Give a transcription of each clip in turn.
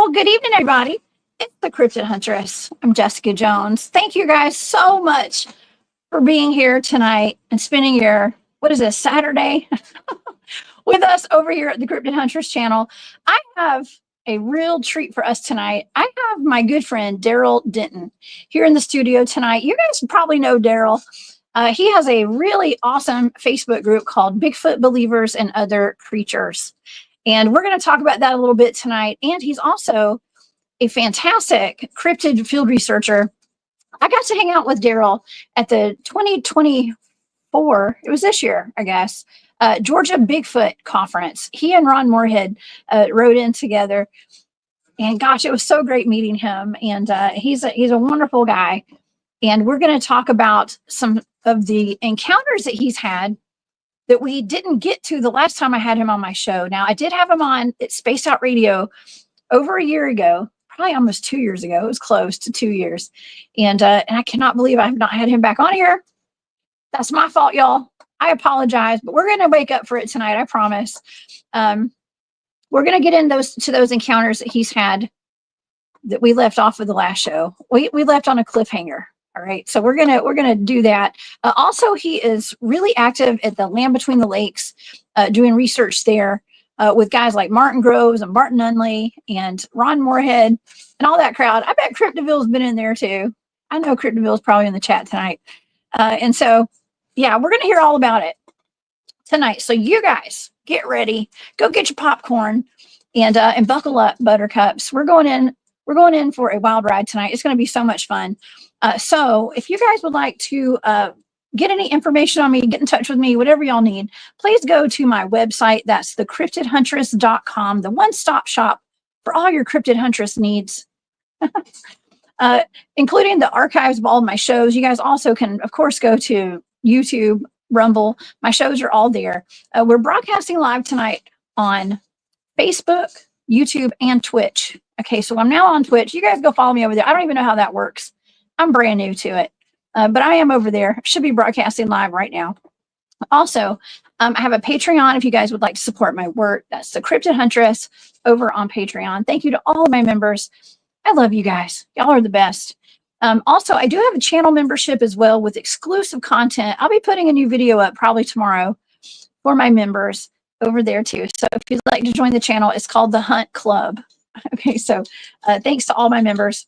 Well, good evening, everybody. It's the Cryptid Huntress. I'm Jessica Jones. Thank you guys so much for being here tonight and spending your, what is this, Saturday with us over here at the Cryptid Huntress channel. I have a real treat for us tonight. I have my good friend, Darrell Denton, here in the studio tonight. You guys probably know Daryl. He has a really awesome Facebook group called Bigfoot Believers and Other Creatures. And we're going to talk about that a little bit tonight. And he's also a fantastic cryptid field researcher. I got to hang out with Daryl at the 2024, it was this year, I guess, Georgia Bigfoot Conference. He and Ron Morehead rode in together. And gosh, it was so great meeting him. And he's a wonderful guy. And we're going to talk about some of the encounters that he's had that we didn't get to the last time I had him on my show. Now, I did have him on at Spaced Out Radio over a year ago, probably almost 2 years ago. It was close to 2 years. And I cannot believe I have not had him back on here. That's my fault, y'all. I apologize, but we're going to wake up for it tonight, I promise. We're going to get in to those encounters that he's had that we left off of the last show. We left on a cliffhanger. All right, so we're gonna do that. Also, he is really active at the Land Between the Lakes, doing research there with guys like Martin Groves and Martin Nunley and Ron Morehead and all that crowd. I bet Cryptoville's been in there too. I know Cryptoville's probably in the chat tonight. And so, yeah, we're gonna hear all about it tonight. So you guys get ready, go get your popcorn, and buckle up, buttercups. We're going in for a wild ride tonight. It's going to be so much fun. So if you guys would like to get any information on me, get in touch with me, whatever y'all need, please go to my website. That's thecryptidhuntress.com, the one-stop shop for all your Cryptid Huntress needs, including the archives of all of my shows. You guys also can, of course, go to YouTube, Rumble. My shows are all there. We're broadcasting live tonight on Facebook, YouTube, and Twitch. Okay, so I'm now on Twitch. You guys go follow me over there. I don't even know how that works. I'm brand new to it, but I am over there. Should be broadcasting live right now. Also, I have a Patreon if you guys would like to support my work. That's the Cryptid Huntress over on Patreon. Thank you to all of my members. I love you guys. Y'all are the best. Also, I do have a channel membership as well with exclusive content. I'll be putting a new video up probably tomorrow for my members over there too. So if you'd like to join the channel, it's called the Hunt Club. Okay, so thanks to all my members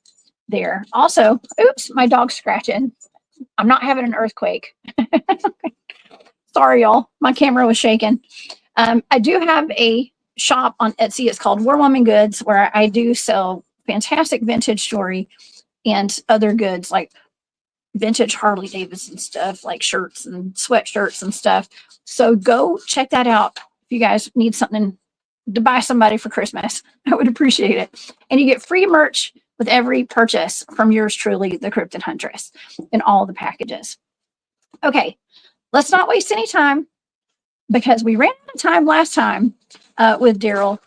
there. Also, oops, my dog's scratching. I'm not having an earthquake. Sorry, y'all. My camera was shaking. I do have a shop on Etsy. It's called War Woman Goods, where I do sell fantastic vintage jewelry and other goods like vintage Harley Davidson stuff, like shirts and sweatshirts and stuff. So go check that out if you guys need something to buy somebody for Christmas. I would appreciate it. And you get free merch with every purchase from yours truly, the Cryptid Huntress, in all the packages. Okay, let's not waste any time because we ran out of time last time with Daryl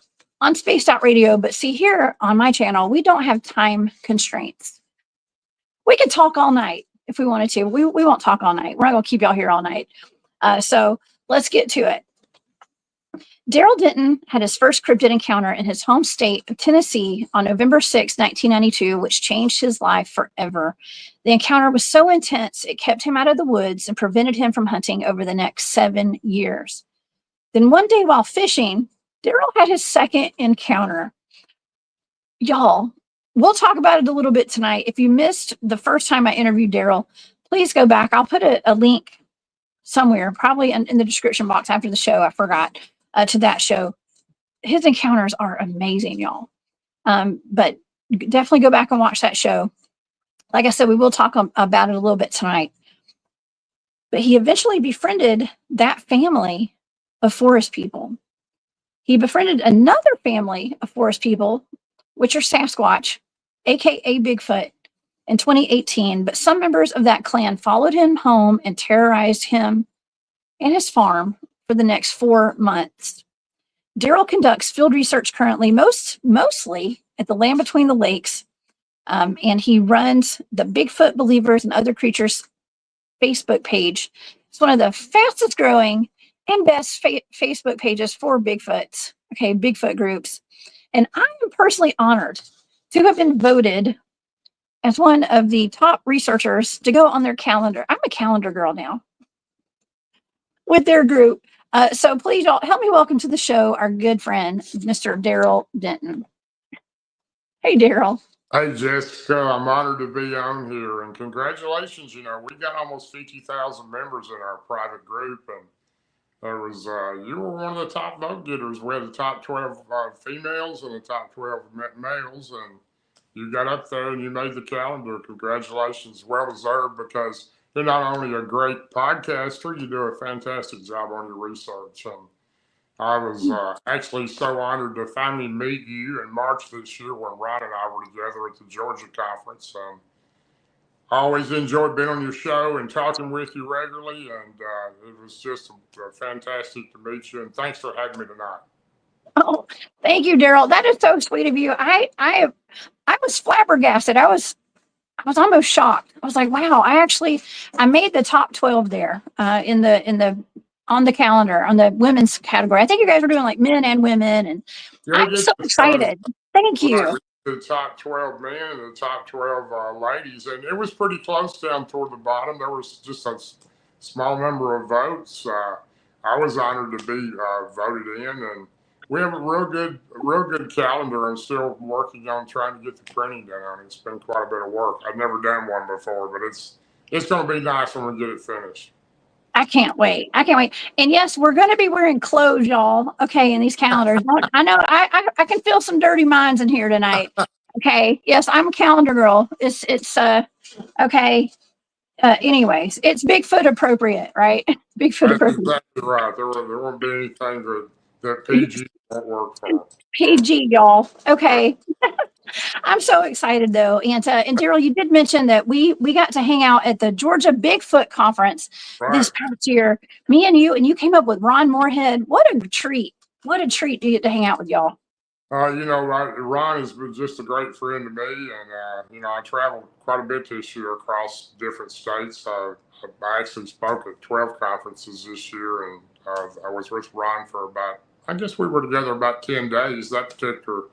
on Spaced Out Radio. But see, here on my channel, we don't have time constraints. We can talk all night if we wanted to. We won't talk all night. We're not going to keep y'all here all night. So let's get to it. Darrell Denton had his first cryptid encounter in his home state of Tennessee on November 6, 1992, which changed his life forever. The encounter was so intense, it kept him out of the woods and prevented him from hunting over the next 7 years. Then one day while fishing, Darrell had his second encounter. Y'all, we'll talk about it a little bit tonight. If you missed the first time I interviewed Darrell, please go back. I'll put a link somewhere, probably in the description box after the show. I forgot. To that show. His encounters are amazing, y'all. But definitely go back and watch that show. Like I said, we will talk about it a little bit tonight. But he eventually befriended that family of forest people. He befriended another family of forest people, which are Sasquatch, aka Bigfoot, in 2018. But some members of that clan followed him home and terrorized him and his farm for the next 4 months. Daryl conducts field research currently, mostly at the Land Between the Lakes, and he runs the Bigfoot Believers and Other Creatures Facebook page. It's one of the fastest growing and best Facebook pages for Bigfoots, okay, Bigfoot groups. And I am personally honored to have been voted as one of the top researchers to go on their calendar. I'm a calendar girl now with their group. So please, y'all, help me welcome to the show our good friend, Mr. Darrell Denton. Hey, Daryl. Hey, Jessica, I'm honored to be on here, and congratulations. We got almost 50,000 members in our private group, and there was you were one of the top vote getters. We had the top 12 females and the top 12 males, and you got up there and you made the calendar. Congratulations, well deserved, because you're not only a great podcaster, you do a fantastic job on your research. And I was actually so honored to finally meet you in March this year when Ron and I were together at the Georgia conference. I always enjoyed being on your show and talking with you regularly, and it was just fantastic to meet you. And thanks for having me tonight. Oh, thank you, Daryl. That is so sweet of you. I was flabbergasted. I was almost shocked. I was like, wow, I made the top 12 there on the calendar, on the women's category. I think you guys were doing like men and women, and I'm so excited. Thank you. Right, the top 12 men and the top 12 ladies, and it was pretty close down toward the bottom. There was just a small number of votes. I was honored to be voted in, and we have a real good calendar, and still working on trying to get the printing done on it. It's been quite a bit of work. I've never done one before, but it's going to be nice when we get it finished. I can't wait. And yes, we're going to be wearing clothes, y'all. Okay, in these calendars. I know I can feel some dirty minds in here tonight. Okay. Yes, I'm a calendar girl. It's okay. Anyways, it's Bigfoot appropriate, right? Bigfoot appropriate. Exactly right. There won't be anything that PG won't work for. PG, y'all. Okay. I'm so excited though. And Daryl, you did mention that we got to hang out at the Georgia Bigfoot conference this past year. Me and you came up with Ron Morehead. What a treat. What a treat to get to hang out with y'all. Ron has been just a great friend to me, and I traveled quite a bit this year across different states. I actually spoke at 12 conferences this year, and I was with Ron for I guess we were together about 10 days. That particular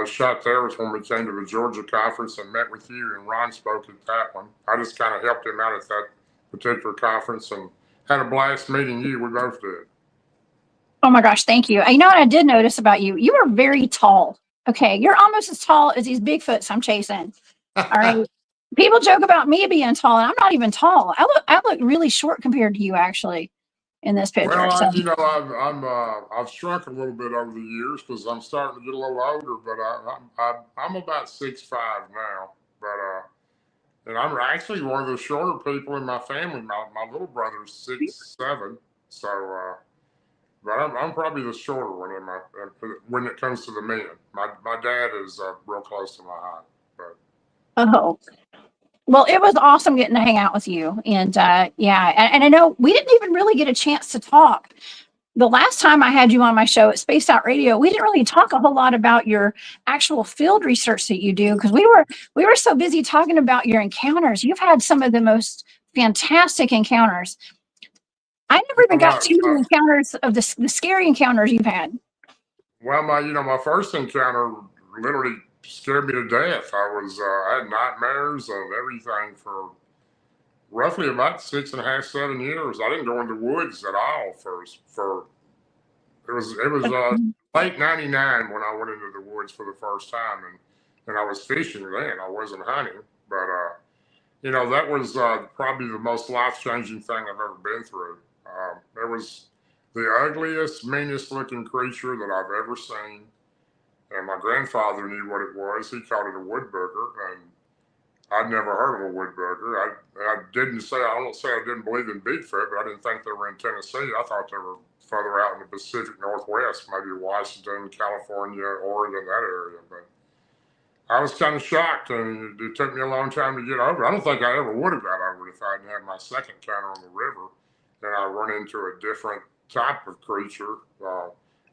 shot there was when we came to the Georgia conference and met with you, and Ron spoke at that one. I just kind of helped him out at that particular conference and had a blast meeting you. We both did. Oh my gosh, thank you. You know what I did notice about you? You are very tall. Okay, you're almost as tall as these Bigfoots I'm chasing. All right. People joke about me being tall, and I'm not even tall. I look really short compared to you, actually, in this picture. Well, I've shrunk a little bit over the years because I'm starting to get a little older. But I'm about 6'5" now. And I'm actually one of the shorter people in my family. My little brother's 6'7", so. But I'm probably the shorter one when it comes to the men. My dad is real close to my height. But. Oh, well, it was awesome getting to hang out with you, and and I know we didn't even really get a chance to talk. The last time I had you on my show at Spaced Out Radio, we didn't really talk a whole lot about your actual field research that you do, because we were so busy talking about your encounters. You've had some of the most fantastic encounters. I never even got to the encounters of the scary encounters you've had. Well, my first encounter literally scared me to death. I had nightmares and everything for roughly about 6.5, 7 years. I didn't go into woods at all it was late '99 when I went into the woods for the first time, and I was fishing then. I wasn't hunting, but that was probably the most life-changing thing I've ever been through. It was the ugliest, meanest looking creature that I've ever seen. And my grandfather knew what it was. He called it a wood booger, and I'd never heard of a wood booger. I don't say I didn't believe in Bigfoot, but I didn't think they were in Tennessee. I thought they were further out in the Pacific Northwest, maybe Washington, California, Oregon, that area. But I was kind of shocked, and it took me a long time to get over. I don't think I ever would have got over it if I hadn't had my second encounter on the river. And I run into a different type of creature,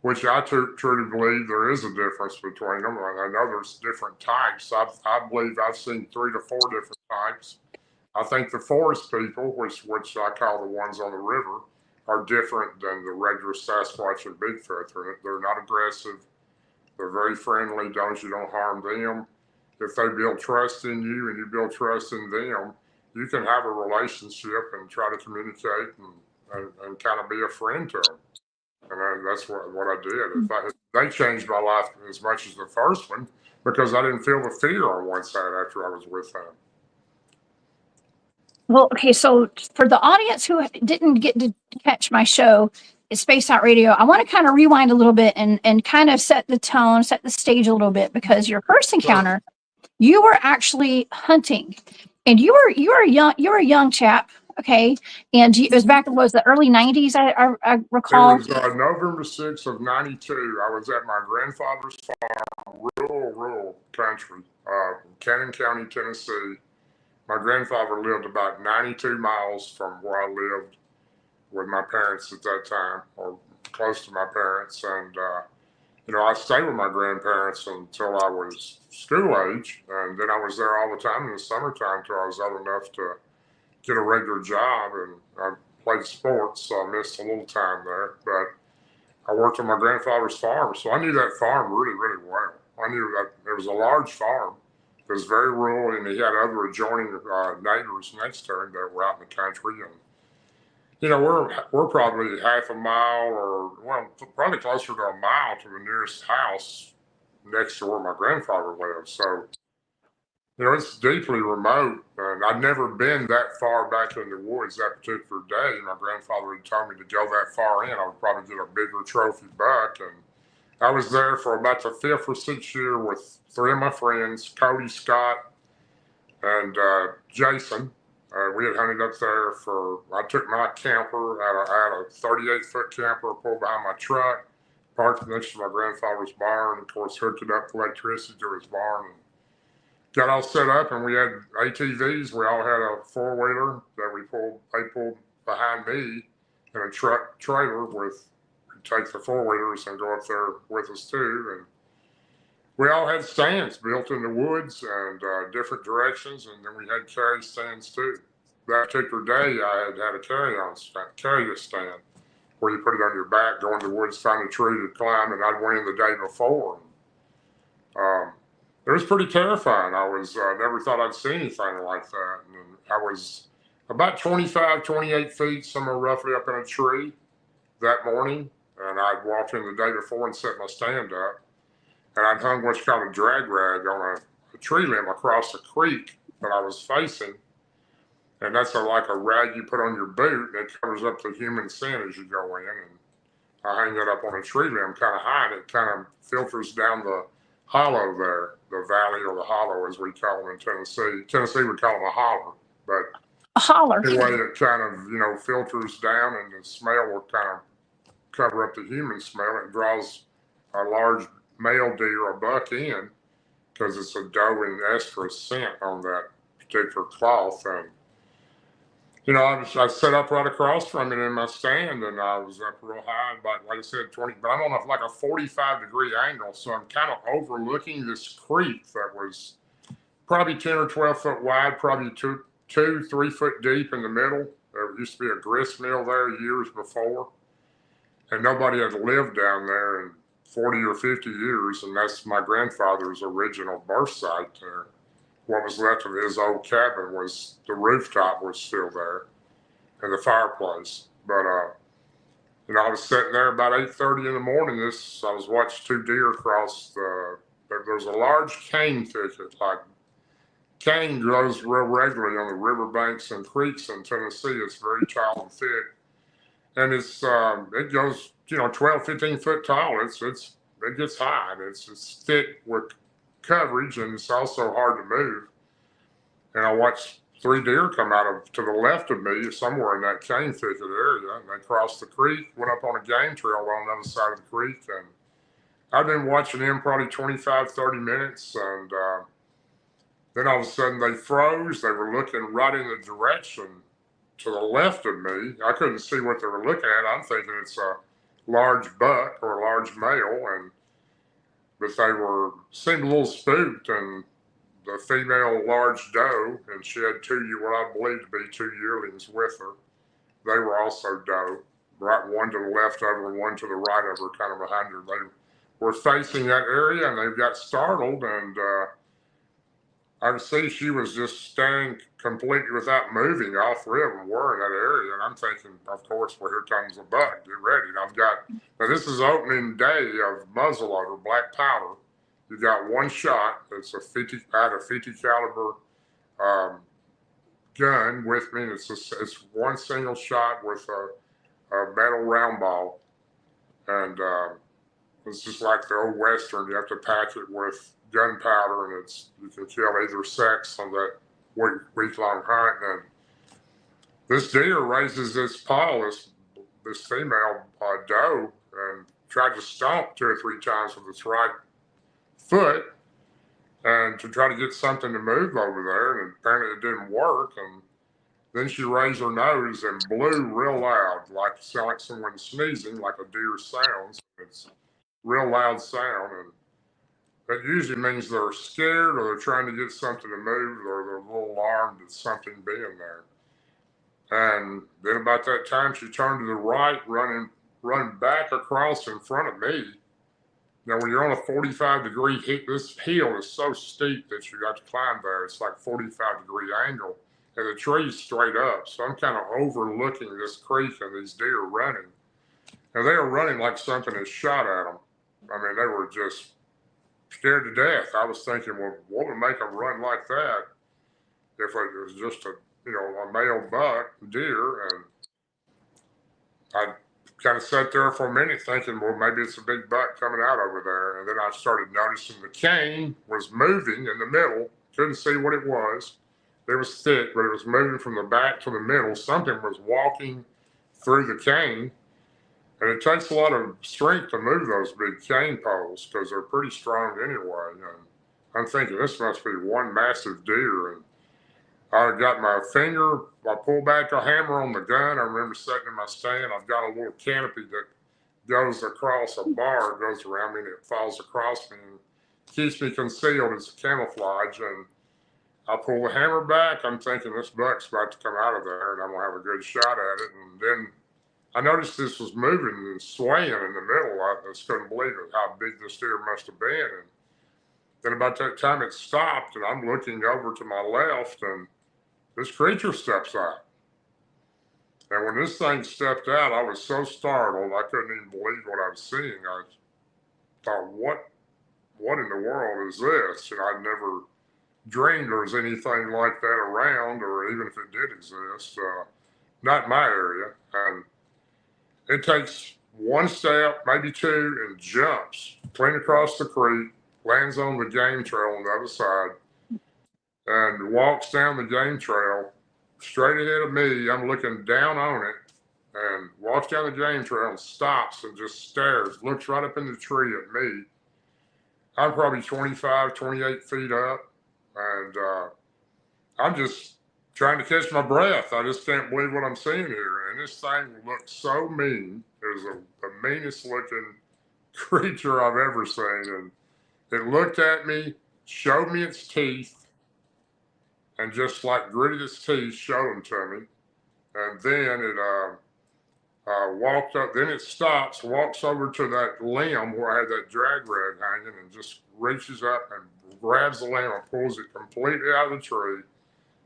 which I truly believe there is a difference between them. I know there's different types. I believe I've seen 3 to 4 different types. I think the forest people, which I call the ones on the river, are different than the regular Sasquatch and Bigfoot. They're not aggressive. They're very friendly. You don't harm them. If they build trust in you and you build trust in them, you can have a relationship and try to communicate and kind of be a friend to them. And that's what I did. They changed my life as much as the first one because I didn't feel the fear on one side after I was with them. Well, okay, so for the audience who didn't get to catch my show, it's Space Out Radio. I want to kind of rewind a little bit and kind of set the tone, set the stage a little bit, because your first encounter, you were actually hunting, and you were a young chap, okay, and it was back in the early '90s, I recall. It was November 6th of '92. I was at my grandfather's farm, rural country, Cannon County, Tennessee. My grandfather lived about 92 miles from where I lived with my parents at that time, or close to my parents. And, I stayed with my grandparents until I was school age. And then I was there all the time in the summertime until I was old enough to get a regular job. And I played sports, so I missed a little time there. But I worked on my grandfather's farm, so I knew that farm really, really well. I knew that it was a large farm. It was very rural, and he had other adjoining neighbors next to him that were out in the country. And we're probably half a mile, or probably closer to a mile to the nearest house next to where my grandfather lived. So, it's deeply remote, and I'd never been that far back in the woods that particular day. My grandfather had told me to go that far in, I would probably get a bigger trophy buck. And I was there for about the 5th or 6th year with 3 of my friends, Cody, Scott, and Jason. We had hunted up there I took my camper, I had a 38-foot camper pulled behind my truck, parked next to my grandfather's barn, of course, hooked it up to electricity to his barn, and got all set up. And we had ATVs. We all had a 4-wheeler that they pulled behind me in a truck trailer take the 4-wheelers and go up there with us too. And we all had stands built in the woods and different directions, and then we had carry stands too. That particular day, I had a carry stand where you put it on your back, go in the woods, find a tree to climb, and I'd went in the day before. It was pretty terrifying. I was never thought I'd see anything like that. And I was about 25, 28 feet, somewhere roughly up in a tree that morning. And I'd walked in the day before and set my stand up. And I'd hung what's called a drag rag on a tree limb across a creek that I was facing. And that's like a rag you put on your boot that covers up the human scent as you go in. And I hang that up on a tree limb kind of high, and it kind of filters down the hollow there, the valley or the hollow as we call them in Tennessee. Tennessee would call them a holler. But a holler. Anyway, it kind of, filters down, and the smell will kind of cover up the human smell. It draws a large male deer, a buck, in because it's a doe and estrus scent on that particular cloth. And I set up right across from it in my stand, and I was up real high, about, like I said, 20, but I'm on like a 45-degree angle, so I'm kind of overlooking this creek that was probably 10 or 12 foot wide, probably 2-3 foot deep in the middle. There used to be a grist mill there years before, and nobody had lived down there in 40 or 50 years, and that's my grandfather's original birth site there. What was left of his old cabin was the rooftop was still there and the fireplace. But, I was sitting there about 8:30 in the morning. I was watching 2 deer cross there's a large cane thicket. Like cane grows real regularly on the riverbanks and creeks in Tennessee. It's very tall and thick. And it goes, 12, 15 foot tall. It gets high, and it's thick with coverage, and it's also hard to move. And I watched 3 deer come to the left of me, somewhere in that cane thicket area, and they crossed the creek, went up on a game trail on the other side of the creek, and I've been watching them probably 25, 30 minutes, and then all of a sudden they froze. They were looking right in the direction to the left of me. I couldn't see what they were looking at. I'm thinking it's a large buck or a large male, but they seemed a little spooked, and the female large doe, and she had what I believe to be 2 yearlings with her. They were also doe, right, one to the left of her and one to the right of her, kind of behind her. were facing that area, and they got startled, and I could see she was just standing completely without moving. All three of them were in that area, and I'm thinking, of course, well, here comes a buck. Get ready. And I've got, now this is opening day of muzzleloader, black powder. You got one shot. It's I had a 50 caliber gun with me. And it's one single shot with a metal round ball, and it's just like the old Western. You have to pack it with gunpowder, and you can kill either sex on that week-long hunt. And this deer raises its paw, this female doe, and tried to stomp 2 or 3 times with its right foot, and to try to get something to move over there. And apparently it didn't work. And then she raised her nose and blew real loud, like someone sneezing, like a deer sounds. It's a real loud sound, and that usually means they're scared, or they're trying to get something to move, or they're a little alarmed at something being there. And then about that time, she turned to the right, running back across in front of me. Now, when you're on a 45-degree hit, this hill is so steep that you got to climb there. It's like 45-degree angle, and the tree's straight up. So I'm kind of overlooking this creek and these deer running. And they were running like something had shot at them. I mean, they were just scared to death. I was thinking, well, what would make them run like that if it was just a male buck deer? And I kind of sat there for a minute thinking, well, maybe it's a big buck coming out over there. And then I started noticing the cane was moving in the middle. Couldn't see what it was. It was thick, but it was moving from the back to the middle. Something was walking through the cane. And it takes a lot of strength to move those big cane poles because they're pretty strong anyway. And I'm thinking this must be one massive deer. And I got my finger, I pulled back a hammer on the gun. I remember sitting in my stand. I've got a little canopy that goes across a bar, it goes around me, and it falls across me and keeps me concealed as camouflage. And I pull the hammer back. I'm thinking this buck's about to come out of there, and I'm going to have a good shot at it. And then I noticed this was moving and swaying in the middle. I just couldn't believe it, how big this deer must have been. And then about that time it stopped, and I'm looking over to my left, and this creature steps out. And when this thing stepped out, I was so startled, I couldn't even believe what I was seeing. I thought, what in the world is this? And I'd never dreamed there was anything like that around, or even if it did exist, not in my area. And it takes one step, maybe two, and jumps clean across the creek, lands on the game trail on the other side, and walks down the game trail straight ahead of me. I'm looking down on it, and walks down the game trail and stops and just stares, looks right up in the tree at me. I'm probably 25, 28 feet up, and I'm just trying to catch my breath. I just can't believe what I'm seeing here. And this thing looked so mean. It was the meanest looking creature I've ever seen. And it looked at me, showed me its teeth, and just like gritted its teeth, showed them to me. And then it walked up, then it stops, walks over to that limb where I had that drag rag hanging, and just reaches up and grabs the limb and pulls it completely out of the tree,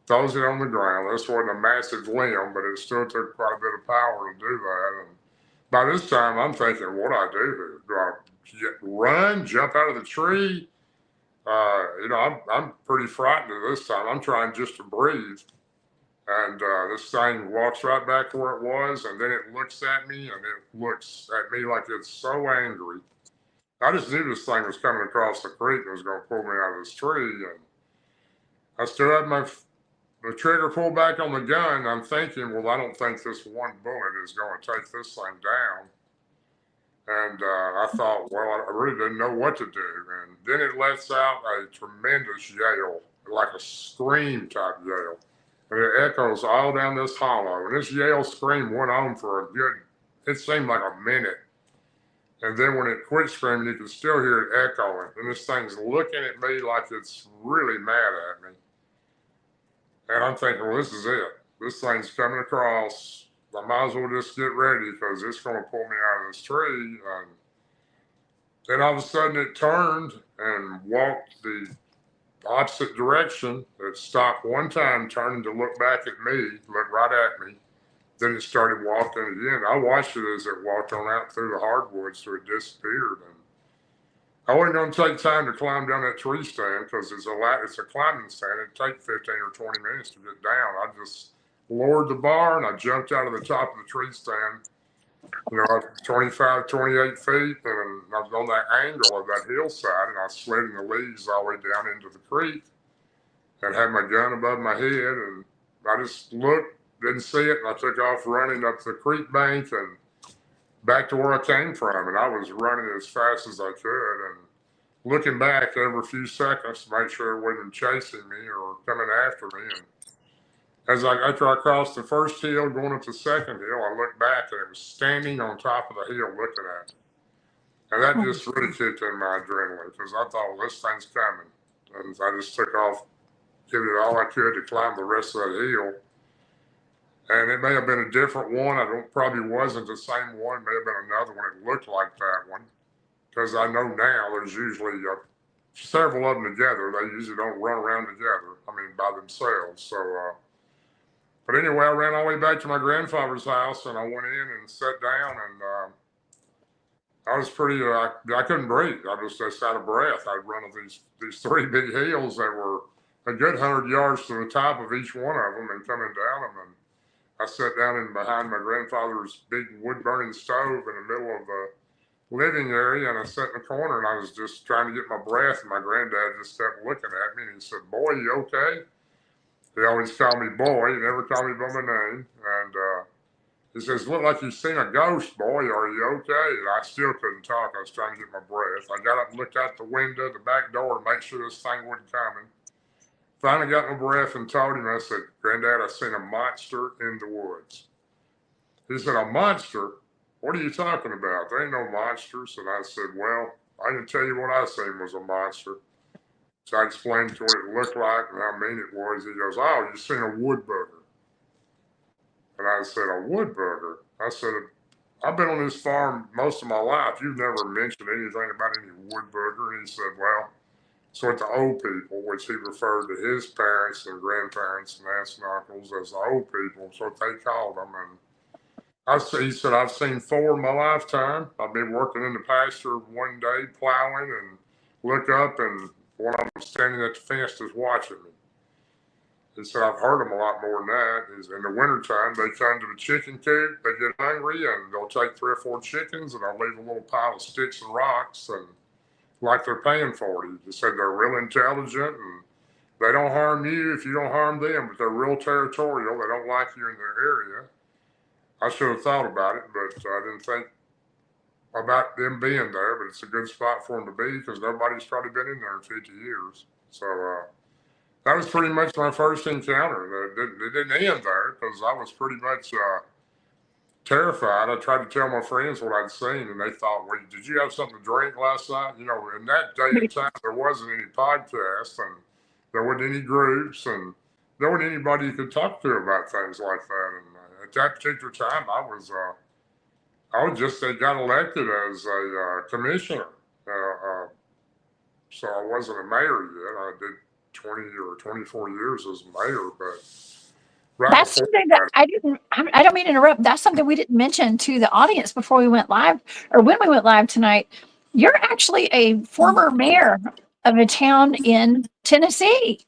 throws it on the ground. This wasn't a massive limb, but it still took quite a bit of power to do that. And by this time, I'm thinking, what do I do here? Do I run, jump out of the tree? I'm pretty frightened at this time. I'm trying just to breathe. And this thing walks right back to where it was, and then it looks at me, and it looks at me like it's so angry. I just knew this thing was coming across the creek and was going to pull me out of this tree. And I still had the trigger pulled back on the gun. I'm thinking, well, I don't think this one bullet is going to take this thing down. And I thought, well, I really didn't know what to do. And then it lets out a tremendous yell, like a scream type yell. And it echoes all down this hollow. And this yell scream went on for it seemed like a minute. And then when it quit screaming, you could still hear it echoing. And this thing's looking at me like it's really mad at me. And I'm thinking, well, this is it. This thing's coming across. I might as well just get ready because it's going to pull me out of this tree. And Then all of a sudden it turned and walked the opposite direction. It stopped one time, turning to look back at me, looked right at me. Then it started walking again. I watched it as it walked on out through the hardwoods, so it disappeared. And I wasn't going to take time to climb down that tree stand because it's a climbing stand. It'd take 15 or 20 minutes to get down. I just lowered the bar and I jumped out of the top of the tree stand, 25, 28 feet. And I was on that angle of that hillside and I slid in the leaves all the way down into the creek and had my gun above my head. And I just looked, didn't see it, and I took off running up the creek bank and back to where I came from. And I was running as fast as I could and looking back every few seconds to make sure it wasn't chasing me or coming after me. And after I crossed the first hill, going up the second hill, I looked back and it was standing on top of the hill looking at me. And that just really kicked in my adrenaline because I thought, well, this thing's coming. And I just took off, did it all I could to climb the rest of that hill. And it may have been a different one. Probably wasn't the same one. It may have been another one. It looked like that one. Because I know now there's usually several of them together. They usually don't run around together. I mean, by themselves. So, but anyway, I ran all the way back to my grandfather's house and I went in and sat down and I was I couldn't breathe. I was just out of breath. I'd run up these three big hills that were a good 100 yards to the top of each one of them and coming down them. And I sat down in behind my grandfather's big wood burning stove in the middle of the living area, and I sat in the corner and I was just trying to get my breath, and my granddad just kept looking at me and he said, "Boy, you okay?" He always called me boy, he never called me by my name. And he says, "Look like you've seen a ghost, boy. Are you okay?" And I still couldn't talk. I was trying to get my breath. I got up and looked out the window, the back door, to make sure this thing wasn't coming. Finally got my breath and told him, I said, "Granddad, I seen a monster in the woods." He said, "A monster? What are you talking about? There ain't no monsters." And I said, "Well, I can tell you what I seen was a monster." So I explained to him what it looked like and how mean it was. He goes, "Oh, you seen a wood booger?" And I said, "A wood booger?" I said, "I've been on this farm most of my life. You've never mentioned anything about any wood booger." And he said, "Well, it's what the old people," which he referred to his parents and grandparents and aunts and uncles as the old people. That's what they called them. And he said, "I've seen four in my lifetime. I've been working in the pasture one day plowing and look up and one of them standing at the fence just watching me." He said, "I've heard them a lot more than that. In the wintertime, they come to the chicken coop, they get hungry, and they'll take 3 or 4 chickens and they'll leave a little pile of sticks and rocks and like they're paying for it." He said they're real intelligent and they don't harm you if you don't harm them, but they're real territorial. They don't like you in their area. I should have thought about it, but I didn't think about them being there. But it's a good spot for them to be because nobody's probably been in there in 50 years. So that was pretty much my first encounter. It didn't end there because I was pretty much terrified. I tried to tell my friends what I'd seen, and they thought, "Well, did you have something to drink last night?" In that day and time, there wasn't any podcasts, and there wasn't any groups, and there wasn't anybody you could talk to about things like that. And at that particular time, they got elected as a commissioner. So I wasn't a mayor yet. I did 20 or 24 years as mayor, but That's something that I don't mean to interrupt. That's something we didn't mention to the audience before we went live or when we went live tonight. You're actually a former mayor of a town in Tennessee.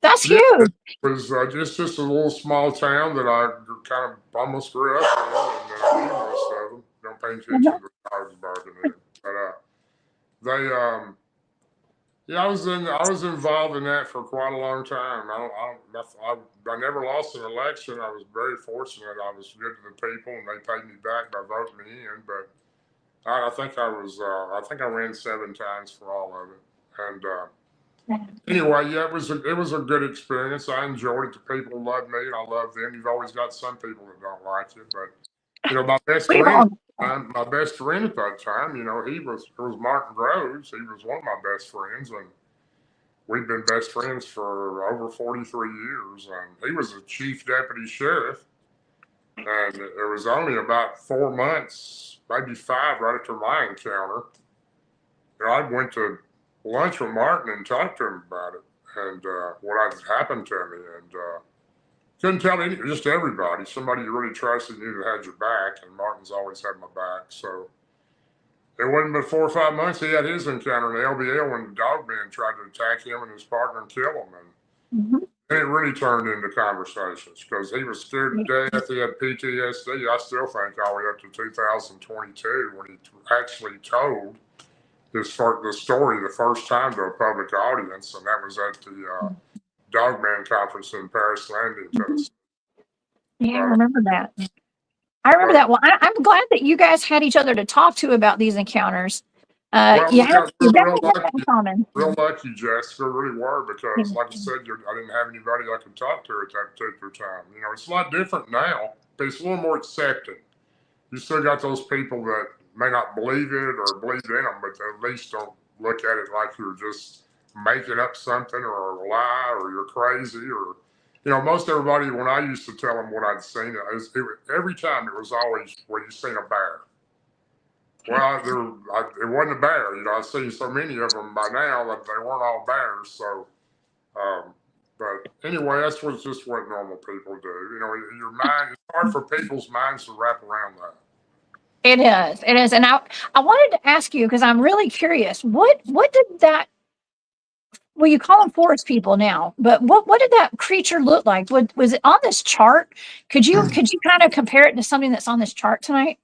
That's huge. It was just a little small town that I kind of almost grew up in, and I knew most of them. Don't pay attention to the dogs barking in. But I was involved in that for quite a long time. I never lost an election. I was very fortunate. I was good to the people, and they paid me back by voting me in. But I think I ran 7 times for all of it. And anyway, yeah, it was a good experience. I enjoyed it. The people loved me, and I loved them. You've always got some people that don't like you, but my best friend. My best friend at that time, it was Martin Groves. He was one of my best friends, and we've been best friends for over 43 years. And he was a chief deputy sheriff, and it was only about 4 months, maybe 5, right after my encounter, I went to lunch with Martin and talked to him about it and what had happened to me, and couldn't tell just everybody. Somebody you really trusted knew that had your back, and Martin's always had my back. So it wasn't but 4 or 5 months he had his encounter in the LBL when the Dogman tried to attack him and his partner and kill him. And it really turned into conversations because he was scared to death. He had PTSD. I still think all the way up to 2022 when he actually told the story the first time to a public audience, and that was at the Dogman conference in Paris Landing, Tennessee. Yeah, I remember that. I remember that. Well, I'm glad that you guys had each other to talk to about these encounters. Well, You we're definitely have that in common. real lucky, Jessica, really were, because like I said, I didn't have anybody I could talk to at that particular time. It's a lot different now, but it's a little more accepting. You still got those people that may not believe it or believe in them, but at least don't look at it like you're just making up something or a lie or you're crazy or, most everybody, when I used to tell them what I'd seen, every time it was always, well, you seen a bear. Well, it wasn't a bear. I've seen so many of them by now that they weren't all bears. So, but anyway, that's just what normal people do. Your mind, it's hard for people's minds to wrap around that. It is. And I wanted to ask you, because I'm really curious, what did that, well, you call them forest people now, but what did that creature look like? Was it on this chart? Could you kind of compare it to something that's on this chart tonight?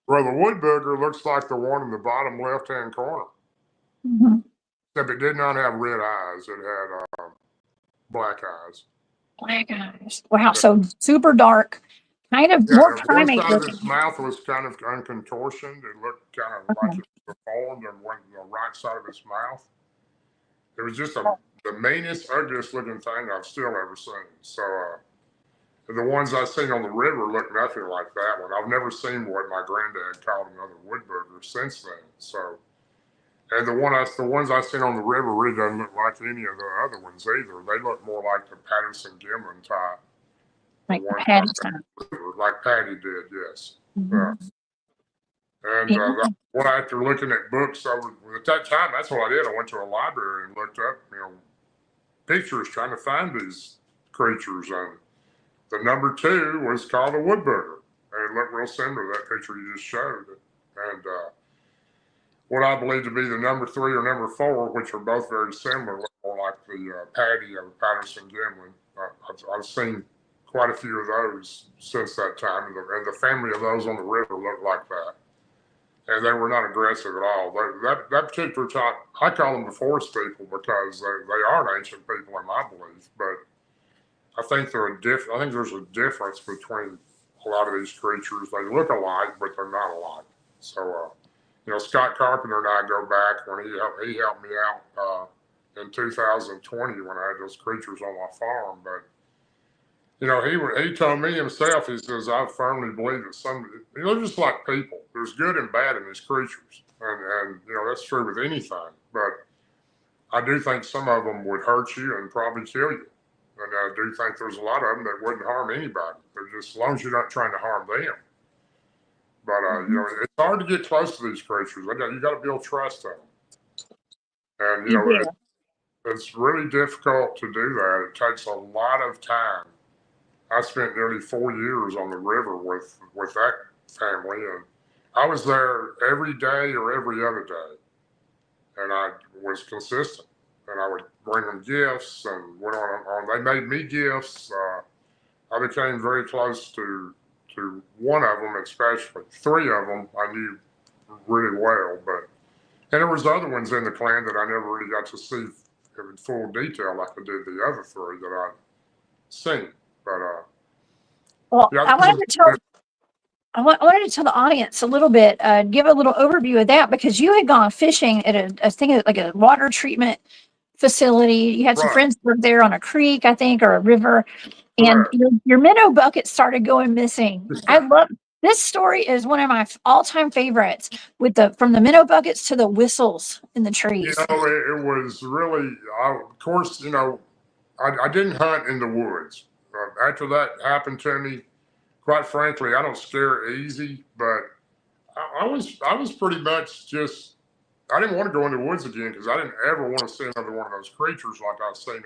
Well, the wood booger looks like the one in the bottom left-hand corner. Except it did not have red eyes. It had black eyes. Black eyes. Wow. So super dark, kind of more primate. One side of its mouth was kind of uncontortioned. It looked kind of like it was deformed on the right side of its mouth. It was just the meanest, ugliest looking thing I've still ever seen. So the ones I've seen on the river look nothing like that one. I've never seen what my granddad called another wood booger since then. So, and the ones I've seen on the river really doesn't look like any of the other ones either. They look more like the Patterson Gimlin type. Like Patty like Patty did, yes. And when after looking at books at that time, that's what I did. I went to a library and looked up, pictures trying to find these creatures. And the number 2 was called a wood booger. And it looked real similar to that picture you just showed. And what I believe to be the number 3 or number 4, which are both very similar, look more like the Patty of Patterson Gimlin. I've seen quite a few of those since that time. And the family of those on the river looked like that. And they were not aggressive at all. That particular type, I call them the forest people because they are ancient people in my belief. But I think I think there's a difference between a lot of these creatures. They look alike, but they're not alike. So, Scott Carpenter and I go back when he helped me out in 2020 when I had those creatures on my farm. But he told me himself, he says, I firmly believe that they're just like people. There's good and bad in these creatures. And that's true with anything. But I do think some of them would hurt you and probably kill you. And I do think there's a lot of them that wouldn't harm anybody. They're just, as long as you're not trying to harm them. But, it's hard to get close to these creatures. You got to build trust in them. And, it's really difficult to do that. It takes a lot of time. I spent nearly 4 years on the river with that family, and I was there every day or every other day, and I was consistent. And I would bring them gifts, and went on. They made me gifts. I became very close to one of them, especially 3 of them I knew really well, and there was other ones in the clan that I never really got to see in full detail like I did the other 3 that I'd seen. But well, I wanted to tell the audience a little bit, give a little overview of that, because you had gone fishing at a water treatment facility. You had some friends that were there on a creek, I think, or a river, and your minnow bucket started going missing. I love this story. Is one of my all-time favorites, from the minnow buckets to the whistles in the trees. It was really, of course, I didn't hunt in the woods. After that happened to me, quite frankly, I don't scare easy, but I was pretty much just I didn't want to go in the woods again because I didn't ever want to see another one of those creatures like I've seen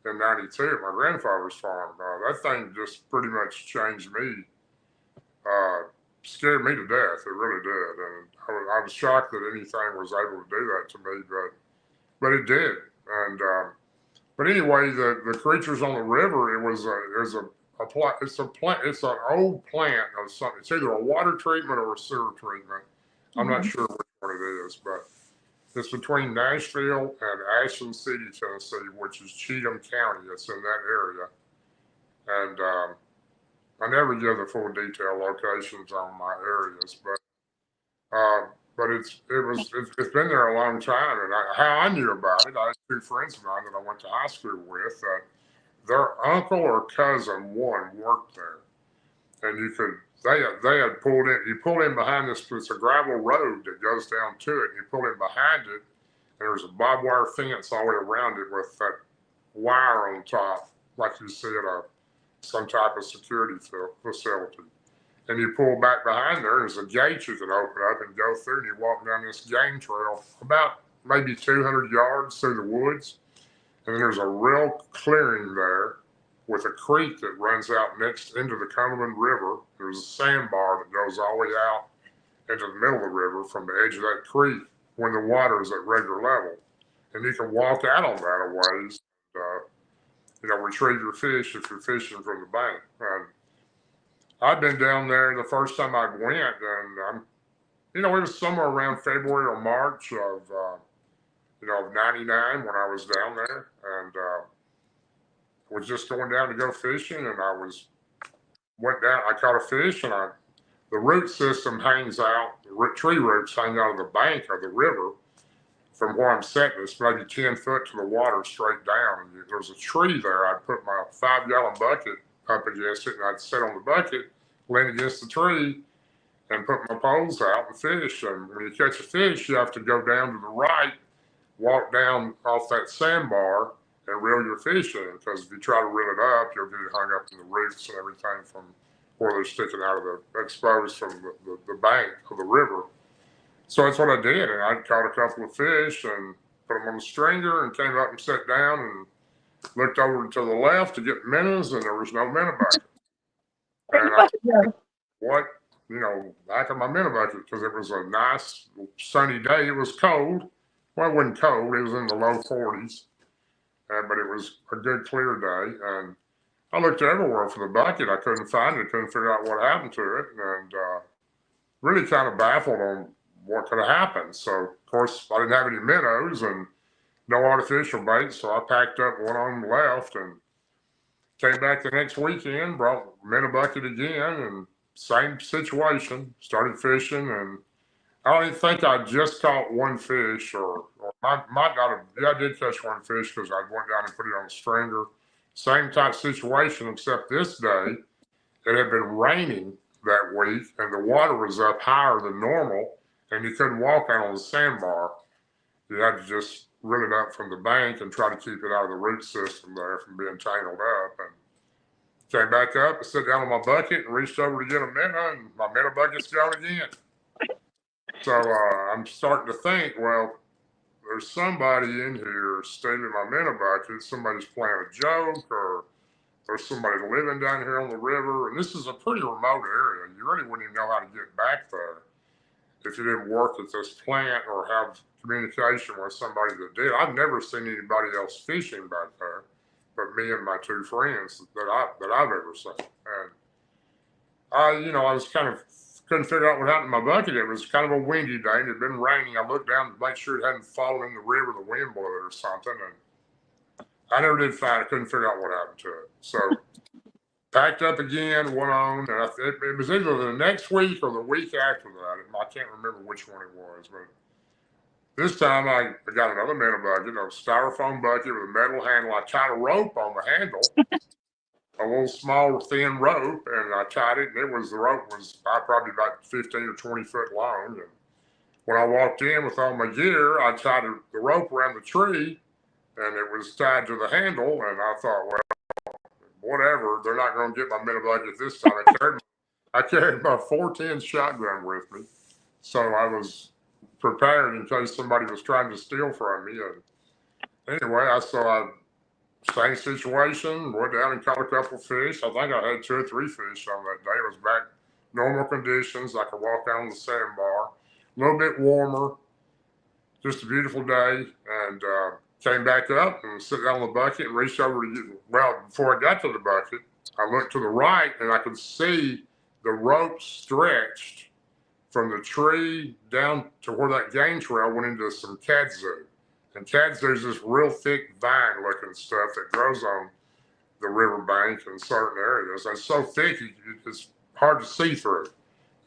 in 92 at my grandfather's farm. That thing just pretty much changed me, scared me to death. It really did. And I was shocked that anything was able to do that to me, but it did. And but anyway, the creatures on the river, it's an old plant of something. It's either a water treatment or a sewer treatment. I'm not sure which one it is, but it's between Nashville and Ashland City, Tennessee, which is Cheatham County. It's in that area. And I never give the full detail locations on my areas, but it's been there a long time. And how I knew about it, I had two friends of mine that I went to high school with. Their uncle or cousin, one, worked there, and they had pulled in. You pull in behind this. It's a gravel road that goes down to it. And you pull in behind it, and there's a barbed wire fence all the way around it with that wire on top, like you see at some type of security facility. And you pull back behind there's a gate you can open up and go through, and you walk down this game trail about maybe 200 yards through the woods. And then there's a real clearing there with a creek that runs out next into the Cumberland River. There's a sandbar that goes all the way out into the middle of the river from the edge of that creek when the water is at regular level. And you can walk out on that a ways, retrieve your fish if you're fishing from the bank. And I've been down there the first time I went, and it was somewhere around February or March of 99 when I was down there, and was just going down to go fishing, and went down. I caught a fish, and the root system hangs out. The tree roots hang out of the bank of the river from where I'm sitting. It's maybe 10 foot to the water straight down. And there's a tree there. I'd put my 5-gallon bucket up against it, and I'd sit on the bucket, lean against the tree, and put my poles out and fish. And when you catch a fish, you have to go down to the right, walk down off that sandbar, and reel your fish in. Because if you try to reel it up, you'll get hung up in the roots and everything from where they're sticking out of exposed from the bank of the river. So that's what I did. And I caught a couple of fish and put them on the stringer and came up and sat down and looked over to the left to get minnows, and there was no minnow bucket. And I what, back in my minnow bucket, because it was a nice sunny day. It was cold. Well, it wasn't cold. It was in the low 40s. But it was a good clear day. And I looked everywhere for the bucket. I couldn't find it. Couldn't figure out what happened to it. And really kind of baffled on what could have happened. So, of course, I didn't have any minnows and no artificial bait. So I packed up one on the left and came back the next weekend, brought minnow bucket again, and same situation. Started fishing, and I don't even think I just caught one fish, or might not have. Yeah, I did catch one fish because I went down and put it on a stringer. Same type situation, except this day it had been raining that week, and the water was up higher than normal, and you couldn't walk out on the sandbar. You had to just reel it up from the bank and try to keep it out of the root system there from being tangled up. And came back up and sat down on my bucket and reached over to get a minnow, and my minnow bucket's gone again. So I'm starting to think, well, there's somebody in here stealing my minnow bucket. Somebody's playing a joke, or there's somebody living down here on the river. And this is a pretty remote area. You really wouldn't even know how to get back there if you didn't work at this plant or have communication with somebody that did. I've never seen anybody else fishing back there but me and my two friends that I've ever seen. And I was kind of couldn't figure out what happened to my bucket. It was kind of a windy day, and it had been raining. I looked down to make sure it hadn't fallen in the river, the wind blew it or something, and I never did find it. Couldn't figure out what happened to it. So packed up again, went on, and it was either the next week or the week after that. I can't remember which one it was, but this time I got another minnow bucket, a styrofoam bucket with a metal handle. I tied a rope on the handle, a little small thin rope, and I tied it, and the rope was probably about 15 or 20 foot long. And when I walked in with all my gear, I tied the rope around the tree, and it was tied to the handle, and I thought, well, whatever, they're not going to get my minnow bucket this time. I carried my 410 shotgun with me, so I was prepared in case somebody was trying to steal from me. And anyway, same situation, went down and caught a couple fish. I think I had 2 or 3 fish on that day. It was back normal conditions. I could walk down the sandbar, a little bit warmer, just a beautiful day. And came back up and sit down on the bucket and reached over to get, well, before I got to the bucket, I looked to the right and I could see the rope stretched from the tree down to where that game trail went into some kudzu. And kudzu is this real thick vine looking stuff that grows on the riverbank in certain areas. And it's so thick, it's hard to see through.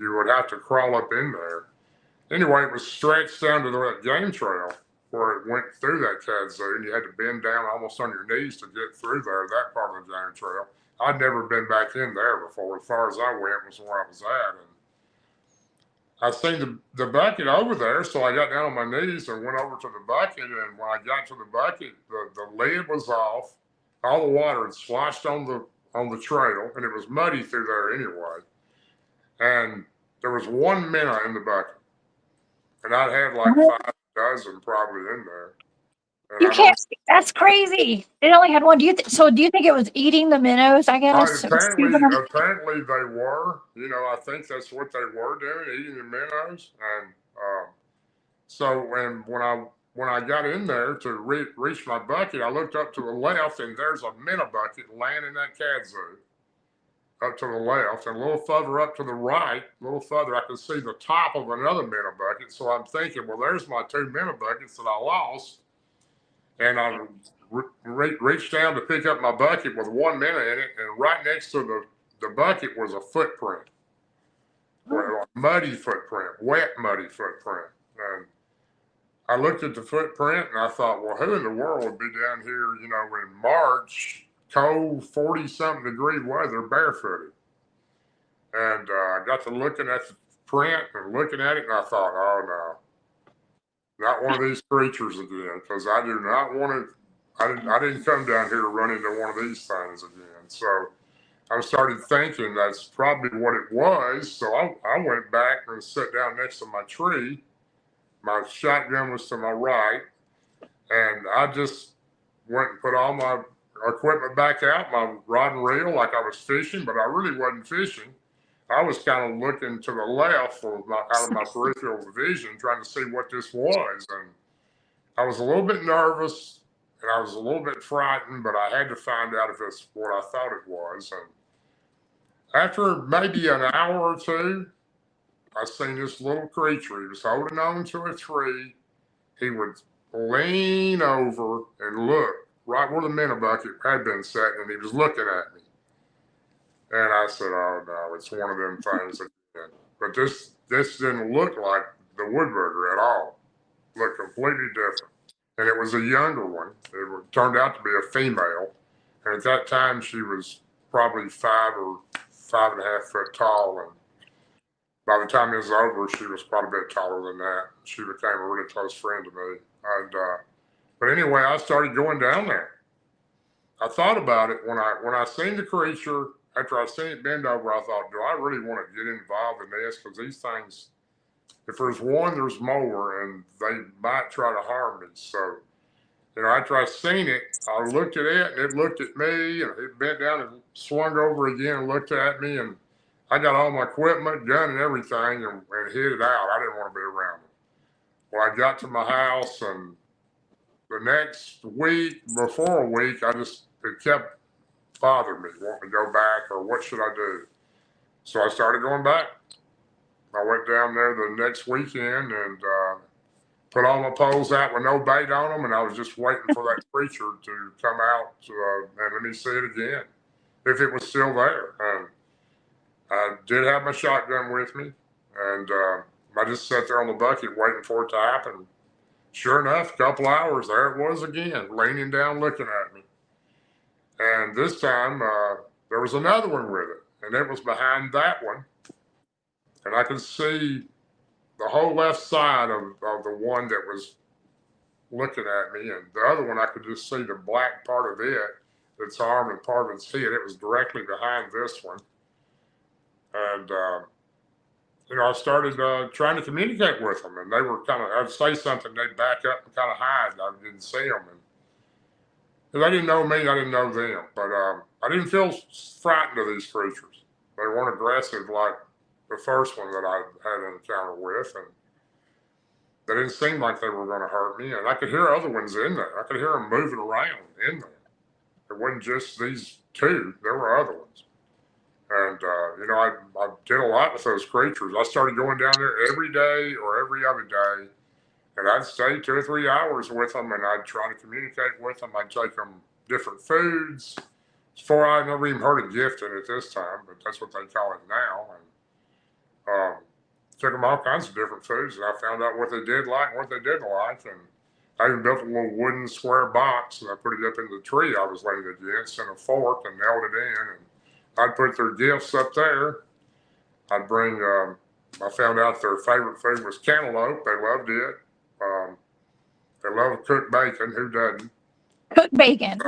You would have to crawl up in there. Anyway, it was stretched down to that game trail where it went through that kudzu, and you had to bend down almost on your knees to get through there, that part of the game trail. I'd never been back in there before. As far as I went was where I was at. And I seen the bucket over there, so I got down on my knees and went over to the bucket. And when I got to the bucket, the lid was off. All the water had sloshed on the trail, and it was muddy through there anyway. And there was 1 minnow in the bucket, and I'd had like 5 dozen probably in there. And You can't. That's crazy. It only had one. Do you think it was eating the minnows? I guess. Apparently they were. You know, I think that's what they were doing, eating the minnows. And so when I got in there to reach my bucket, I looked up to the left, and there's a minnow bucket laying in that kudzu up to the left, and a little further up to the right, a little further, I could see the top of another minnow bucket. So I'm thinking, well, there's my 2 minnow buckets that I lost. And I reached down to pick up my bucket with 1 minnow in it, and right next to the bucket was a footprint, a muddy footprint, wet muddy footprint. And I looked at the footprint and I thought, well, who in the world would be down here, you know, in March, cold, 40-something degree weather, barefooted? And I got to looking at the print and looking at it, and I thought, oh no, not one of these creatures again, because I do not want to. I didn't come down here to run into one of these things again. So I started thinking that's probably what it was. So I went back and sat down next to my tree. My shotgun was to my right, and I just went and put all my equipment back out, my rod and reel, like I was fishing, but I really wasn't fishing. I was kind of looking to the left out of my peripheral vision, trying to see what this was. And I was a little bit nervous and I was a little bit frightened, but I had to find out if it's what I thought it was. And after maybe an hour or two, I seen this little creature. He was holding on to a tree. He would lean over and look right where the minnow bucket had been sitting, and he was looking at me. And I said, oh no, it's one of them things again. But this didn't look like the woodbugger at all. It looked completely different. And it was a younger one. It turned out to be a female. And at that time, she was probably 5 or 5.5 foot tall. And by the time it was over, she was probably a bit taller than that. She became a really close friend to me. And but anyway, I started going down there. I thought about it when I seen the creature. After I seen it bend over, I thought, do I really want to get involved in this? Because these things, if there's one, there's more, and they might try to harm me. So, you know, after I seen it, I looked at it, and it looked at me, and it bent down and swung over again and looked at me, and I got all my equipment, gun and everything, and hid it out. I didn't want to be around it. Well, I got to my house, and the next week, before a week, it kept bothered me, wanting to go back, or what should I do? So I started going back. I went down there the next weekend and put all my poles out with no bait on them, and I was just waiting for that creature to come out and let me see it again, if it was still there. And I did have my shotgun with me, and I just sat there on the bucket waiting for it to happen. Sure enough, a couple hours, there it was again, leaning down, looking at me. And this time, there was another one with it, and it was behind that one. And I could see the whole left side of the one that was looking at me, and the other one, I could just see the black part of it, its arm and part of its head. It was directly behind this one. And I started trying to communicate with them, and they were I'd say something, they'd back up and kind of hide. I didn't see them, and they didn't know me, I didn't know them, but I didn't feel frightened of these creatures. They weren't aggressive like the first one that I had an encounter with, and they didn't seem like they were going to hurt me, and I could hear other ones in there. I could hear them moving around in there. It wasn't just these two, there were other ones. And, I did a lot with those creatures. I started going down there every day or every other day, and I'd stay 2 or 3 hours with them, and I'd try to communicate with them. I'd take them different foods. Before I never even heard of gifting at this time, but that's what they call it now. And took them all kinds of different foods, and I found out what they did like and what they didn't like. And I even built a little wooden square box, and I put it up in the tree I was laying against, and a fork, and nailed it in. And I'd put their gifts up there. I'd bring, I found out their favorite food was cantaloupe. They loved it. They love cooked bacon. Who doesn't? Cooked bacon.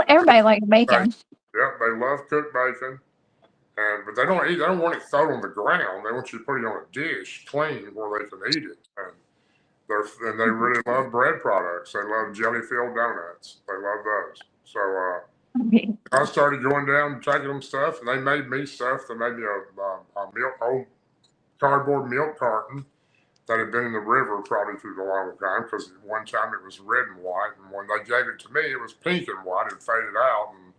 Everybody likes bacon. Yep, they love cooked bacon. But they don't eat. They don't want it thrown on the ground. They want you to put it on a dish, clean, where they can eat it. And they really love bread products. They love jelly-filled donuts. They love those. So I started going down and taking them stuff, and they made me stuff. They made me a old cardboard milk carton that had been in the river probably through the long time, because one time it was red and white, and when they gave it to me, it was pink and white. It faded out, and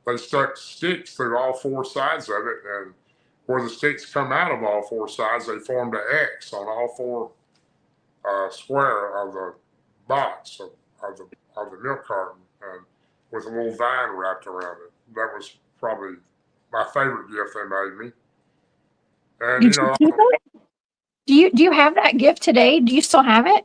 they stuck sticks through all 4 sides of it, and where the sticks come out of all 4 sides, they formed an X on all 4 square of the box of the milk carton, and with a little vine wrapped around it. That was probably my favorite gift they made me. And do you have that gift today? Do you still have it?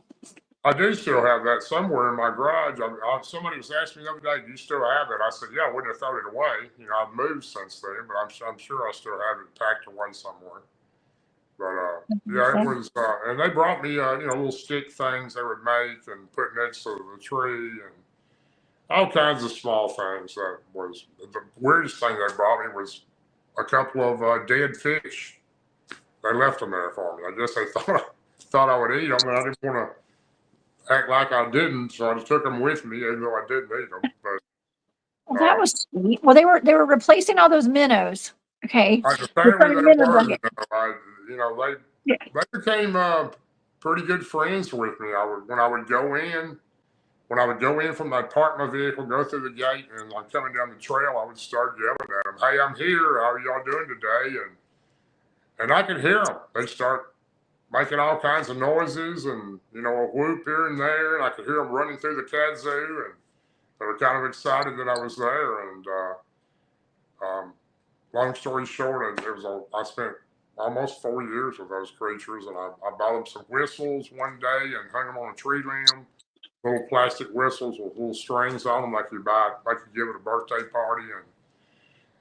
I do still have that somewhere in my garage. Somebody was asking me the other day, "Do you still have it?" I said, "Yeah, I wouldn't have thrown it away. I've moved since then, but I'm sure I still have it packed away somewhere." But yeah, it was, and they brought me little stick things they would make and put next to the tree, and all kinds of small things. That was the weirdest thing they brought me was a couple of dead fish. They left them there for me. I guess they thought I would eat them, and I didn't want to act like I didn't, so I just took them with me, even though I didn't eat them. But that was sweet. Well, they were replacing all those minnows. Okay. Apparently they were. They became pretty good friends with me. When I would go in from I park my vehicle, go through the gate, and I'm coming down the trail, I would start yelling at them, "Hey, I'm here. How are y'all doing today?" And I could hear them. They'd start making all kinds of noises, and a whoop here and there, and I could hear them running through the kazoo, and they were kind of excited that I was there. And long story short, I spent almost 4 years with those creatures, and I bought them some whistles one day and hung them on a tree limb, little plastic whistles with little strings on them, like you give at a birthday party.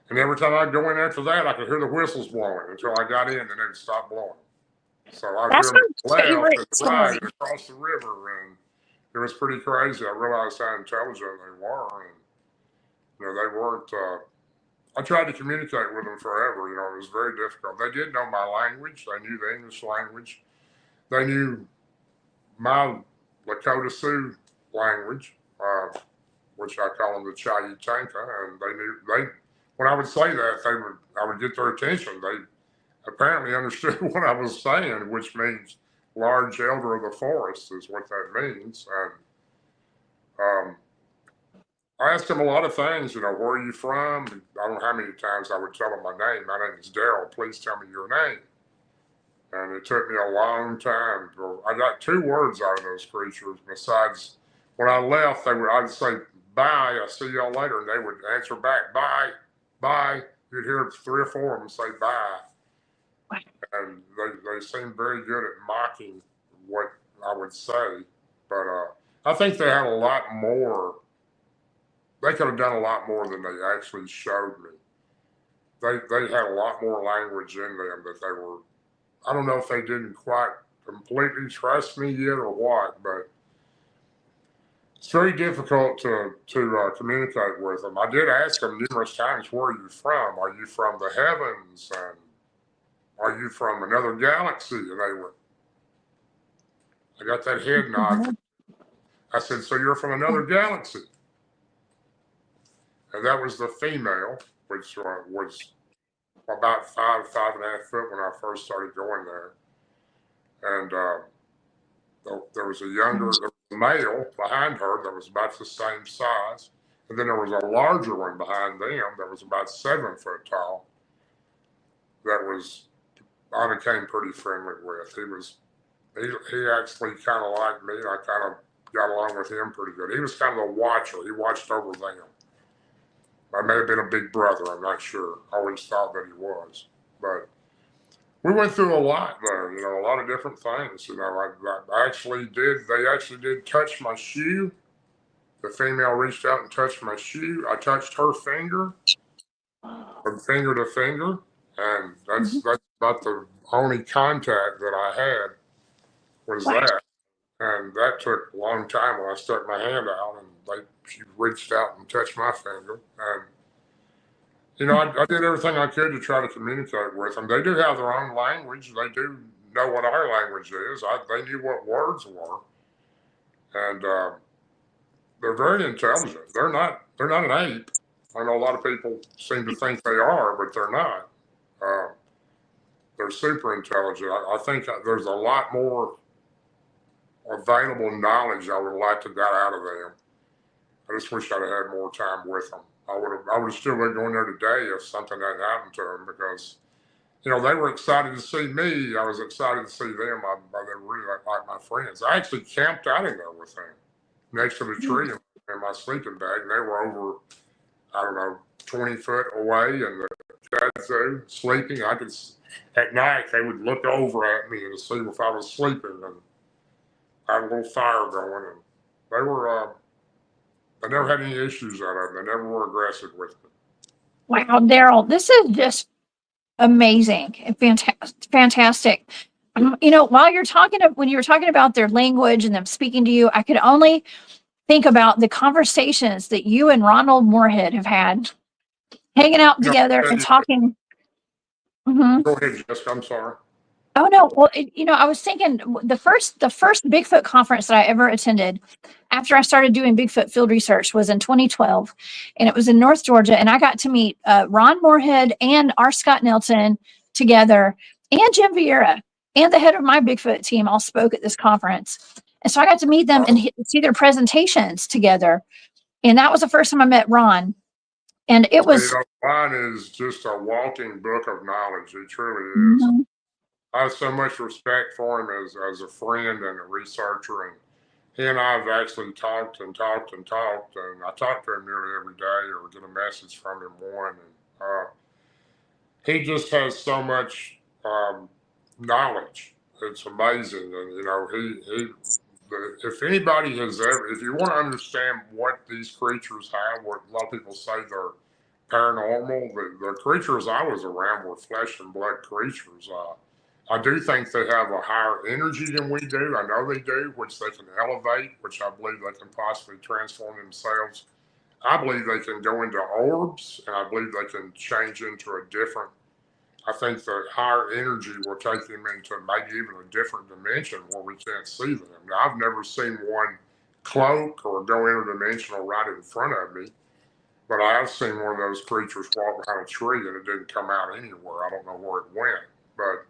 And every time I'd go in after that, I could hear the whistles blowing until I got in, and they'd stop blowing. So I'd hear them left and right across the river, and it was pretty crazy. I realized how intelligent they were, and they weren't. I tried to communicate with them forever. It was very difficult. They did know my language. They knew the English language. They knew my Lakota Sioux language, which I call them the Chayitanka, and when I would say that, I would get their attention. They apparently understood what I was saying, which means large elder of the forest is what that means. And I asked them a lot of things, where are you from? I don't know how many times I would tell them my name. My name is Daryl. Please tell me your name. And it took me a long time. I got 2 words out of those creatures. Besides, when I left, I'd say, "Bye, I'll see y'all later." And they would answer back, "Bye, bye." You'd hear 3 or 4 of them say bye. And they seemed very good at mocking what I would say. But I think they had a lot more. They could have done a lot more than they actually showed me. They had a lot more language in them that they were. I don't know if they didn't quite completely trust me yet or what, but it's very difficult to communicate with them. I did ask them numerous times, "Where are you from? Are you from the heavens?" And are you from another galaxy? And they went, I got that head nod. I said, so you're from another galaxy? And that was the female, which was about 5.5 feet when I first started going there. And there was there was a male behind her that was about the same size. And then there was a larger one behind them that was about 7 foot tall. I became pretty friendly with. He actually kind of liked me. I kind of got along with him pretty good. He was kind of the watcher. He watched over them. I may have been a big brother. I'm not sure. I always thought that he was. But we went through a lot there, a lot of different things. They actually did touch my shoe. The female reached out and touched my shoe. I touched her finger from finger to finger. And that's about the only contact that I had was that. And that took a long time when I stuck my hand out and she reached out and touched my finger. And, I did everything I could to try to communicate with them. They do have their own language. They do know what our language is. They knew what words were. And they're very intelligent. They're not an ape. I know a lot of people seem to think they are, but they're not. They're super intelligent. I think there's a lot more available knowledge I would like to got out of them. I just wish I'd have had more time with them. I would have still been going there today if something had happened to them because, they were excited to see me. I was excited to see them. They were really like my friends. I actually camped out in there with them next to the tree in my sleeping bag. And they were over, 20 foot away in the kudzu sleeping. At night, they would look over at me to see if I was sleeping. And I had a little fire going. And I never had any issues out of them. They never were aggressive with me. Wow, Daryl, this is just amazing and fantastic. While when you were talking about their language and them speaking to you, I could only think about the conversations that you and Ronald Morehead have had, hanging out together and talking. Go ahead, Jessica. I'm sorry. Oh no! Well, I was thinking the first Bigfoot conference that I ever attended after I started doing Bigfoot field research was in 2012, and it was in North Georgia. And I got to meet Ron Morehead and R. Scott Nelson together, and Jim Vieira, and the head of my Bigfoot team all spoke at this conference. And so I got to meet them and see their presentations together. And that was the first time I met Ron. And it was Ron is just a walking book of knowledge. He truly is. Mm-hmm. I have so much respect for him as a friend and a researcher, and he and I have actually talked and I talk to him nearly every day or get a message from him one. And he just has so much knowledge. It's amazing, and if anybody if you want to understand what these creatures have, what a lot of people say they're paranormal, the creatures I was around were flesh and blood creatures. I do think they have a higher energy than we do. I know they do, which they can elevate, which I believe they can possibly transform themselves. I believe they can go into orbs, and I believe they can change into I think the higher energy will take them into maybe even a different dimension where we can't see them. Now, I've never seen one cloak or go interdimensional right in front of me, but I have seen one of those creatures walk behind a tree and it didn't come out anywhere. I don't know where it went, but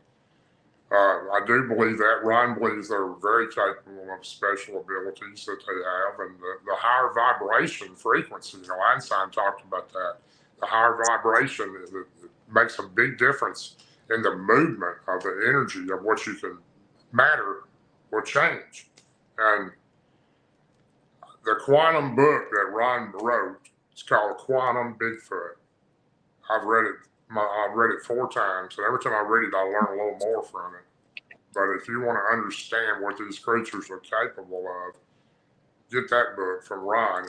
I do believe that. Ron believes they're very capable of special abilities that they have, and the higher vibration frequency. Einstein talked about that. The higher vibration it makes a big difference in the movement of the energy of what you can matter will change. And the quantum book that Ron wrote, it's called Quantum Bigfoot. I've read it 4 times, and every time I read it, I learn a little more from it. But if you want to understand what these creatures are capable of, get that book from Ron.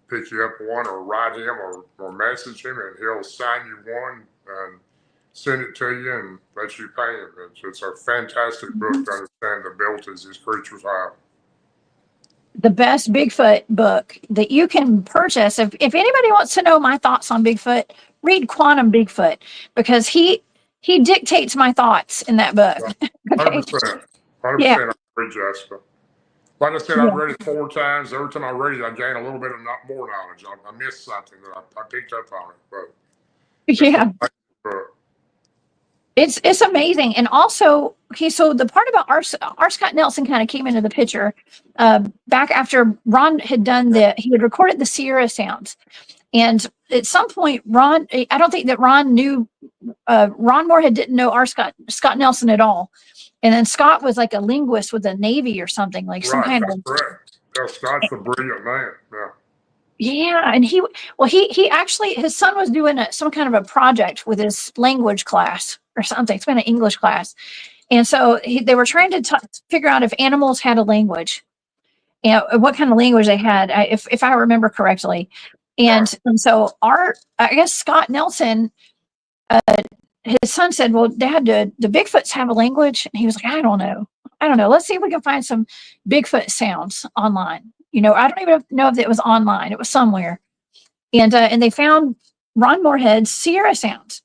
Pick you up one or write him or message him, and he'll sign you one and send it to you and let you pay him. It's a fantastic book to understand the abilities these creatures have. The best Bigfoot book that you can purchase. If anybody wants to know my thoughts on Bigfoot, read Quantum Bigfoot, because he he dictates my thoughts in that book. Okay. 100%. Yeah. 100% I agree, Jessica. Like I said, I've Yeah. read it 4 times. Every time I read it, I gain a little bit of more knowledge. I missed something that I picked up on it, but it's an Yeah. amazing book. It's amazing. And also, okay, so the part about R. Scott Nelson kind of came into the picture back after Ron had he had recorded the Sierra sounds. And at some point, I don't think that Ron knew, Ron Morehead didn't know Scott Nelson at all. And then Scott was like a linguist with the Navy or something, like some Right, kind that's of, correct. Yeah, Scott's a brilliant man. Yeah. yeah. And he actually, his son was doing some kind of a project with his language class or something. It's been an English class. And so they were trying to figure out if animals had a language, and what kind of language they had, if I remember correctly. And so I guess Scott Nelson, his son said, "Well, Dad, do Bigfoots have a language?" And he was like, "I don't know. Let's see if we can find some Bigfoot sounds online." I don't even know if it was online. It was somewhere, and they found Ron Morehead's Sierra sounds.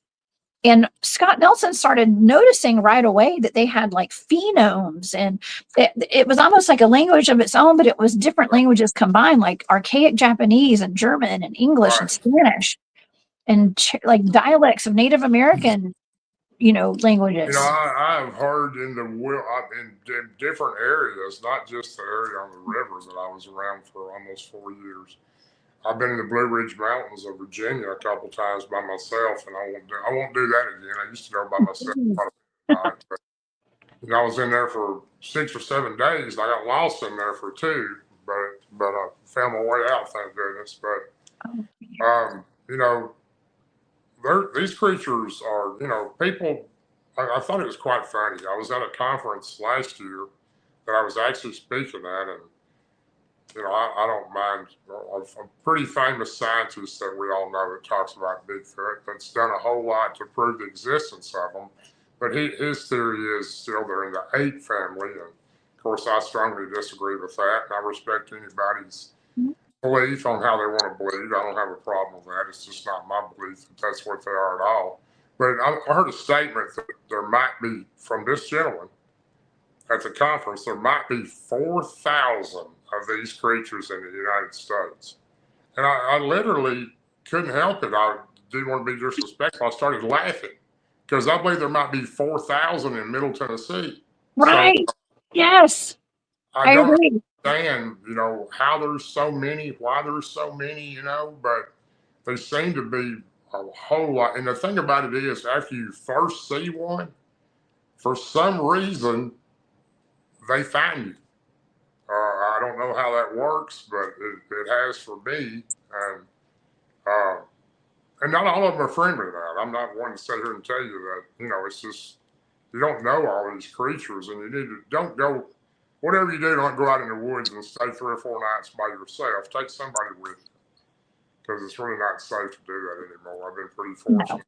And Scott Nelson started noticing right away that they had like phonemes, and it was almost like a language of its own, but it was different languages combined, like archaic Japanese and German and English and Right. Spanish and like dialects of Native American, languages. I have heard in different areas, not just the area on the river that I was around for almost 4 years. I've been in the Blue Ridge Mountains of Virginia a couple times by myself, and I won't do that again. I used to go by myself quite a bit, but I was in there for 6 or 7 days. I got lost in there for 2, but I found my way out, thank goodness. But these creatures are, people. I thought it was quite funny. I was at a conference last year that I was actually speaking at, and I don't mind. A pretty famous scientist that we all know that talks about Bigfoot that's done a whole lot to prove the existence of them. But his theory is still they're in the ape family. And of course, I strongly disagree with that. And I respect anybody's belief on how they want to believe. I don't have a problem with that. It's just not my belief that that's what they are at all. But I heard a statement that there might be, from this gentleman at the conference, there might be 4,000 of these creatures in the United States. And I literally couldn't help it. I didn't want to be disrespectful. I started laughing because I believe there might be 4,000 in Middle Tennessee. Right. So yes. I don't agree. understand, how there's so many, why there's so many, but they seem to be a whole lot. And the thing about it is, after you first see one, for some reason, they find you. I don't know how that works, but it has for me. And not all of them are friendly to that. I'm not one to sit here and tell you that, it's just, you don't know all these creatures, and you need to, don't go, whatever you do, don't go out in the woods and stay 3 or 4 nights by yourself. Take somebody with you, because it's really not safe to do that anymore. I've been pretty fortunate.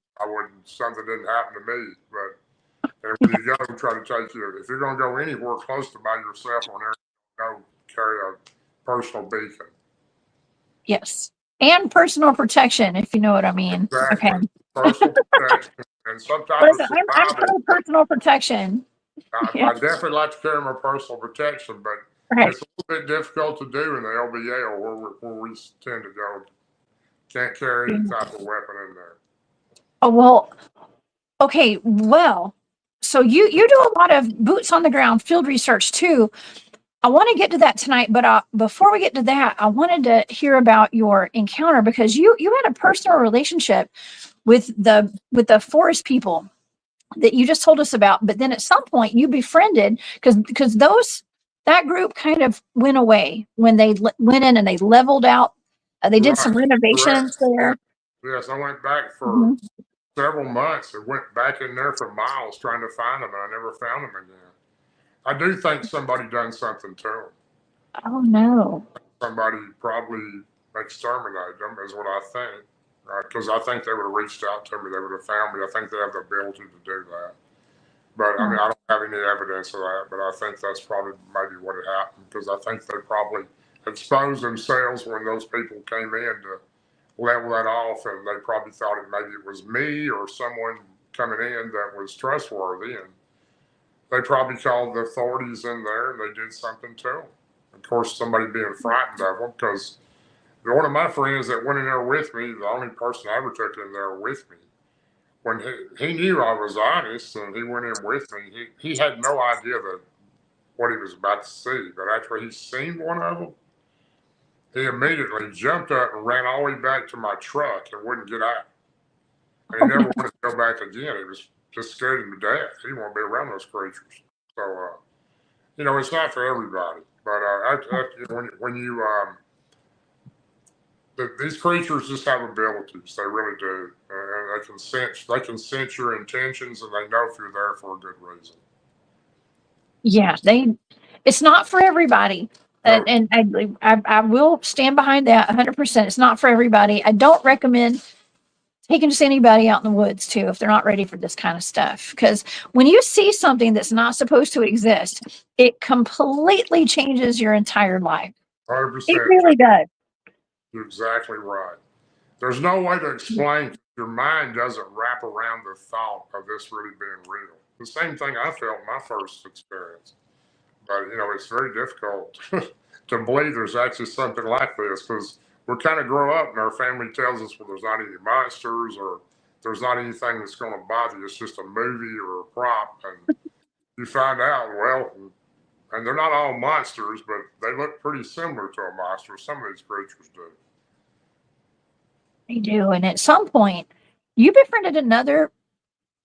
Something didn't happen to me, and when you go, try to take you, if you're going to go anywhere close to by yourself on there, go carry a personal beacon. Yes. And personal protection, if you know what I mean. Exactly. Okay. Personal protection. And sometimes Listen, I'm pro personal protection. I definitely like to carry my personal protection, but it's a little bit difficult to do in the LBL where we tend to go. Can't carry any type of weapon in there. Oh, well, okay. Well, so you do a lot of boots on the ground field research too. I want to get to that tonight, but before we get to that, I wanted to hear about your encounter, because you had a personal relationship with the forest people that you just told us about. But then at some point you befriended, because that group kind of went away when they went in and they leveled out. They did some renovations there. Yes, I went back for several months. I went back in there for miles trying to find them, and I never found them again. I do think somebody done something to them. Oh no! Somebody probably exterminated them, is what I think. Because I think they would have reached out to me. They would have found me. I think they have the ability to do that. But I mean, I don't have any evidence of that. But I think that's probably maybe what had happened, because I think they probably exposed themselves when those people came in to level that off, and they probably thought maybe it was me or someone coming in that was trustworthy, and they probably called the authorities in there and they did something to them. Of course, somebody being frightened of them, because one of my friends that went in there with me, the only person I ever took in there with me, when he knew I was honest and he went in with me, he had no idea that what he was about to see. But after he seen one of them, he immediately jumped up and ran all the way back to my truck and wouldn't get out. And he never wanted to go back again. He was just scared him to death. He didn't want to be around those creatures. So, it's not for everybody. But these creatures just have abilities. They really do. And they can sense your intentions, and they know if you're there for a good reason. Yeah, it's not for everybody. No. And I will stand behind that 100%. It's not for everybody. I don't recommend taking just anybody out in the woods too if they're not ready for this kind of stuff. Because when you see something that's not supposed to exist, it completely changes your entire life. 100%. It really does. You're exactly right. There's no way to explain. Your mind doesn't wrap around the thought of this really being real. The same thing I felt in my first experience. But, it's very difficult to believe there's actually something like this, because we kind of grow up and our family tells us, well, there's not any monsters or there's not anything that's going to bother you. It's just a movie or a prop. And you find out, well, and they're not all monsters, but they look pretty similar to a monster. Some of these creatures do. They do. And at some point, you befriended another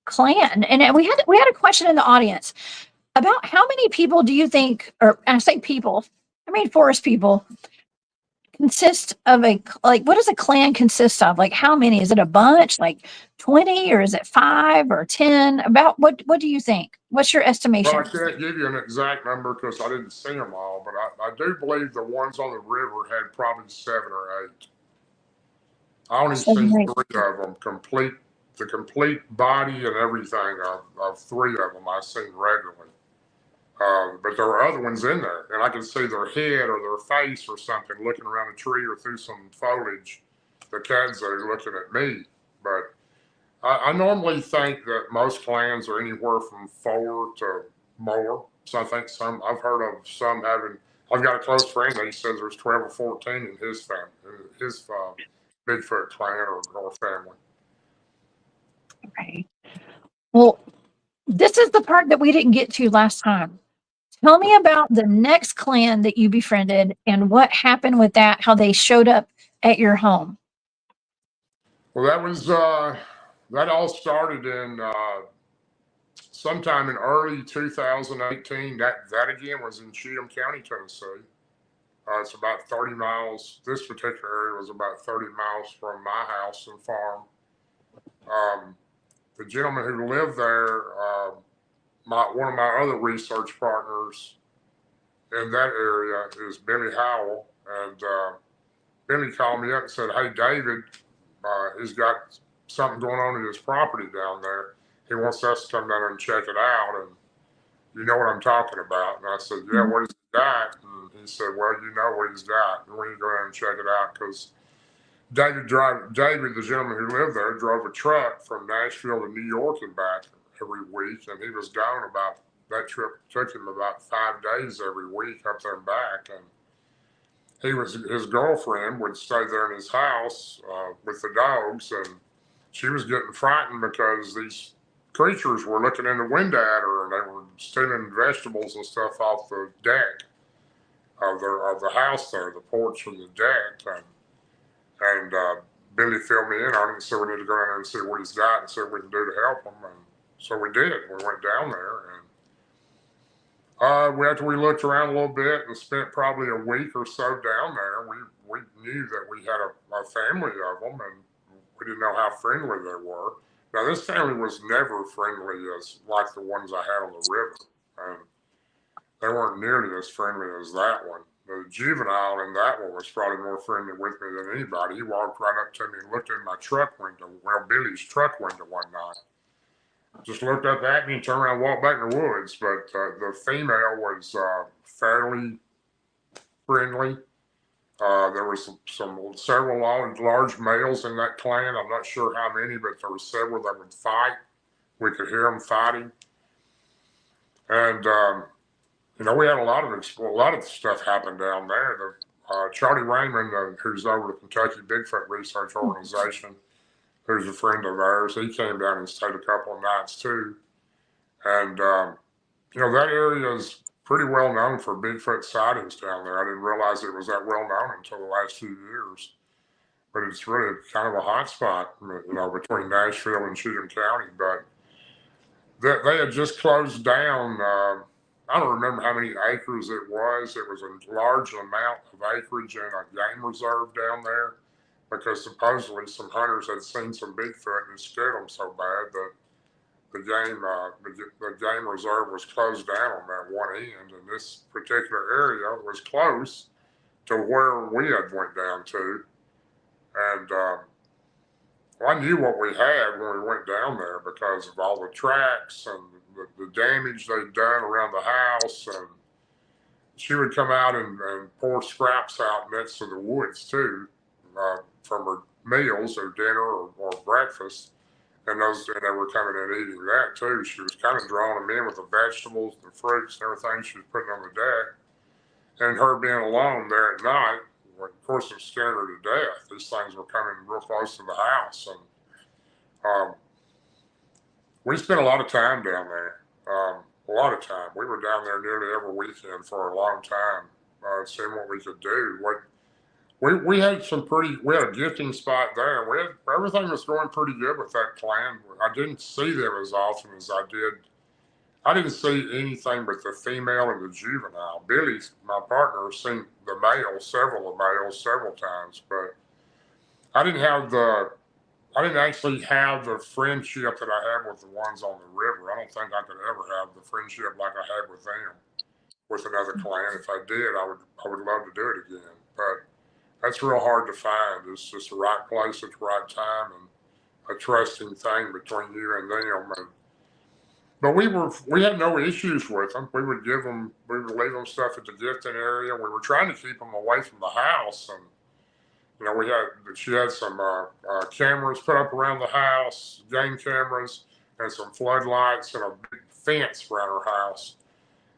clan. And we had a question in the audience about how many people do you think, or I say people, I mean forest people, consist of what does a clan consist of? Like how many? Is it a bunch? Like 20, or is it 5 or 10? About what do you think? What's your estimation? Well, I can't give you an exact number because I didn't see them all, but I do believe the ones on the river had probably 7 or 8. I only seen 3 of them complete, the complete body and everything of 3 of them I seen regularly. But there were other ones in there, and I could see their head or their face or something looking around a tree or through some foliage. The cats are looking at me. But I normally think that most clans are anywhere from 4 to more. So I think I've heard of some having. I've got a close friend that he says there's 12 or 14 in his family, his Bigfoot clan or family. Okay. Well, this is the part that we didn't get to last time. Tell me about the next clan that you befriended and what happened with that, how they showed up at your home. Well, that all started in sometime in early 2018. That again was in Cheatham County, Tennessee. It's about 30 miles. This particular area was about 30 miles from my house and farm. The gentleman who lived there, one of my other research partners in that area is Billy Howell. And Billy called me up and said, hey, David, he's got something going on in his property down there. He wants us to come down there and check it out. And you know what I'm talking about? And I said, yeah, what has he got? And he said, well, you know what he's got. And we need to go down and check it out, because David, the gentleman who lived there, drove a truck from Nashville to New York and back every week. And he was gone that trip took him about 5 days every week up there and back. And his girlfriend would stay there in his house with the dogs, and she was getting frightened because these creatures were looking in the window at her, and they were stealing vegetables and stuff off the deck of the house there, the porch from the deck. And Billy filled me in on it and said we need to go in there and see what he's got and see what we can do to help him. And so we did. We went down there, and after we looked around a little bit and spent probably a week or so down there, we knew that we had a family of them, and we didn't know how friendly they were. Now, this family was never friendly as like the ones I had on the river. They weren't nearly as friendly as that one. The juvenile in that one was probably more friendly with me than anybody. He walked right up to me and looked in my truck window, Billy's truck window one night. Just looked up at me and turned around and walked back in the woods. But the female was fairly friendly. There was several large males in that clan. I'm not sure how many, but there were several that would fight. We could hear them fighting. And, we had a lot of stuff happen down there. Charlie Raymond, who's over the Kentucky Bigfoot Research Organization, who's a friend of ours, he came down and stayed a couple of nights too. And, that area is pretty well known for Bigfoot sightings down there. I didn't realize it was that well known until the last few years. But it's really kind of a hot spot, between Nashville and Cheatham County. But they had just closed down. I don't remember how many acres it was. It was a large amount of acreage in a game reserve down there because supposedly some hunters had seen some Bigfoot and it scared them so bad that the game reserve was closed down on that one end, and this particular area was close to where we had went down to. And I knew what we had when we went down there because of all the tracks and the damage they'd done around the house. And she would come out and pour scraps out next to the woods too, from her meals or dinner or breakfast. And they were coming in eating that too. She was kind of drawing them in with the vegetables, the fruits, and everything she was putting on the deck. And her being alone there at night, of course, it scared her to death. These things were coming real close to the house. And we spent a lot of time down there. A lot of time. We were down there nearly every weekend for a long time, seeing what we could do. We had we had a gifting spot there. Everything was going pretty good with that clan. I didn't see them as often as I did. I didn't see anything but the female and the juvenile. Billy, my partner, seen the male, several times, but I didn't actually have the friendship that I had with the ones on the river. I don't think I could ever have the friendship like I had with them, with another clan. If I did, I would love to do it again. But that's real hard to find. It's just the right place at the right time and a trusting thing between you and them. But we had no issues with them. We would leave them stuff at the gifting area. We were trying to keep them away from the house. And, she had some cameras put up around the house, game cameras, and some floodlights and a big fence around her house.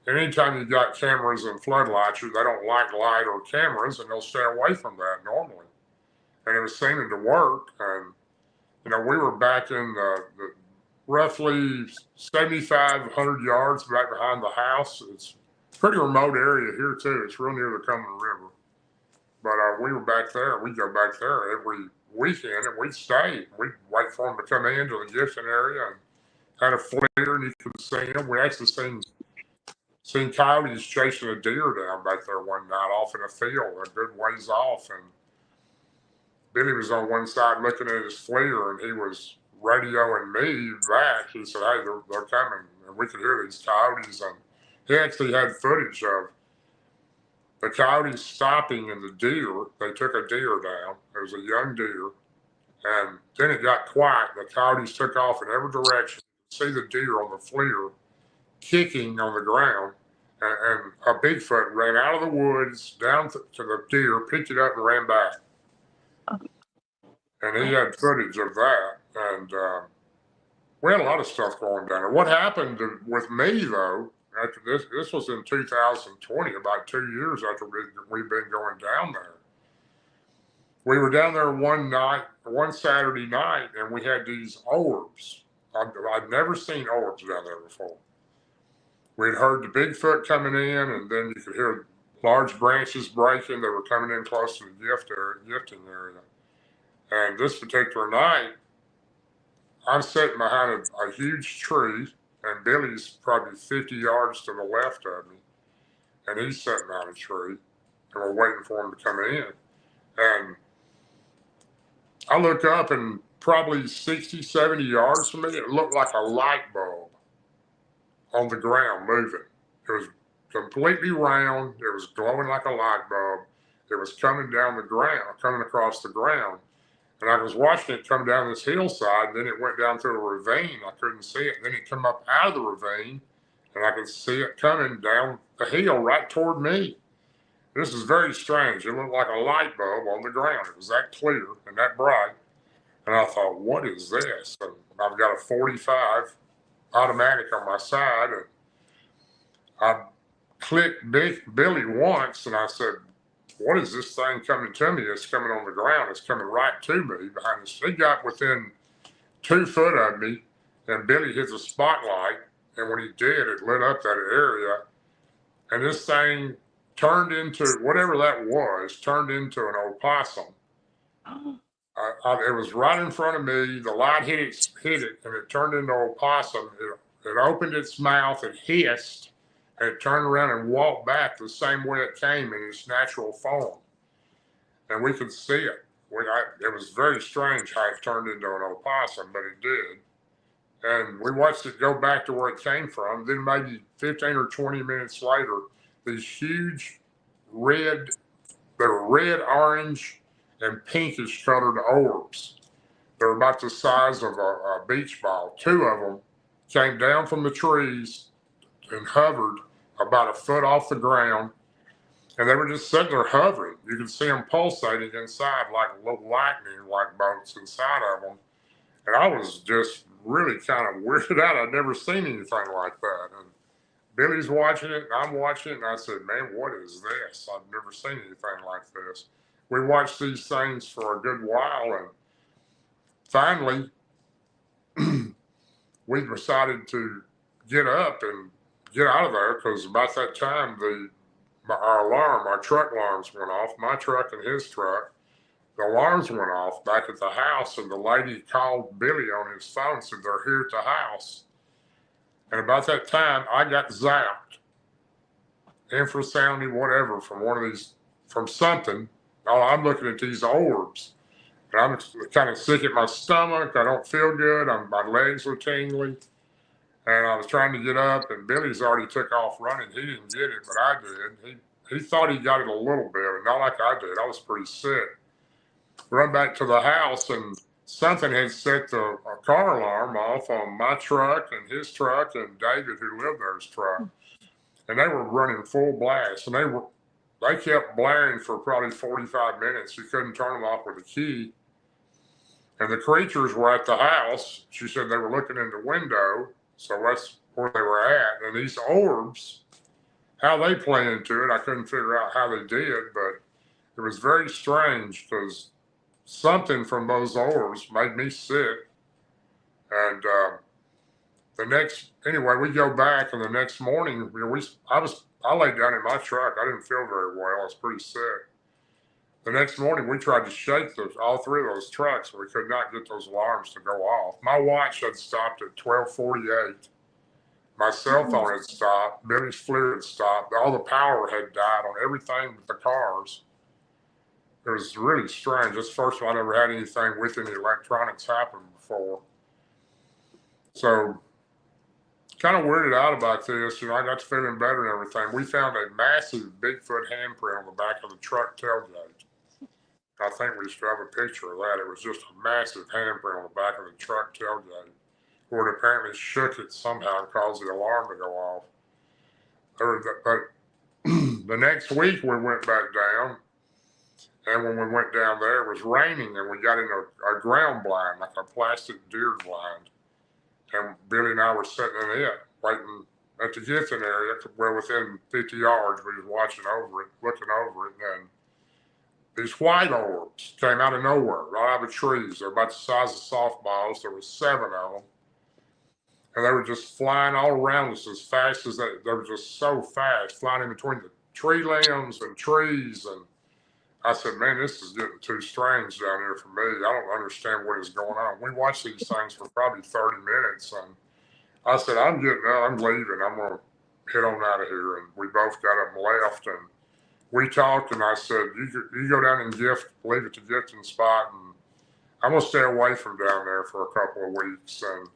And anytime you got cameras and floodlights, they don't like light or cameras, and they'll stay away from that normally. And it was seeming to work. And, we were back in the roughly 7,500 yards back behind the house. It's a pretty remote area here, too. It's real near the Cumberland River. But we were back there. We'd go back there every weekend, and we'd stay. We'd wait for them to come into the gifting area and had a FLIR, and you could see them. We actually seen coyotes chasing a deer down back there one night off in a field a good ways off. And Billy was on one side looking at his FLIR, and he was radioing me back. He said, "Hey, they're coming." And we could hear these coyotes. And he actually had footage of the coyotes stopping and the deer. They took a deer down. It was a young deer. And then it got quiet. The coyotes took off in every direction. You could see the deer on the FLIR kicking on the ground. And a Bigfoot ran out of the woods down to the deer, picked it up, and ran back. And he had footage of that. And we had a lot of stuff going down there. What happened with me, though, after this was in 2020, about 2 years after we've been going down there. We were down there one Saturday night, and we had these orbs. I'd never seen orbs down there before. We'd heard the Bigfoot coming in, and then you could hear large branches breaking. They were coming in close to the gifting area. And this particular night, I'm sitting behind a huge tree, and Billy's probably 50 yards to the left of me, and he's sitting behind a tree, and we're waiting for him to come in. And I look up, and probably 60, 70 yards from me, it looked like a light bulb on the ground moving. It was completely round. It was glowing like a light bulb. It was coming down the ground, coming across the ground. And I was watching it come down this hillside, and then it went down through a ravine. I couldn't see it. And then it came up out of the ravine, and I could see it coming down the hill right toward me. This is very strange. It looked like a light bulb on the ground. It was that clear and that bright. And I thought, what is this? And I've got a 45 automatic on my side, and I clicked Billy once, and I said, "What is this thing coming to me? It's coming on the ground. It's coming right to me behind us." He got within 2 foot of me, and Billy hit the spotlight, and when he did, it lit up that area, and this thing turned into whatever that was, turned into an opossum. Oh. It was right in front of me. The light hit it, and it turned into an opossum. It opened its mouth, it hissed, and it turned around and walked back the same way it came in its natural form. And we could see it. It was very strange how it turned into an opossum, but it did. And we watched it go back to where it came from. Then maybe 15 or 20 minutes later, these huge red, they were red, orange, and pinkish colored orbs. They were about the size of a beach ball. 2 of them came down from the trees and hovered about a foot off the ground. And they were just sitting there hovering. You could see them pulsating inside like little lightning like bolts inside of them. And I was just really kind of weirded out. I'd never seen anything like that. And Billy's watching it, and I'm watching it, and I said, "Man, what is this? I've never seen anything like this." We watched these things for a good while, and finally, we decided to get up and get out of there, because about that time, our truck alarms went off, my truck and his truck. The alarms went off back at the house, and the lady called Billy on his phone and said, "They're here at the house." And about that time, I got zapped, infrasounding, whatever, from something. Oh, I'm looking at these orbs, and I'm kind of sick at my stomach. I don't feel good. My legs were tingly, and I was trying to get up, and Billy's already took off running. He didn't get it, but I did. He thought he got it a little bit, and not like I did. I was pretty sick. Run back to the house, and something had set the car alarm off on my truck and his truck and David, who lived there's truck. And they were running full blast, and they kept blaring for probably 45 minutes. You couldn't turn them off with a key. And the creatures were at the house. She said they were looking in the window, so that's where they were at. And these orbs, how they play into it, I couldn't figure out how they did, but it was very strange, because something from those orbs made me sick. And anyway, we go back, and the next morning, I laid down in my truck. I didn't feel very well. I was pretty sick. The next morning, we tried to shake all 3 of those trucks, and we could not get those alarms to go off. My watch had stopped at 12:48. My cell phone had stopped. Billy's FLIR had stopped. All the power had died on everything but the cars. It was really strange. It's the first time I ever had anything with any electronics happen before. So, kind of weirded out about this. I got to feeling better and everything. We found a massive Bigfoot handprint on the back of the truck tailgate. I think we still have a picture of that. It was just a massive handprint on the back of the truck tailgate, where it apparently shook it somehow and caused the alarm to go off. But the next week, we went back down. And when we went down there, it was raining, and we got in a ground blind, like a plastic deer blind. And Billy and I were sitting in it, waiting at the Githin area. Well, within 50 yards, we was watching over it, looking over it, and these white orbs came out of nowhere, right out of the trees. They're about the size of softballs. There were 7 of them. And they were just flying all around us as fast as they were just so fast, flying in between the tree limbs and trees. And I said, "Man, this is getting too strange down here for me. I don't understand what is going on." We watched these things for probably 30 minutes, and I said, "I'm getting up. I'm leaving. I'm going to head on out of here." And we both got up and left, and we talked, and I said, you go down and leave at the gifting spot, and I'm going to stay away from down there for a couple of weeks. And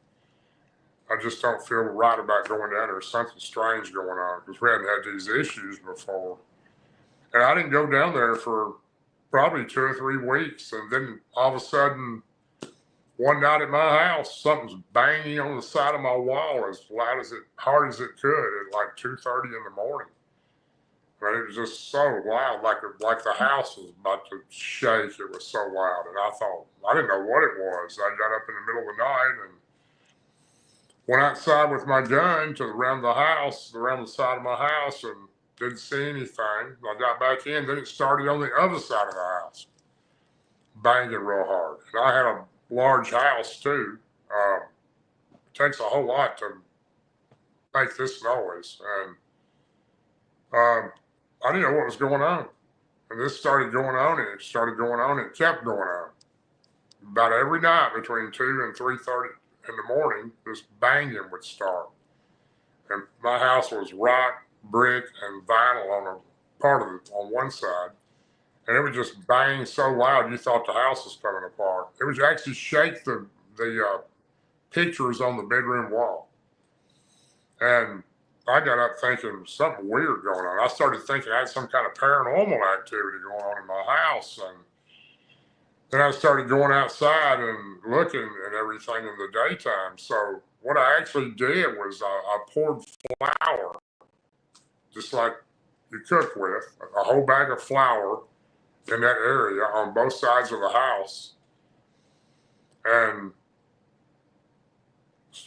I just don't feel right about going down there. There's something strange going on, because we hadn't had these issues before. And I didn't go down there for probably 2 or 3 weeks. And then all of a sudden, one night at my house, something's banging on the side of my wall as hard as it could at like 2:30 in the morning. But it was just so loud, like the house was about to shake. It was so loud. And I thought, I didn't know what it was. I got up in the middle of the night, and Went outside with my gun to around the house, around the side of my house, and didn't see anything. I got back in, then it started on the other side of the house, banging real hard. And I had a large house too. It takes a whole lot to make this noise. And I didn't know what was going on. And this started going on, and it started going on, and it kept going on. About every night between 2 and 3:30 in the morning, this banging would start. And my house was rock, brick, and vinyl on a part of it on one side. And it would just bang so loud you thought the house was coming apart. It would actually shake the pictures on the bedroom wall. And I got up thinking something weird going on. I started thinking I had some kind of paranormal activity going on in my house. And then I started going outside and looking and everything in the daytime. So what I actually did was I poured flour, just like you cook with, a whole bag of flour in that area on both sides of the house. And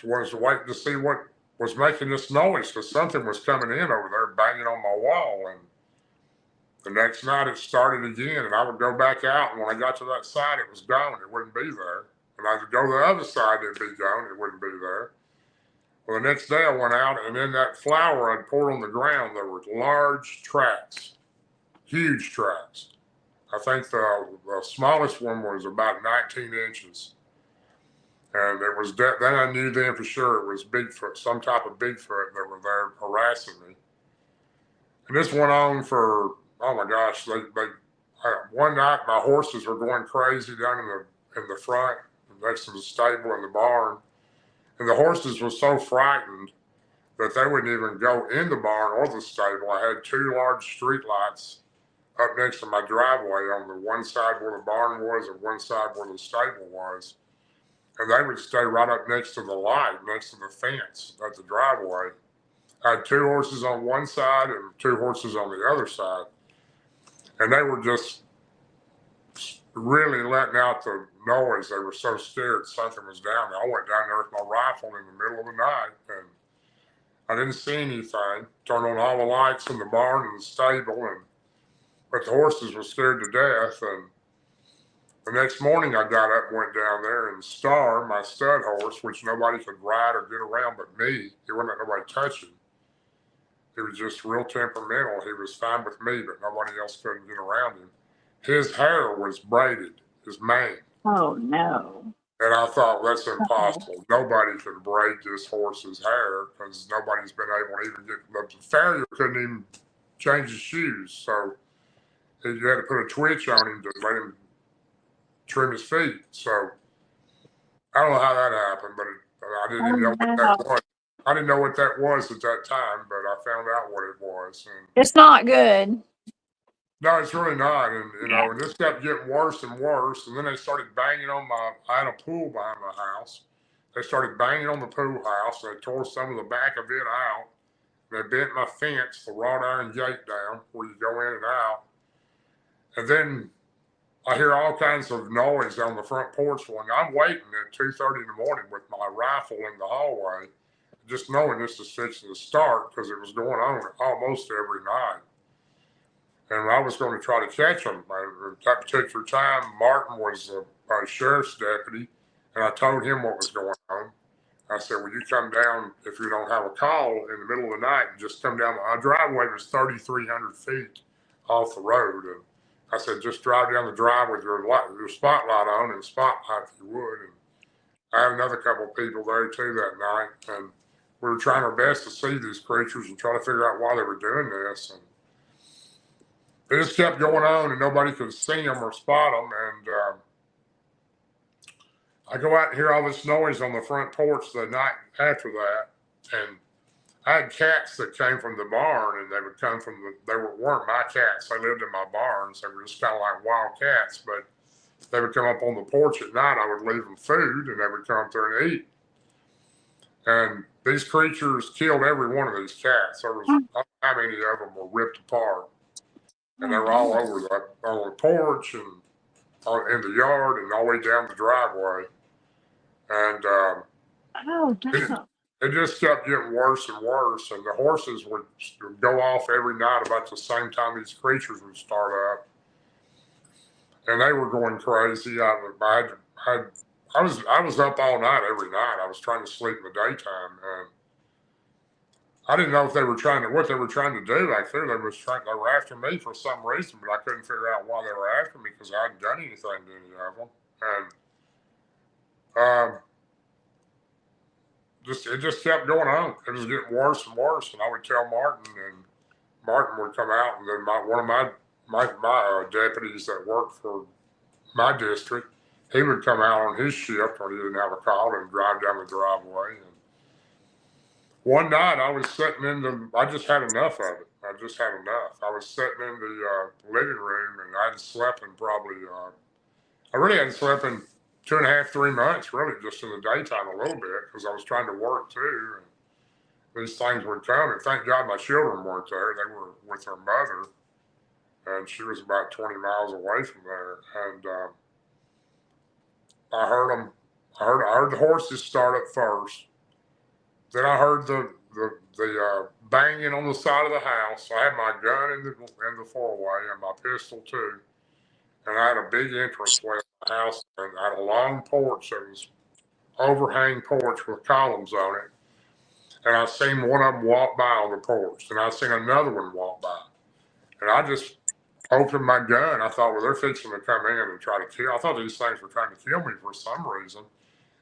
was waiting to see what was making this noise, because something was coming in over there banging on my wall. And the next night it started again, and I would go back out, and when I got to that side, it was gone. It wouldn't be there. And I would go to the other side, it'd be gone. It wouldn't be there. Well, the next day I went out, and in that flour I'd poured on the ground, there were large tracks, huge tracks. I think the smallest one was about 19 inches. And it was then I knew then for sure it was Bigfoot, some type of Bigfoot that were there harassing me. And this went on for, oh my gosh, one night my horses were going crazy down in the front next to the stable and the barn. And the horses were so frightened that they wouldn't even go in the barn or the stable. I had 2 large street lights up next to my driveway on the one side where the barn was and one side where the stable was. And they would stay right up next to the light, next to the fence at the driveway. I had 2 horses on one side and 2 horses on the other side. And they were just really letting out the noise. They were so scared something was down there. I went down there with my rifle in the middle of the night, and I didn't see anything. Turned on all the lights in the barn and the stable, but the horses were scared to death. And the next morning I got up and went down there, and Star, my stud horse, which nobody could ride or get around but me, he wouldn't let nobody touch him. He was just real temperamental. He was fine with me, but nobody else couldn't get around him. His hair was braided, his mane. Oh, no. And I thought, that's impossible. Nobody could braid this horse's hair, because nobody's been able to even get, the farrier couldn't even change his shoes. So you had to put a twitch on him to let him trim his feet. So I don't know how that happened, but I didn't even know what that was. I didn't know what that was at that time, but I found out what it was. And it's not good. no, it's really not. And and this kept getting worse and worse. And then they started banging on I had a pool behind my house. They started banging on the pool house. They tore some of the back of it out. They bent my fence, the wrought iron gate down where you go in and out. And then I hear all kinds of noise on the front porch one. I'm waiting at 2:30 in the morning with my rifle in the hallway, just knowing this is fixing to start, because it was going on almost every night. And I was going to try to catch them. At that particular time, Martin was a sheriff's deputy, and I told him what was going on. I said, "Will you come down if you don't have a call in the middle of the night and just come down?" Our driveway was 3,300 feet off the road. And I said, "Just drive down the drive with your spotlight on and spotlight if you would." And I had another couple of people there too that night. And we were trying our best to see these creatures and try to figure out why they were doing this. And it just kept going on, and nobody could see them or spot them. And I go out and hear all this noise on the front porch the night after that. And I had cats that came from the barn, and they would come from they weren't my cats. They lived in my barns. They were just kind of like wild cats, but they would come up on the porch at night. I would leave them food, and they would come up there and eat. And these creatures killed every one of these cats. There was, I don't know how many of them were ripped apart. And they were all over on the porch and in the yard and all the way down the driveway. And it just kept getting worse and worse, and the horses would go off every night about the same time these creatures would start up, and they were going crazy. I was up all night every night. I was trying to sleep in the daytime, and I didn't know if they were what they were trying to do back there. They were after me for some reason, but I couldn't figure out why they were after me because I hadn't done anything to any of them, and it just kept going on. It was getting worse and worse, and I would tell Martin, and Martin would come out, and then one of my deputies that worked for my district, he would come out on his shift when he didn't have a call and drive down the driveway. And one night I was sitting I just had enough of it. I just had enough. I was sitting in the living room, and I hadn't slept in I really hadn't slept in 2.5, 3 months, really, just in the daytime a little bit, because I was trying to work too. And these things would come, and thank God my children weren't there. They were with their mother, and she was about 20 miles away from there. And I heard them. I heard the horses start up first. Then I heard the banging on the side of the house. I had my gun in the four-way and my pistol too. And I had a big entranceway in the house, and I had a long porch that was overhang porch with columns on it. And I seen one of them walk by on the porch, and I seen another one walk by. And I just opened my gun. I thought, well, they're fixing to come in and try to kill. I thought these things were trying to kill me for some reason.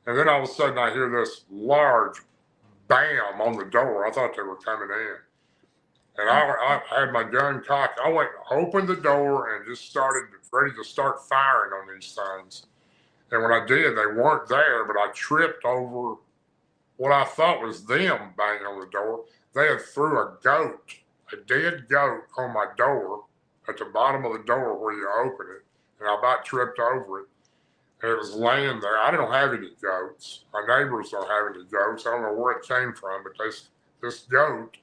And then all of a sudden I hear this large bam on the door. I thought they were coming in. And I had my gun cocked. I went and opened the door and just started ready to start firing on these things. And when I did, they weren't there, but I tripped over what I thought was them banging on the door. They had threw a dead goat on my door at the bottom of the door where you open it. And I about tripped over it. And it was laying there. I don't have any goats. My neighbors don't have any goats. I don't know where it came from, but this goat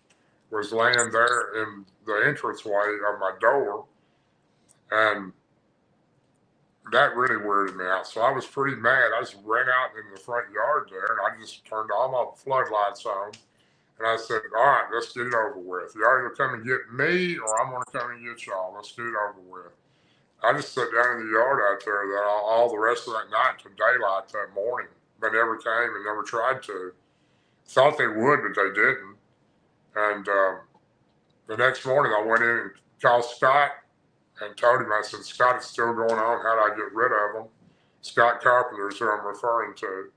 was laying there in the entranceway of my door. And that really weirded me out. So I was pretty mad. I just ran out in the front yard there, and I just turned all my floodlights on. And I said, all right, let's get it over with. Y'all either come and get me, or I'm going to come and get y'all. Let's get it over with. I just sat down in the yard out there all the rest of that night to daylight that morning. They never came and never tried to. Thought they would, but they didn't. And the next morning I went in and called Scott and told him, I said, Scott, it's still going on. How do I get rid of them? Scott Carpenter is who I'm referring to.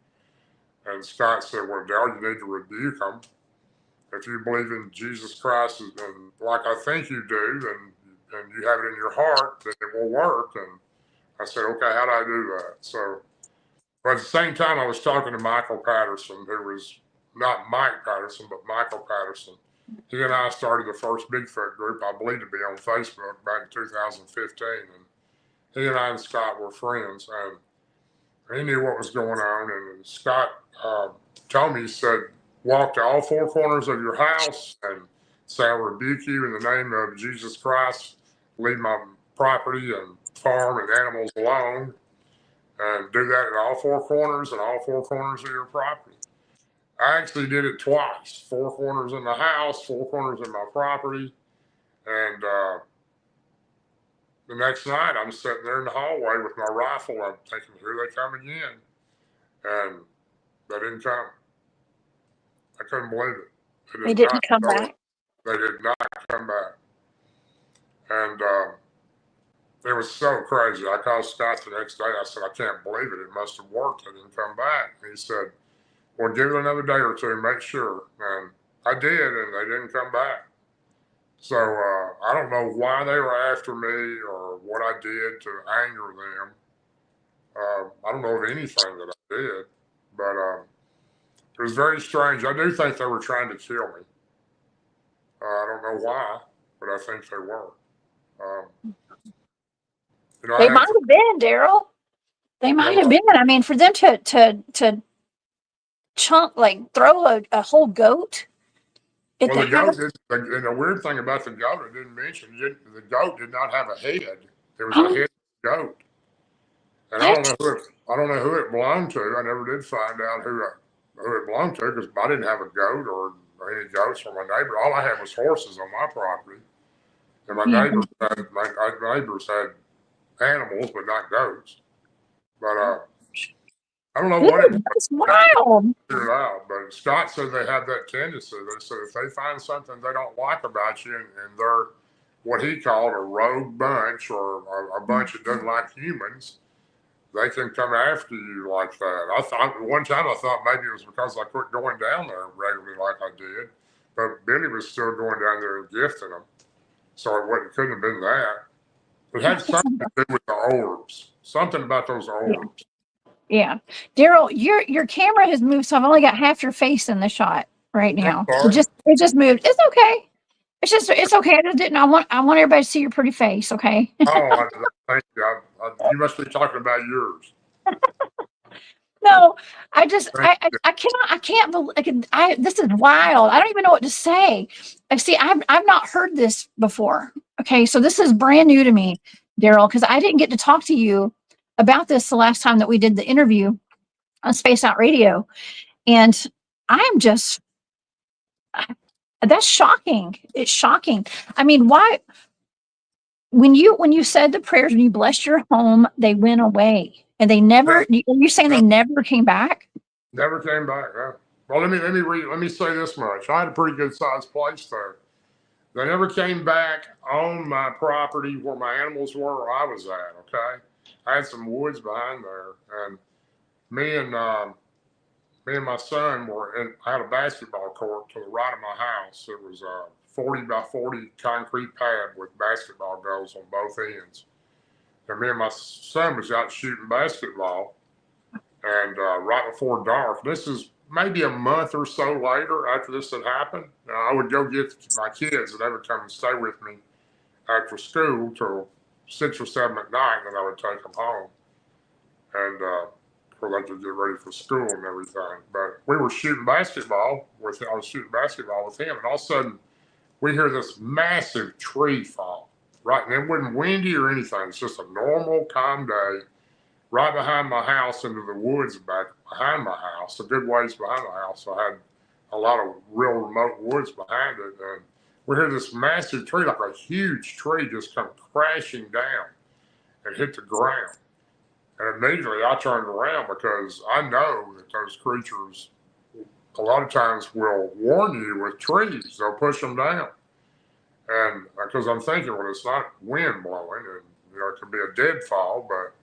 And Scott said, well, Daryl, you need to rebuke them. If you believe in Jesus Christ, and like I think you do, and you have it in your heart, that it will work. And I said, okay, how do I do that? So, but at the same time, I was talking to Michael Patterson, who was not Mike Patterson, but Michael Patterson. He and I started the first Bigfoot group, I believe, to be on Facebook back in 2015. And he and I and Scott were friends, and he knew what was going on. And Scott told me, he said, walk to all four corners of your house and say, I rebuke you in the name of Jesus Christ. Leave my property and farm and animals alone, and do that at all four corners and all four corners of your property. I actually did it twice, 4 corners in the house, 4 corners in my property. And the next night I'm sitting there in the hallway with my rifle. I'm thinking, here they come again. And they didn't come. I couldn't believe it. They didn't come back. They did not come back. And it was so crazy. I called Scott the next day. I said, I can't believe it. It must have worked. They didn't come back. And he said, well, give it another day or two, make sure. And I did, and they didn't come back. So I don't know why they were after me or what I did to anger them. I don't know of anything that I did, but it was very strange. I do think they were trying to kill me. I don't know why, but I think they were. They might have been, Daryl. They might have been. I mean, for them to chunk, like throw a whole goat. Well, the goat did, and the weird thing about the goat, I didn't mention, the goat did not have a head. It was a headless goat. And I don't know who it belonged to. I never did find out who who it belonged to, because I didn't have a goat or any goats from my neighbor. All I had was horses on my property, and my Yeah. neighbors had animals, but not goats. But I don't know Dude, what it was. that's wild. Figure it out. But Scott said they have that tendency. They said if they find something they don't like about you, and they're what he called a rogue bunch or a bunch that doesn't like humans, they can come after you like that. I thought one time I thought maybe it was because I quit going down there regularly like I did, but Billy was still going down there and gifting them, so couldn't have been that. It had something to do with the orbs, something about those orbs. Yeah. Daryl, your camera has moved, so I've only got half your face in the shot right now. It just moved. It's okay. It's okay. I just didn't. I want everybody to see your pretty face. Okay. Oh, thank you. You must be talking about yours. No, I can't believe. This is wild. I don't even know what to say. See, I've not heard this before. Okay, so this is brand new to me, Daryl, because I didn't get to talk to you about this the last time that we did the interview on Space Out Radio, and I'm just that's shocking. It's shocking. I mean, why? When you said the prayers, when you blessed your home, they went away, and they never. You're saying they never came back? Never came back. Huh? Well, let me say this much. I had a pretty good sized place there. They never came back on my property where my animals were or I was at. Okay, I had some woods behind there, and me and my son I had a basketball court to the right of my house. It was a 40 by 40 concrete pad with basketball goals on both ends. And me and my son was out shooting basketball. And right before dark, this is maybe a month or so later after this had happened, I would go get my kids and they would come and stay with me after school till 6 or 7 at night, and then I would take them home. And for they could get ready for school and everything. But we were shooting basketball I was shooting basketball with him, and all of a sudden we hear this massive tree fall. Right, and it wasn't windy or anything. It's just a normal, calm day. Right behind my house into the woods back behind my house, a good ways behind my house. I had a lot of real remote woods behind it. And we hear this massive tree, like a huge tree, just come crashing down and hit the ground. And immediately I turned around because I know that those creatures a lot of times will warn you with trees. They'll push them down. And because I'm thinking, well, it's not wind blowing and, it could be a deadfall, but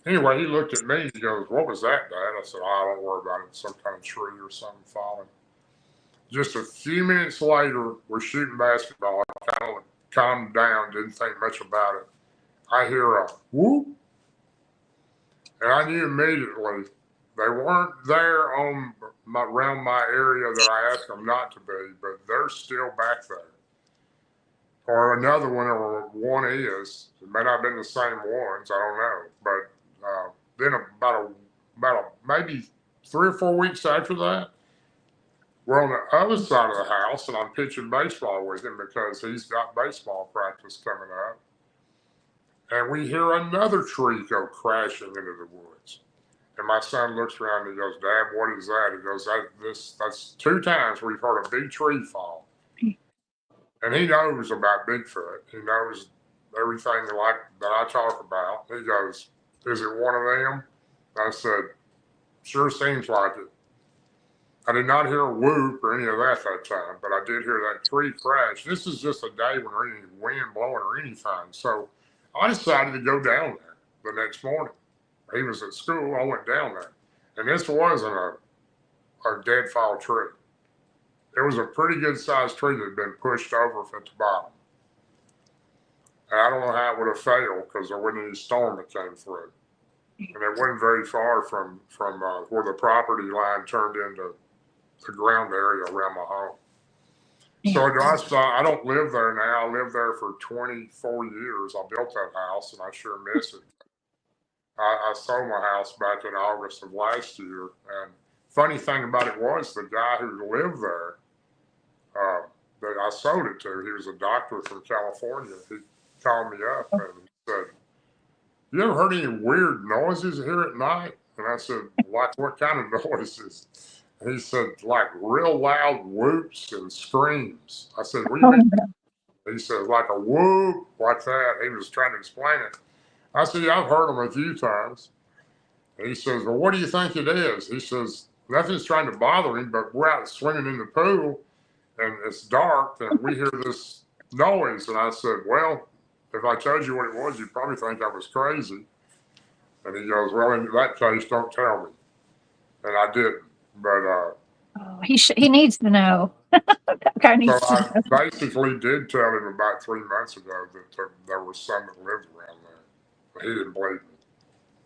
anyway, he looked at me. He goes, "What was that, Dad?" I said, "Oh, don't worry about it. It's some kind of tree or something falling." Just a few minutes later, we're shooting basketball. I kind of calmed down, didn't think much about it. I hear a whoop, and I knew immediately they weren't there around my area that I asked them not to be, but they're still back there. Or another one, or one is. It may not have been the same ones. I don't know, but. Then about maybe 3 or 4 weeks after that, we're on the other side of the house, and I'm pitching baseball with him because he's got baseball practice coming up. And we hear another tree go crashing into the woods. And my son looks around and he goes, "Dad, what is that?" He goes, "That's 2 times we've heard a big tree fall." And he knows about Bigfoot. He knows everything like that I talk about. He goes, "Is it one of them?" I said, "Sure seems like it." I did not hear a whoop or any of that time, but I did hear that tree crash. This is just a day when there ain't any wind blowing or anything. So I decided to go down there the next morning. He was at school. I went down there. And this wasn't a deadfall tree. It was a pretty good sized tree that had been pushed over at the bottom. And I don't know how it would have failed because there wasn't any storm that came through. And it wasn't very far from where the property line turned into the ground area around my home. So I don't live there now. I lived there for 24 years. I built that house, and I sure miss it. I sold my house back in August of last year. And funny thing about it was the guy who lived there that I sold it to, he was a doctor from California. He called me up and said, "You ever heard any weird noises here at night?" And I said, like, what kind of noises? And he said, like real loud whoops and screams. I said, what do you Oh, mean? no. He said, like a whoop, like that. He was trying to explain it. I said, yeah, I've heard them a few times. And he says, well, what do you think it is? He says, nothing's trying to bother him, but we're out swimming in the pool and it's dark and we hear this noise. And I said, well, if I told you what it was, you'd probably think I was crazy. And he goes, well, in that case, don't tell me. And I didn't. But Oh, he needs to know. That guy so needs to I know. basically did tell him about 3 months ago that there was some that lived around there. But he didn't believe me.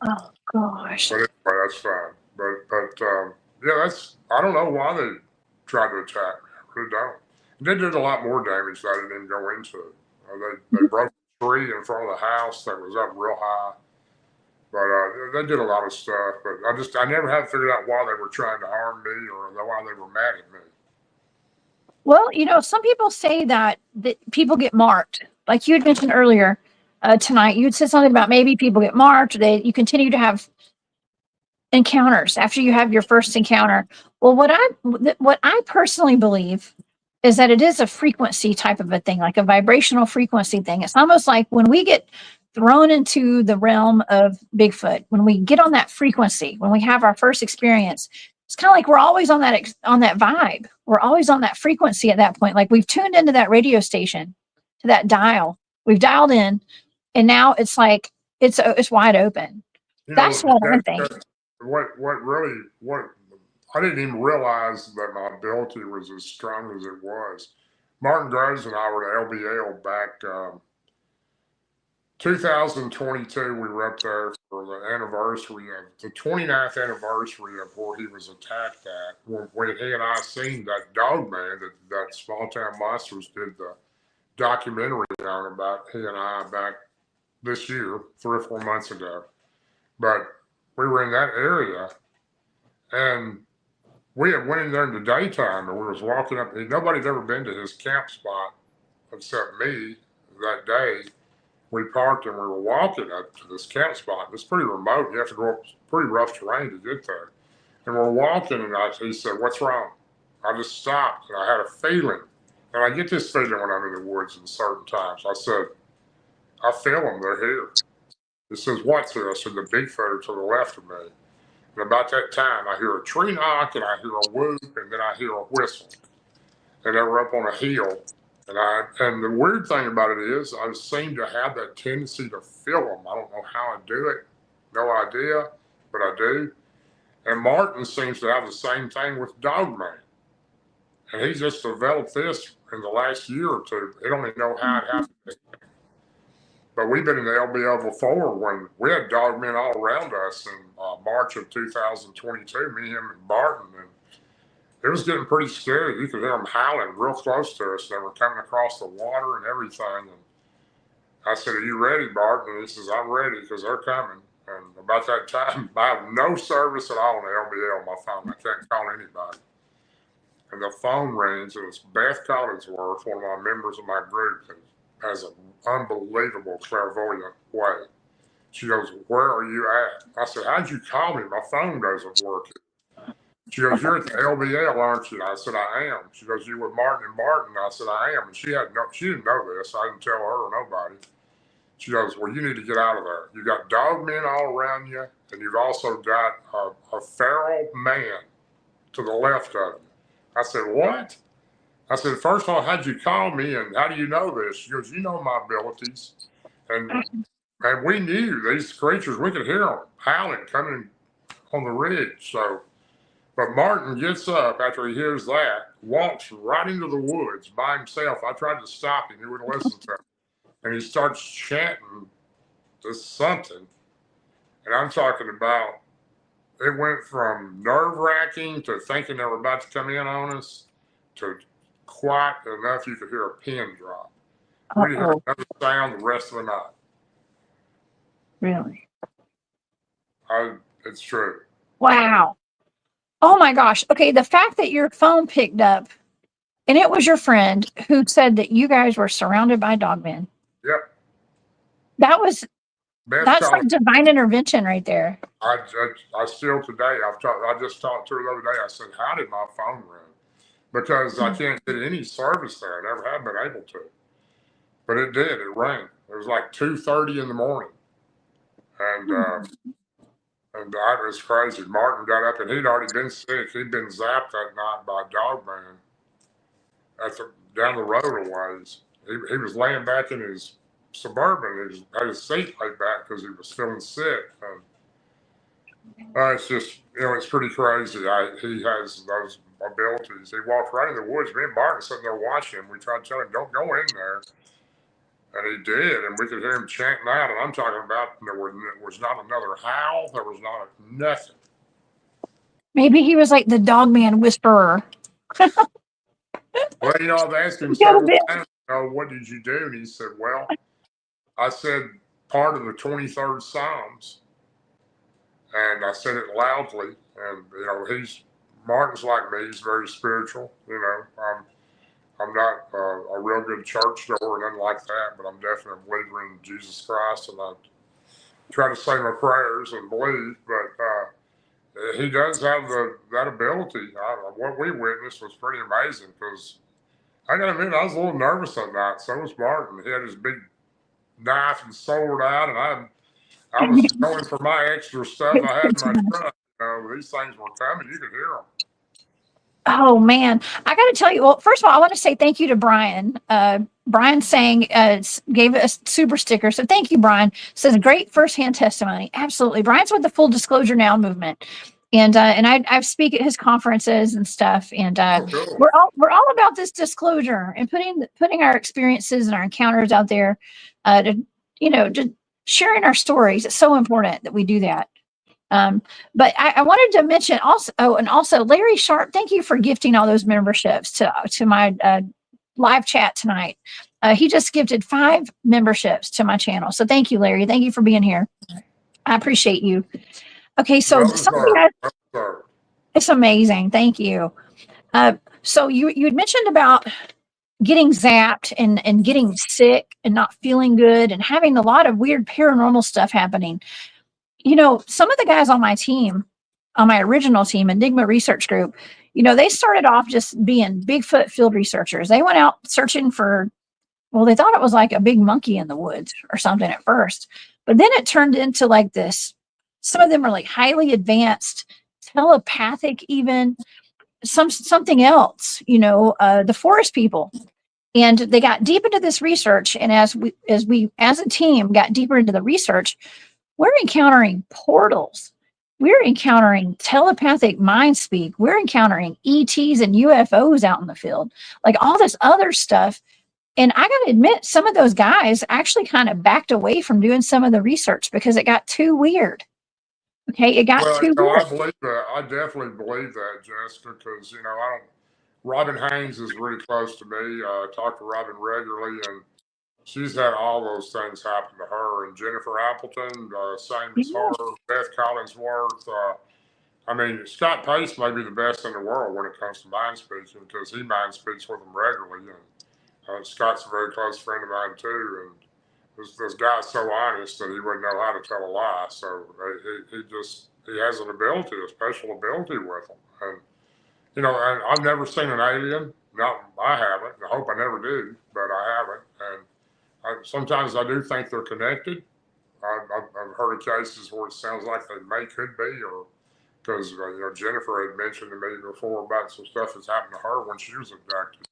Oh gosh. But anyway, that's fine. But yeah, I don't know why they tried to attack me. I really don't. They did a lot more damage that I didn't even go into. They broke a tree in front of the house that was up real high. But they did a lot of stuff. But I never had figured out why they were trying to harm me or why they were mad at me. Well, some people say that people get marked. Like you had mentioned earlier tonight, you had said something about maybe people get marked. You continue to have encounters after you have your first encounter. Well, what I personally believe is that it is a frequency type of a thing, like a vibrational frequency thing. It's almost like when we get thrown into the realm of Bigfoot, when we get on that frequency, when we have our first experience, it's kind of like we're always on that vibe. We're always on that frequency at that point. Like we've tuned into that radio station, to that dial. We've dialed in, and now it's like it's wide open. That's what I'm thinking. What I didn't even realize that my ability was as strong as it was. Martin Groves and I were at LBL back 2022. We were up there for the anniversary of the 29th anniversary of where he was attacked at. When he and I seen that Dogman, that Small Town Monsters did the documentary on about he and I back this year, 3 or 4 months ago. But we were in that area and we had went in there in the daytime and we was walking up. Nobody'd ever been to his camp spot except me that day. We parked and we were walking up to this camp spot. It's pretty remote. You have to go up pretty rough terrain to get there. And we're walking and he said, what's wrong? I just stopped and I had a feeling. And I get this feeling when I'm in the woods at certain times. I said, I feel them. They're here. He says, what's here? I said, the Bigfoot are to the left of me. And about that time, I hear a tree knock and I hear a whoop and then I hear a whistle. And they were up on a hill. And the weird thing about it is I seem to have that tendency to feel them. I don't know how I do it. No idea, but I do. And Martin seems to have the same thing with Dogman. And he just developed this in the last year or two. He don't even know how it happened. But we've been in the LBL before when we had Dogmen all around us in March of 2022, me, him, and Barton. And it was getting pretty scary. You could hear them howling real close to us. They were coming across the water and everything. And I said, are you ready, Barton? And he says, I'm ready because they're coming. And about that time, I have no service at all in the LBL on my phone. I can't call anybody. And the phone rings, and it's Beth Collinsworth, one of my members of my group, that has an unbelievable clairvoyant way. She goes, where are you at? I said, how'd you call me? My phone doesn't work. She goes, you're at the LBL, aren't you? I said, I am. She goes, you with Martin and Barton? I said, I am. And she didn't know this. I didn't tell her or nobody. She goes, well, you need to get out of there. You got Dogmen all around you, and you've also got a feral man to the left of you. I said, what? I said, first of all, how'd you call me and how do you know this? She goes, you know my abilities. And we knew these creatures, we could hear them howling coming on the ridge. So, but Martin gets up after he hears that, walks right into the woods by himself. I tried to stop him, he wouldn't listen to me. And he starts chanting this something. And I'm talking about, it went from nerve-wracking to thinking they were about to come in on us to quiet enough you could hear a pin drop. We didn't hear another sound the rest of the night. Really? It's true. Wow. Oh my gosh. Okay, the fact that your phone picked up and it was your friend who said that you guys were surrounded by dogmen. Yep. That was Beth That's called. like divine intervention right there. I still today. I just talked to her the other day. I said, "How did my phone ring?" Because I can't get any service there. I never have been able to, but it did. It rang. It was like 2:30 in the morning, and that was crazy. Martin got up, and he'd already been sick. He'd been zapped that night by Dogman down the road a ways. He was laying back in his Suburban. He had his seat laid back because he was feeling sick. And, it's just, it's pretty crazy. He has those abilities. He walked right in the woods. Me and Martin sitting there watching him. We tried to tell him, don't go in there. And he did. And we could hear him chanting out. And I'm talking about there was not another howl. There was not nothing. Maybe he was like the Dogman whisperer. Well, I've asked him several times, what did you do? And he said, well, I said part of the 23rd Psalms. And I said it loudly. And, Martin's like me. He's very spiritual. I'm not a real good church goer or nothing like that, but I'm definitely a believer in Jesus Christ. And I try to say my prayers and believe, but he does have that ability. What we witnessed was pretty amazing because I got to admit, I was a little nervous that night. So was Martin. He had his big knife and sword out, and I was going for my extra stuff I had in my truck. These things were coming. You could hear them. Oh man, I got to tell you. Well, first of all, I want to say thank you to Brian. Brian saying gave us super sticker, so thank you, Brian. Says great firsthand testimony. Absolutely, Brian's with the Full Disclosure Now movement, and I speak at his conferences and stuff. And Cool. we're all about this disclosure and putting our experiences and our encounters out there, just sharing our stories. It's so important that we do that. But I wanted to mention also Larry Sharp, thank you for gifting all those memberships to my live chat tonight. He just gifted 5 memberships to my channel. So thank you, Larry. Thank you for being here. I appreciate you. Okay, so it's amazing. Thank you. So you had mentioned about getting zapped and getting sick and not feeling good and having a lot of weird paranormal stuff happening. Some of the guys on my team, on my original team, Enigma Research Group, they started off just being Bigfoot field researchers. They went out searching for, they thought it was like a big monkey in the woods or something at first. But then it turned into like this. Some of them are like highly advanced, telepathic, even something else, the forest people. And they got deep into this research. And as a team got deeper into the research, we're encountering portals. We're encountering telepathic mind speak. We're encountering ETs and UFOs out in the field, like all this other stuff. And I got to admit, some of those guys actually kind of backed away from doing some of the research because it got too weird. Okay, it got too weird. I believe that. I definitely believe that, Jessica, because Robin Haynes is really close to me. I talk to Robin regularly, and she's had all those things happen to her. And Jennifer Appleton, same as her. Beth Collinsworth. Scott Pace may be the best in the world when it comes to mind speaking because he mind speaks with them regularly. And Scott's a very close friend of mine too. And this guy's so honest that he wouldn't know how to tell a lie. So he has an ability, a special ability with them. And and I've never seen an alien. No, I haven't. I hope I never do, but I haven't. And sometimes I do think they're connected. I've heard of cases where it sounds like they could be, or because Jennifer had mentioned to me before about some stuff that's happened to her when she was abducted,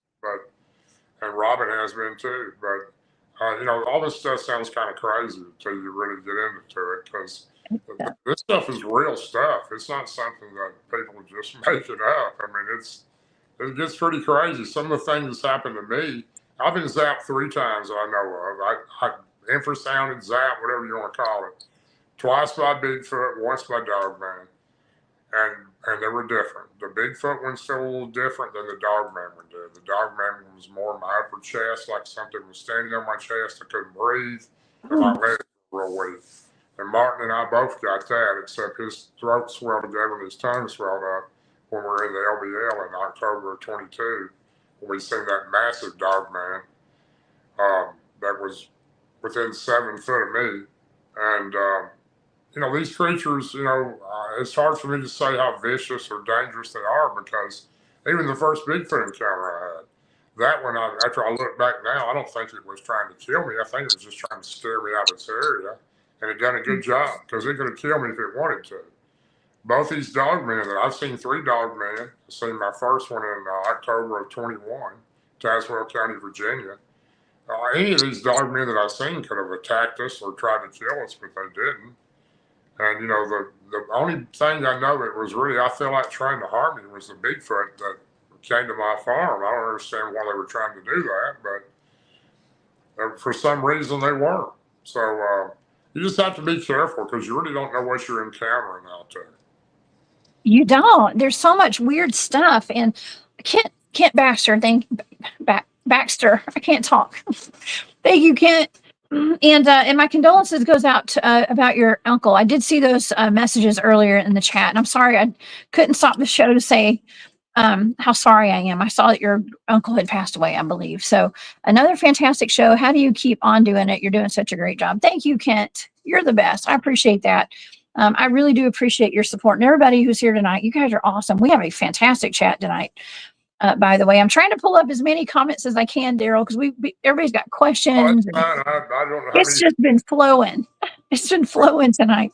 and Robin has been too. But all this stuff sounds kind of crazy until you really get into it, because this stuff is real stuff. It's not something that people are just making up. It gets pretty crazy. Some of the things that's happened to me, I've been zapped 3 times that I know of. I infrasounded, zapped, whatever you want to call it. Twice by Bigfoot, once by Dogman. And they were different. The Bigfoot one's still a little different than the Dogman one did. The Dogman one was more in my upper chest, like something was standing on my chest. I couldn't breathe, and my legs were real weak. And Martin and I both got that, except his throat swelled together and his tongue swelled up when we were in the LBL in October of 22, when we seen that massive Dogman that was within 7 foot of me. And these creatures, it's hard for me to say how vicious or dangerous they are because even the first Bigfoot encounter I had, that one, after I look back now, I don't think it was trying to kill me. I think it was just trying to scare me out of its area. And it done a good job because it could have killed me if it wanted to. Both these dogmen that I've seen 3 dogmen. I've seen my first one in October of 21, Tazewell County, Virginia. Any of these dogmen that I've seen could have attacked us or tried to kill us, but they didn't. And the only thing I know that was really I feel like trying to harm me was the Bigfoot that came to my farm. I don't understand why they were trying to do that, but for some reason they weren't. So you just have to be careful because you really don't know what you're encountering out there. You don't. There's so much weird stuff. And Kent Baxter, Baxter, I can't talk. Thank you, Kent. And my condolences goes out to, about your uncle. I did see those messages earlier in the chat, and I'm sorry I couldn't stop the show to say how sorry I am. I saw that your uncle had passed away, I believe. So another fantastic show. How do you keep on doing it? You're doing such a great job. Thank you, Kent. You're the best. I appreciate that. I really do appreciate your support and everybody who's here tonight. You guys are awesome. We have a fantastic chat tonight. By the way, I'm trying to pull up as many comments as I can, Daryl, because everybody's got questions. I don't know it's just been flowing. It's been flowing tonight.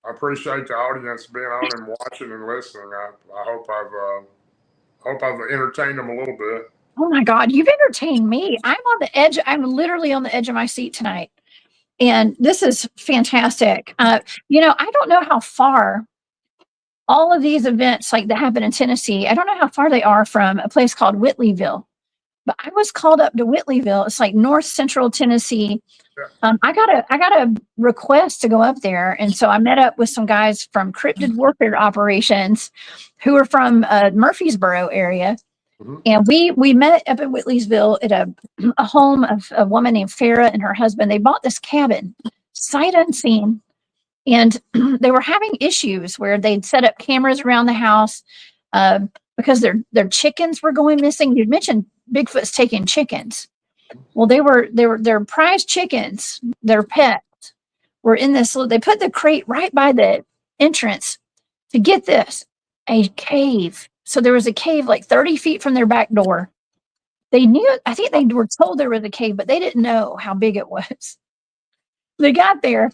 I appreciate the audience being on and watching and listening. I hope I've entertained them a little bit. Oh my God, you've entertained me. I'm on the edge. I'm literally on the edge of my seat tonight. And this is fantastic. I don't know how far all of these events like that happen in Tennessee, I don't know how far they are from a place called Whitleyville, but I was called up to Whitleyville. It's like north central Tennessee. Yeah. I got a request to go up there. And so I met up with some guys from Cryptid Warfare Operations who are from Murfreesboro area. Mm-hmm. And we met up in Whitleysville at a home of a woman named Farah and her husband. They bought this cabin, sight unseen. And they were having issues where they'd set up cameras around the house because their chickens were going missing. You'd mentioned Bigfoot's taking chickens. Well, they were their prized chickens, their pets, were in this. They put the crate right by the entrance to get this, a cave. So there was a cave like 30 feet from their back door. They knew, I think they were told there was a cave, but they didn't know how big it was. They got there.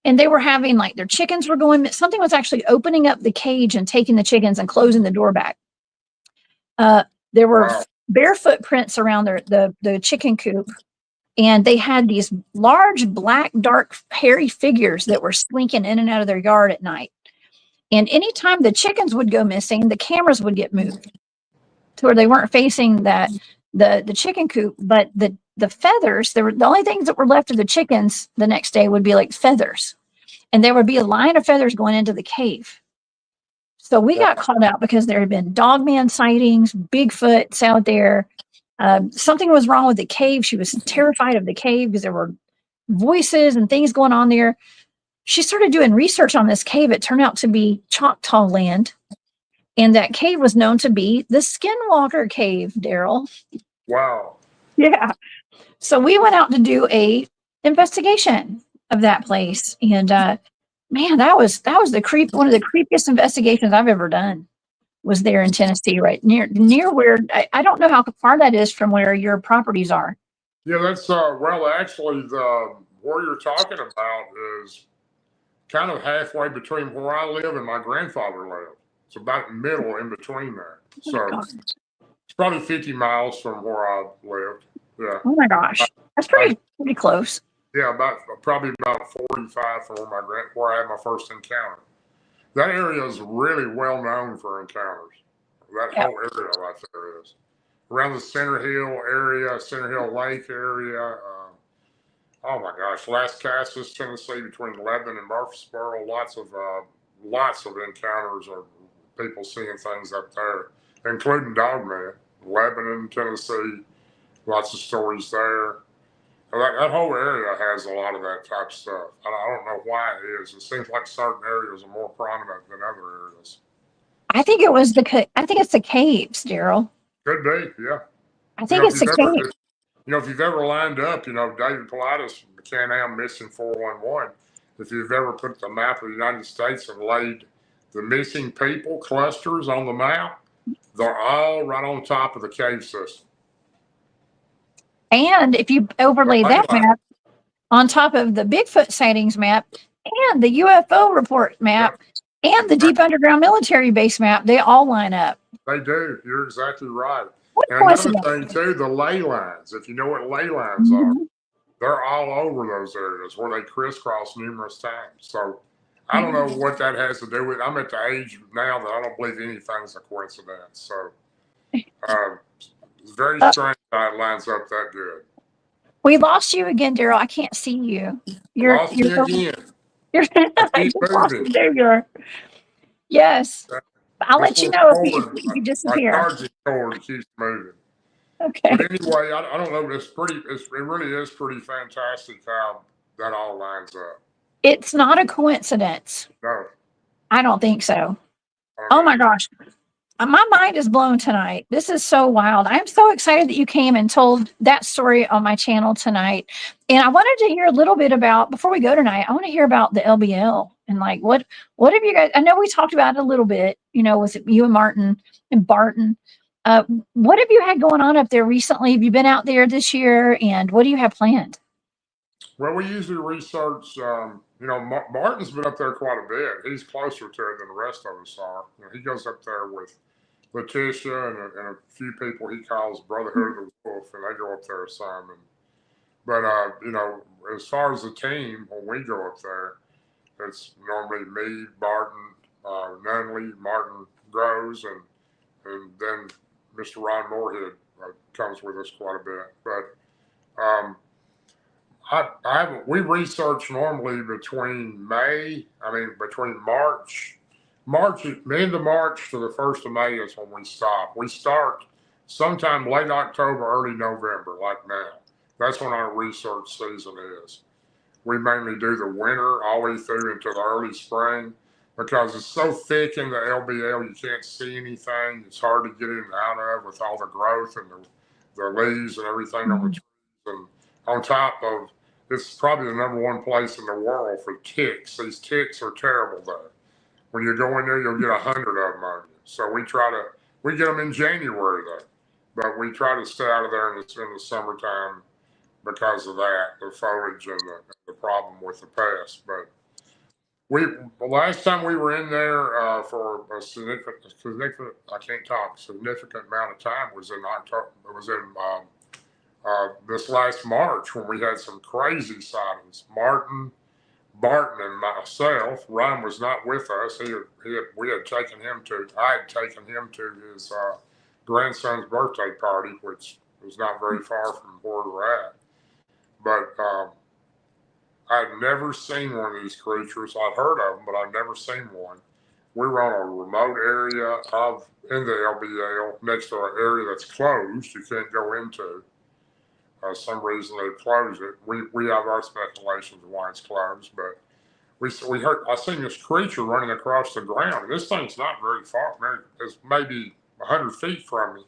And they were having like their chickens were going, something was actually opening up the cage and taking the chickens and closing the door back. There were bare footprints around the chicken coop. And they had these large, black, dark, hairy figures that were slinking in and out of their yard at night. And anytime the chickens would go missing, the cameras would get moved to where they weren't facing the chicken coop, but the feathers, the only things that were left of the chickens the next day would be like feathers. And there would be a line of feathers going into the cave. So we got called out because there had been dogman sightings, Bigfoots out there. Something was wrong with the cave. She was terrified of the cave because there were voices and things going on there. She started doing research on this cave. It turned out to be Choctaw land. And that cave was known to be the Skinwalker Cave, Daryl. Wow. Yeah. So we went out to do a investigation of that place. And man, that was one of the creepiest investigations I've ever done. Was there in Tennessee, right near where I don't know how far that is from where your properties are. Yeah, that's actually where you're talking about is kind of halfway between where I live and my grandfather lived. It's about middle in between there. So it's probably 50 miles from where I lived. Yeah. Oh my gosh, that's pretty close. Yeah, probably about 45 from where I had my first encounter. That area is really well known for encounters. That whole area right there is. Around the Center Hill area, Center Hill Lake area. Oh my gosh, Las Casas, Tennessee, between Lebanon and Murfreesboro, lots of encounters or people seeing things up there, including Dogman. Lebanon, Tennessee, lots of stories there. That whole area has a lot of that type of stuff. I don't know why it is. It seems like certain areas are more prominent than other areas. I think it's the caves, Daryl. Could be, yeah. I think it's the caves. If you've ever lined up, David Pilatus, Can-Am Missing 411, if you've ever put the map of the United States and laid the missing people clusters on the map, they're all right on top of the cave system. And if you overlay that map on top of the Bigfoot sightings map and the UFO report map and the deep underground military base map, they all line up. They do. You're exactly right. What And another coincidence. thing too, the ley lines. If you know what ley lines are, they're all over those areas where they crisscross numerous times. So I don't know what that has to do with. I'm at the age now that I don't believe anything's a coincidence. So it's very strange how it lines up that good. We lost you again, Daryl. I can't see you. Lost you again. You're I just lost you. There you are. Yes. I'll let you know if you disappear. My charging cord keeps moving. Okay. But anyway, I don't know. It really is pretty fantastic how that all lines up. It's not a coincidence. No. I don't think so. Oh my gosh. My mind is blown tonight. This is so wild. I'm so excited that you came and told that story on my channel tonight. And I wanted to hear a little bit about, before we go tonight, I want to hear about the LBL and like what have you guys, I know we talked about it a little bit, you know, with you and Martin and Barton. What have you had going on up there recently? Have you been out there this year? And what do you have planned? Well, we usually research, you know, Martin's been up there quite a bit. He's closer to it than the rest of us are. You know, he goes up there with Letitia and a few people he calls Brotherhood of the Wolf, and they go up there some. But, you know, as far as the team, when we go up there, it's normally me, Barton, Nunley, Martin Groves, and then Mr. Ron Morehead comes with us quite a bit. But we research normally between March, end of March to the 1st of May is when we stop. We start sometime late October, early November, like now. That's when our research season is. We mainly do the winter all the way through into the early spring because it's so thick in the LBL, you can't see anything. It's hard to get in and out of with all the growth and the leaves and everything on the trees. And on top of, it's probably the #1 place in the world for ticks. These ticks are terrible there. When you go in there, you'll get 100 of them on you. So we get them in January though, but we try to stay out of there in the summertime because of that, the foliage and the problem with the pests. But the last time we were in there for a significant amount of time was in October. It was in this last March when we had some crazy sightings. Martin, Barton, and myself. Ron was not with us. I had taken him to his grandson's birthday party, which was not very far from where we're at. But I'd never seen one of these creatures. I'd heard of them, but I'd never seen one. We were on a remote area in the LBL next to an area that's closed. You can't go into. Some reason they closed it. We have our speculations of why it's closed, but I seen this creature running across the ground. This thing's not very far. It's maybe 100 feet from me.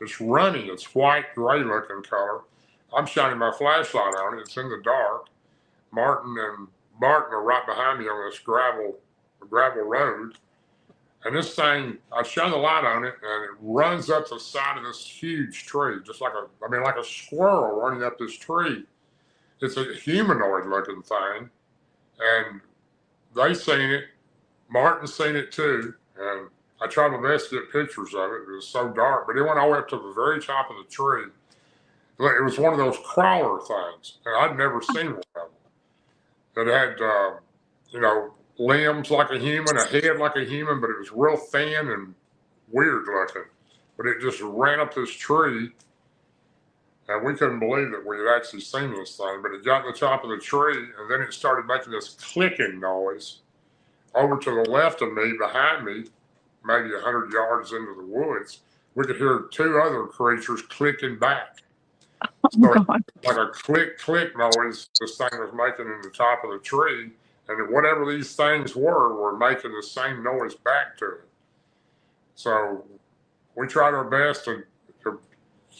It's running. It's white, gray looking color. I'm shining my flashlight on it. It's in the dark. Martin and Barton are right behind me on this gravel road. And this thing, I shine the light on it, and it runs up the side of this huge tree, just like a squirrel running up this tree. It's a humanoid looking thing. And they seen it. Martin's seen it too. And I tried my best to get pictures of it. It was so dark, but it went all the way up to the very top of the tree. It was one of those crawler things, and I'd never seen one of them. It had, you know, limbs like a human, a head like a human, but it was real thin and weird looking. But it just ran up this tree, and we couldn't believe that we had actually seen this thing. But it got to the top of the tree, and then it started making this clicking noise. Over to the left of me, behind me, maybe 100 yards into the woods, we could hear 2 other creatures clicking back. So like a click noise this thing was making in the top of the tree, and whatever these things were making the same noise back to it. So we tried our best to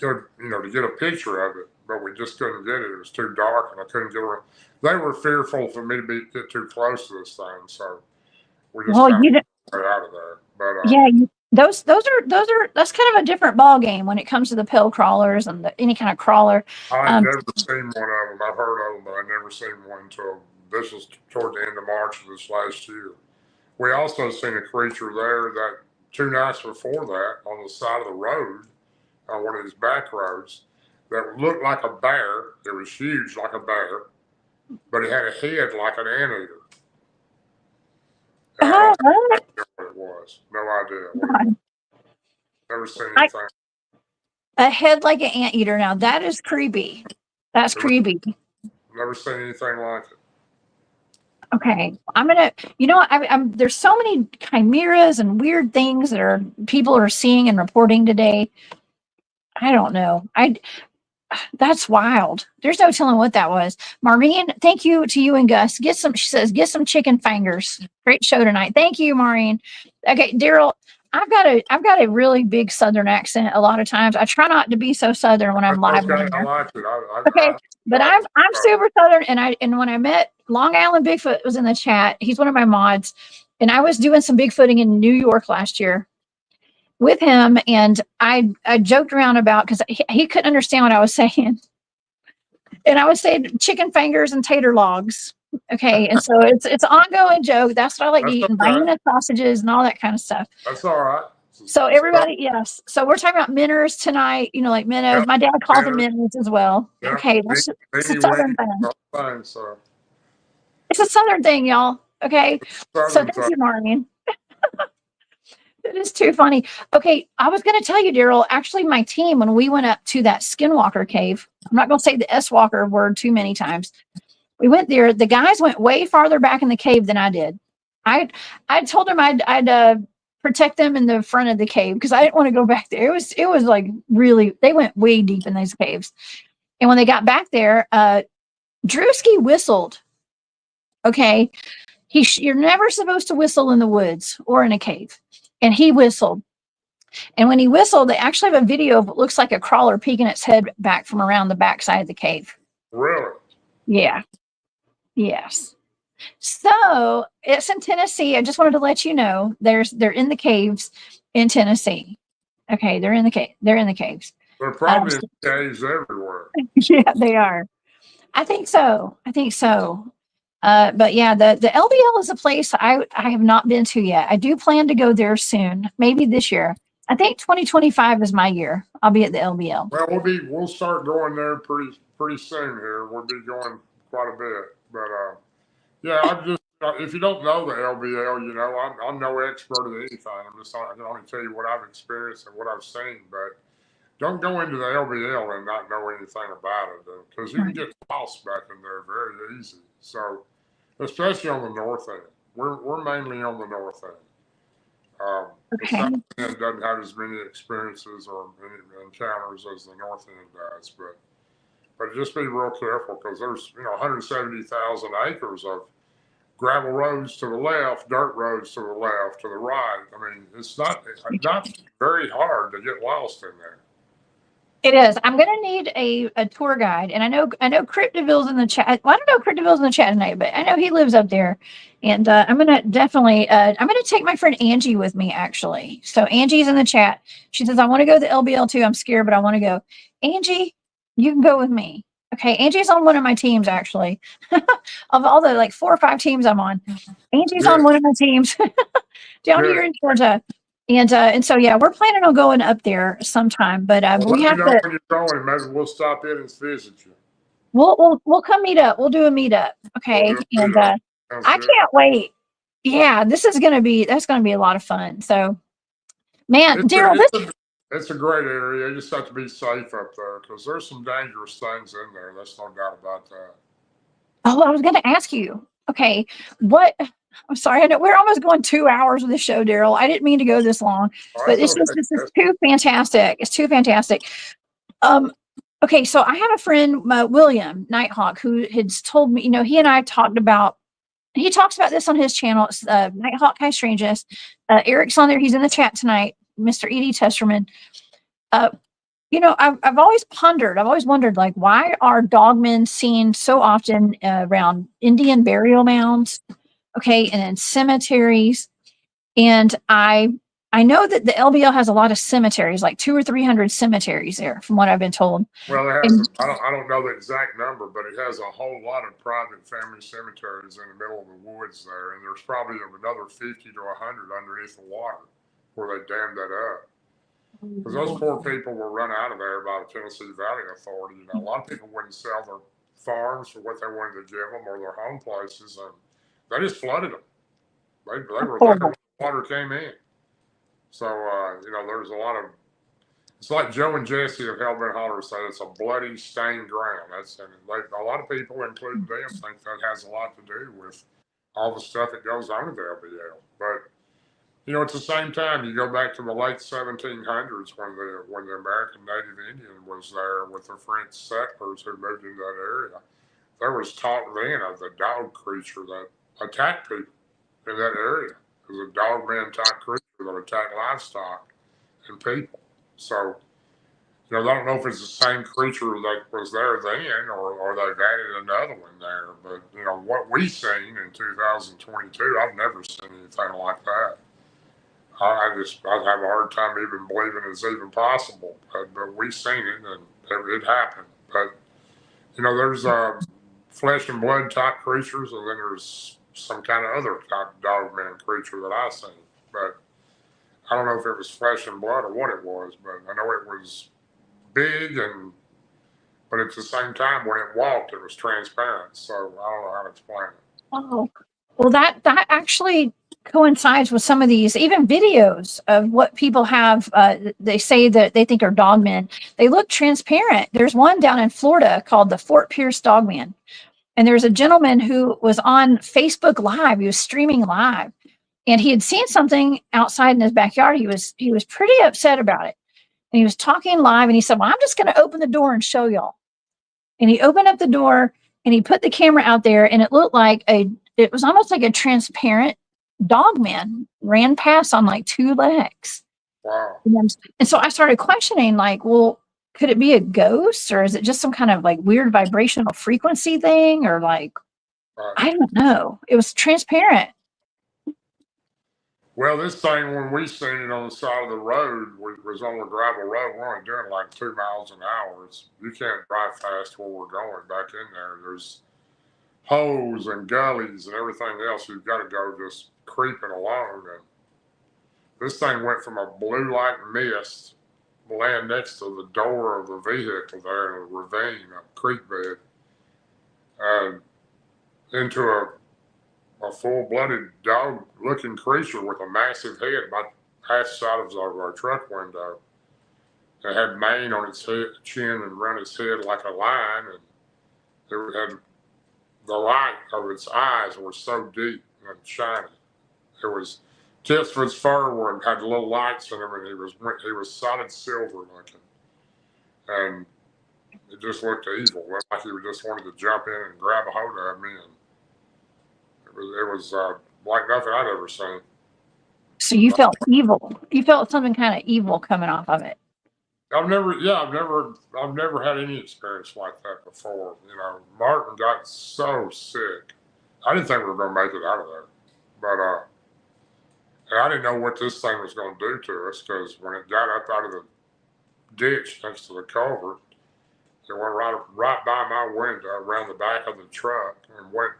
get a picture of it. but we just couldn't get it. It was too dark, and I couldn't get around. They were fearful for me to get too close to this thing, so we just Well, kind you of got out of there. But yeah, those are that's kind of a different ball game when it comes to the pill crawlers and any kind of crawler. I'd Um, never seen one of them. I've heard of them, but I'd never seen one until this was toward the end of March of this last year. We also seen a creature there that 2 nights before that on the side of the road, on one of these back roads, that looked like a bear. It was huge like a bear, but it had a head like an anteater. And I don't know what it was. No idea what it was. Never seen anything. a head like an anteater. Now that is creepy. That's creepy. Never seen anything like it. Okay, I'm gonna. You know, there's so many chimeras and weird things that people are seeing and reporting today. I don't know. That's wild. There's no telling what that was. Maureen, thank you to you and Gus. She says, get some chicken fingers. Great show tonight. Thank you, Maureen. Okay, Daryl, I've got a really big Southern accent a lot of times. I try not to be so Southern when I'm live. Okay, I like it. Okay, but I'm super Southern, and when I met Long Island Bigfoot was in the chat. He's one of my mods, and I was doing some Bigfooting in New York last year with him, and I joked around about because he couldn't understand what I was saying, and I was saying chicken fingers and tater logs. Okay, and so it's an ongoing joke. That's what I like to eat, and Vienna sausages and all that kind of stuff. That's all right. So everybody, yes. So we're talking about minnows tonight. You know, like minnows. Yep. My dad calls them minnows as well. Yep. Okay, that's it's a Southern thing. So. It's a Southern thing, y'all. Okay, so thank you, Maureen. It is too funny. Okay, I was going to tell you, Daryl, actually my team, when we went up to that Skinwalker cave, I'm not going to say the S-Walker word too many times. We went there. The guys went way farther back in the cave than I did. I told them I'd protect them in the front of the cave because I didn't want to go back there. It was like really, they went way deep in these caves. And when they got back there, Drewski whistled. Okay, you're never supposed to whistle in the woods or in a cave. And he whistled. And when he whistled, they actually have a video of what looks like a crawler peeking its head back from around the backside of the cave. Really? Yeah. Yes. So it's in Tennessee. I just wanted to let you know they're in the caves in Tennessee. Okay, they're in the cave. They're in the caves. They're probably in caves everywhere. Yeah, they are. I think so. But yeah, the LBL is a place I have not been to yet. I do plan to go there soon, maybe this year. I think 2025 is my year. I'll be at the LBL. Well, we'll start going there pretty soon here. We'll be going quite a bit. But yeah, I'm just if you don't know the LBL, you know, I'm no expert at anything. I can only tell you what I've experienced and what I've seen. But don't go into the LBL and not know anything about it because you can get lost back in there very easy. So, especially on the north end, we're mainly on the north end. The south end doesn't have as many experiences or many encounters as the north end does, but just be real careful because there's 170,000 acres of gravel roads to the left, dirt roads to the left, to the right. I mean, it's not very hard to get lost in there. It is. I'm going to need a tour guide, and I know Cryptidville's in the chat. Well, I don't know if Cryptidville's in the chat tonight, but I know he lives up there, and I'm going to definitely I'm going to take my friend Angie with me actually. So Angie's in the chat. She says I want to go to the LBL too. I'm scared, but I want to go. Angie, you can go with me. Okay, Angie's on one of my teams actually. Of all the like 4 or 5 teams I'm on, Angie's on one of my teams down here in Georgia. And so yeah, we're planning on going up there sometime. But we have to. When you're going, maybe we'll stop in and visit you. We'll come meet up. We'll do a meetup. Okay, and I can't wait. Yeah, that's gonna be a lot of fun. So, man, Daryl, it's a great area. You just have to be safe up there because there's some dangerous things in there. There's no doubt about that. Oh, I was going to ask you. Okay, I'm sorry. I know we're almost going 2 hours with this show, Daryl. I didn't mean to go this long, but this is too fantastic. It's too fantastic. Okay, so I have a friend, William Nighthawk, who had told me. He and I talked about. He talks about this on his channel. It's Nighthawk High Strangeness. Eric's on there. He's in the chat tonight. Mr. E.D. Testerman. I've always pondered, I've always wondered, like, why are dogmen seen so often around Indian burial mounds, okay, and in cemeteries? And I know that the LBL has a lot of cemeteries, like 200 or 300 cemeteries there, from what I've been told. Well, it has. And I don't know the exact number, but it has a whole lot of private family cemeteries in the middle of the woods there, and there's probably another 50 to 100 underneath the water where they dammed that up. Because those poor people were run out of there by the Tennessee Valley Authority. A lot of people wouldn't sell their farms for what they wanted to give them or their home places, and they just flooded them. They were there when the water came in. So, there's a lot of, it's like Joe and Jesse of Hellbent Holler said, it's a bloody, stained ground. A lot of people, including them, think that has a lot to do with all the stuff that goes on at the LBL. But, at the same time, you go back to the late 1700s when the American Native Indian was there with the French settlers who moved into that area. There was talk then of the dog creature that attacked people in that area. It was a dogman type creature that attacked livestock and people. So, I don't know if it's the same creature that was there then or they've added another one there. But, what we've seen in 2022, I've never seen anything like that. I have a hard time even believing it's even possible. But we've seen it and it happened. But, there's flesh and blood type creatures, and then there's some kind of other type of dogman creature that I've seen. But I don't know if it was flesh and blood or what it was, but I know it was big, but at the same time, when it walked, it was transparent. So I don't know how to explain it. Oh, well, that actually coincides with some of these, even videos of what people have. They say that they think are dogmen. They look transparent. There's one down in Florida called the Fort Pierce Dogman. And there's a gentleman who was on Facebook Live. He was streaming live, and he had seen something outside in his backyard. He was pretty upset about it. And he was talking live, and he said, well, I'm just going to open the door and show y'all. And he opened up the door and he put the camera out there, and it looked like it was almost like a transparent dogman ran past on like 2 legs. Wow. And so I started questioning, like, well, could it be a ghost, or is it just some kind of like weird vibrational frequency thing, or like, I don't know. It was transparent. Well, this thing, when we seen it on the side of the road, was on the gravel road. We're only doing like 2 miles an hour. You can't drive fast where we're going back in there. There's holes and gullies and everything else. You've got to go just creeping along. And this thing went from a blue like mist laying next to the door of the vehicle there in a ravine, a creek bed, into a full-blooded dog-looking creature with a massive head, about half the size of our truck window. It had mane on its head, chin, and around its head like a line, and it had the light of its eyes were so deep and shiny. It was tips of its fur had little lights in them, and he was solid silver looking, and it just looked evil, like he just wanted to jump in and grab a hold of me. And it was like nothing I'd ever seen. So you felt evil. You felt something kind of evil coming off of it. I've never had any experience like that before. Martin got so sick. I didn't think we were going to make it out of there, but and I didn't know what this thing was going to do to us, because when it got up out of the ditch next to the culvert, it went right by my window, around the back of the truck, and went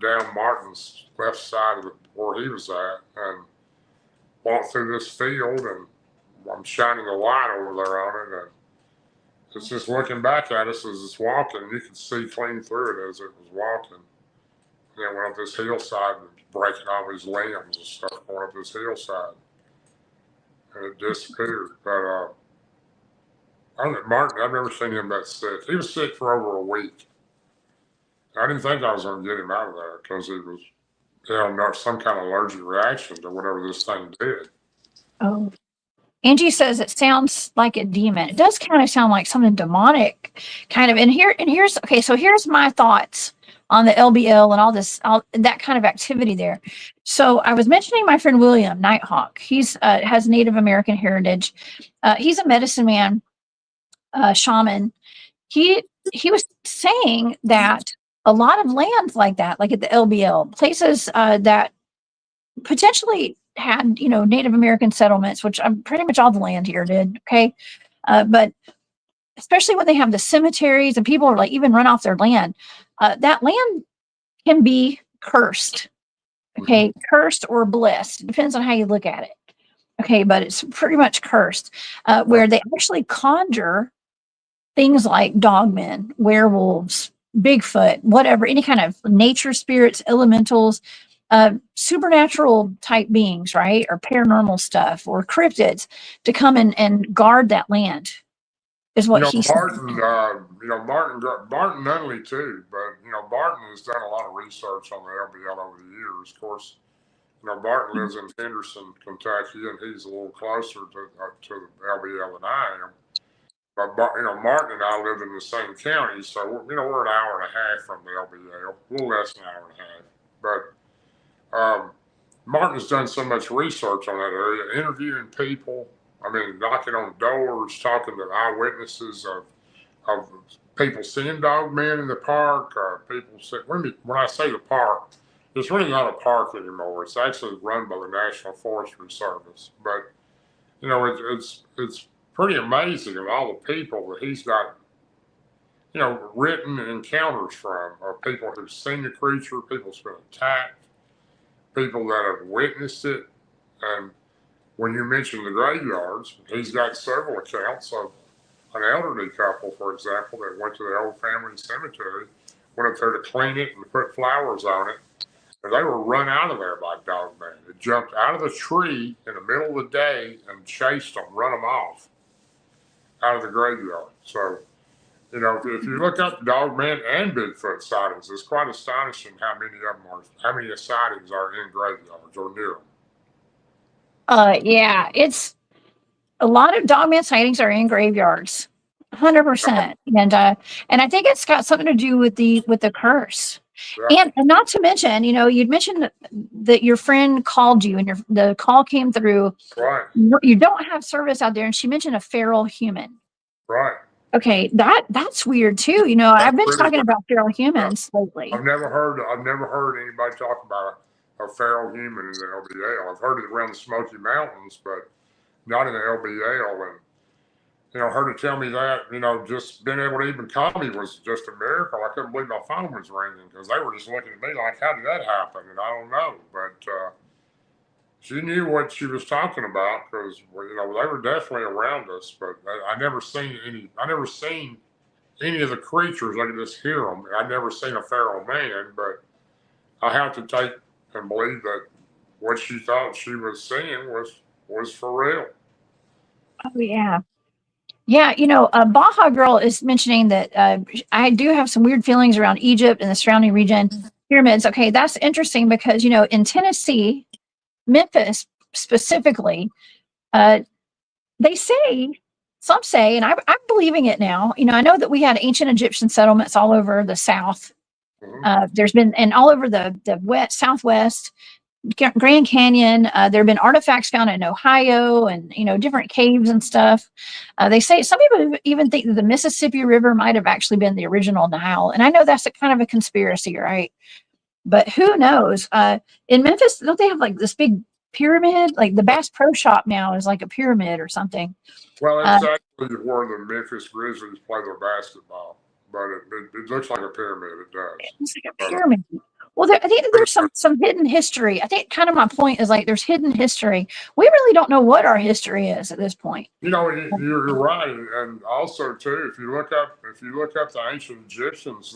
down Martin's left side of where he was at, and walked through this field, and I'm shining the light over there on it, and it's just looking back at us as it's walking. You could see clean through it as it was walking. And it went up this hillside and breaking all his limbs and stuff going up this hillside, and it disappeared. But Martin, I've never seen him that sick. He was sick for over a week. I didn't think I was going to get him out of there, because he was, some kind of allergic reaction to whatever this thing did. Oh, Angie says it sounds like a demon. It does kind of sound like something demonic, kind of. And here's okay. So here's my thoughts on the LBL and all that kind of activity there. So I was mentioning my friend William Nighthawk. He's has Native American heritage. He's a medicine man. shaman, he was saying that a lot of lands like that, like at the LBL, places that potentially had, Native American settlements, which pretty much all the land here did. Okay. But especially when they have the cemeteries and people are like even run off their land, that land can be cursed. Okay. Cursed or blessed. Depends on how you look at it. Okay. But it's pretty much cursed, where they actually conjure things like dogmen, werewolves, Bigfoot, whatever, any kind of nature spirits, elementals, supernatural type beings, right? Or paranormal stuff or cryptids to come and guard that land is what he said. Martin Nunley too, but Martin has done a lot of research on the LBL over the years. Of course, Martin lives in Henderson, Kentucky, and he's a little closer to the LBL than I am. But Martin and I live in the same county, so we're an hour and a half from the LBL, a little less than an hour and a half. But Martin's done so much research on that area, interviewing people. I mean, knocking on doors, talking to eyewitnesses of people seeing dogmen in the park. People say, when I say the park, it's really not a park anymore. It's actually run by the National Forestry Service. But it's pretty amazing of all the people that he's got, written encounters from, of people who've seen the creature, people who've been attacked, people that have witnessed it. And when you mention the graveyards, he's got several accounts of an elderly couple, for example, that went to the old family cemetery, went up there to clean it and put flowers on it. And they were run out of there by Dogman. It jumped out of the tree in the middle of the day and chased them, run them off out of the graveyard. So, if you look up Dogman and Bigfoot sightings, it's quite astonishing how many sightings are in graveyards or near them. Yeah, it's a lot of dogman sightings are in graveyards, 100%. And I think it's got something to do with the curse. Yeah. And not to mention, you'd mentioned that your friend called you and the call came through. Right. You don't have service out there, and she mentioned a feral human. Right. Okay, that's weird too. I've been talking about feral humans lately. I've never heard anybody talk about a feral human in the LBL. I've heard it around the Smoky Mountains, but not in the LBL. And her to tell me that, just being able to even call me was just a miracle. I couldn't believe my phone was ringing because they were just looking at me like, how did that happen? And I don't know, but she knew what she was talking about because they were definitely around us. But I never seen any of the creatures. I could just hear them. I never seen a feral man, but I have to take and believe that what she thought she was seeing was for real. Oh yeah. Yeah, Baja Girl is mentioning that I do have some weird feelings around Egypt and the surrounding region, pyramids. Okay, that's interesting because, in Tennessee, Memphis specifically, some say, and I'm believing it now. I know that we had ancient Egyptian settlements all over the South. There's been, and all over the west, Southwest, Grand Canyon. There have been artifacts found in Ohio and, different caves and stuff. They say some people even think that the Mississippi River might have actually been the original Nile. And I know that's a kind of a conspiracy, right? But who knows? In Memphis, don't they have like this big pyramid? Like the Bass Pro Shop now is like a pyramid or something. Well, it's actually where the Memphis Grizzlies play their basketball, but it looks like a pyramid. It does. It's like a pyramid. Well, I think there's some hidden history. I think kind of my point is like there's hidden history. We really don't know what our history is at this point. You're right, and also too, if you look up the ancient Egyptians,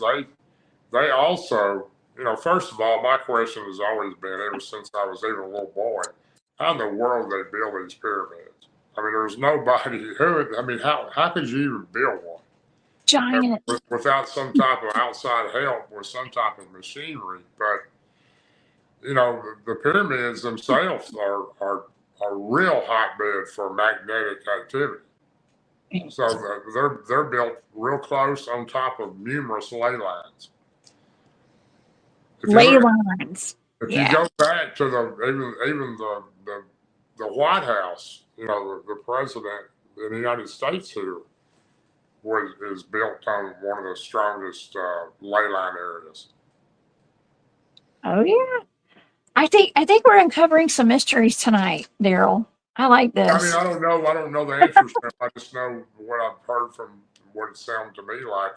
they also, first of all, my question has always been ever since I was even a little boy, how in the world they build these pyramids? I mean, there's nobody how could you even build one? Giant. Without some type of outside help or some type of machinery. But the pyramids themselves are real hotbed for magnetic activity. So they're built real close on top of numerous ley lines. If you go back to even the White House, the president of the United States here, is built on one of the strongest ley line areas. Oh yeah. I think we're uncovering some mysteries tonight, Daryl. I like I mean, this. I don't know the answers to them. I just know what I've heard from what it sounded to me like,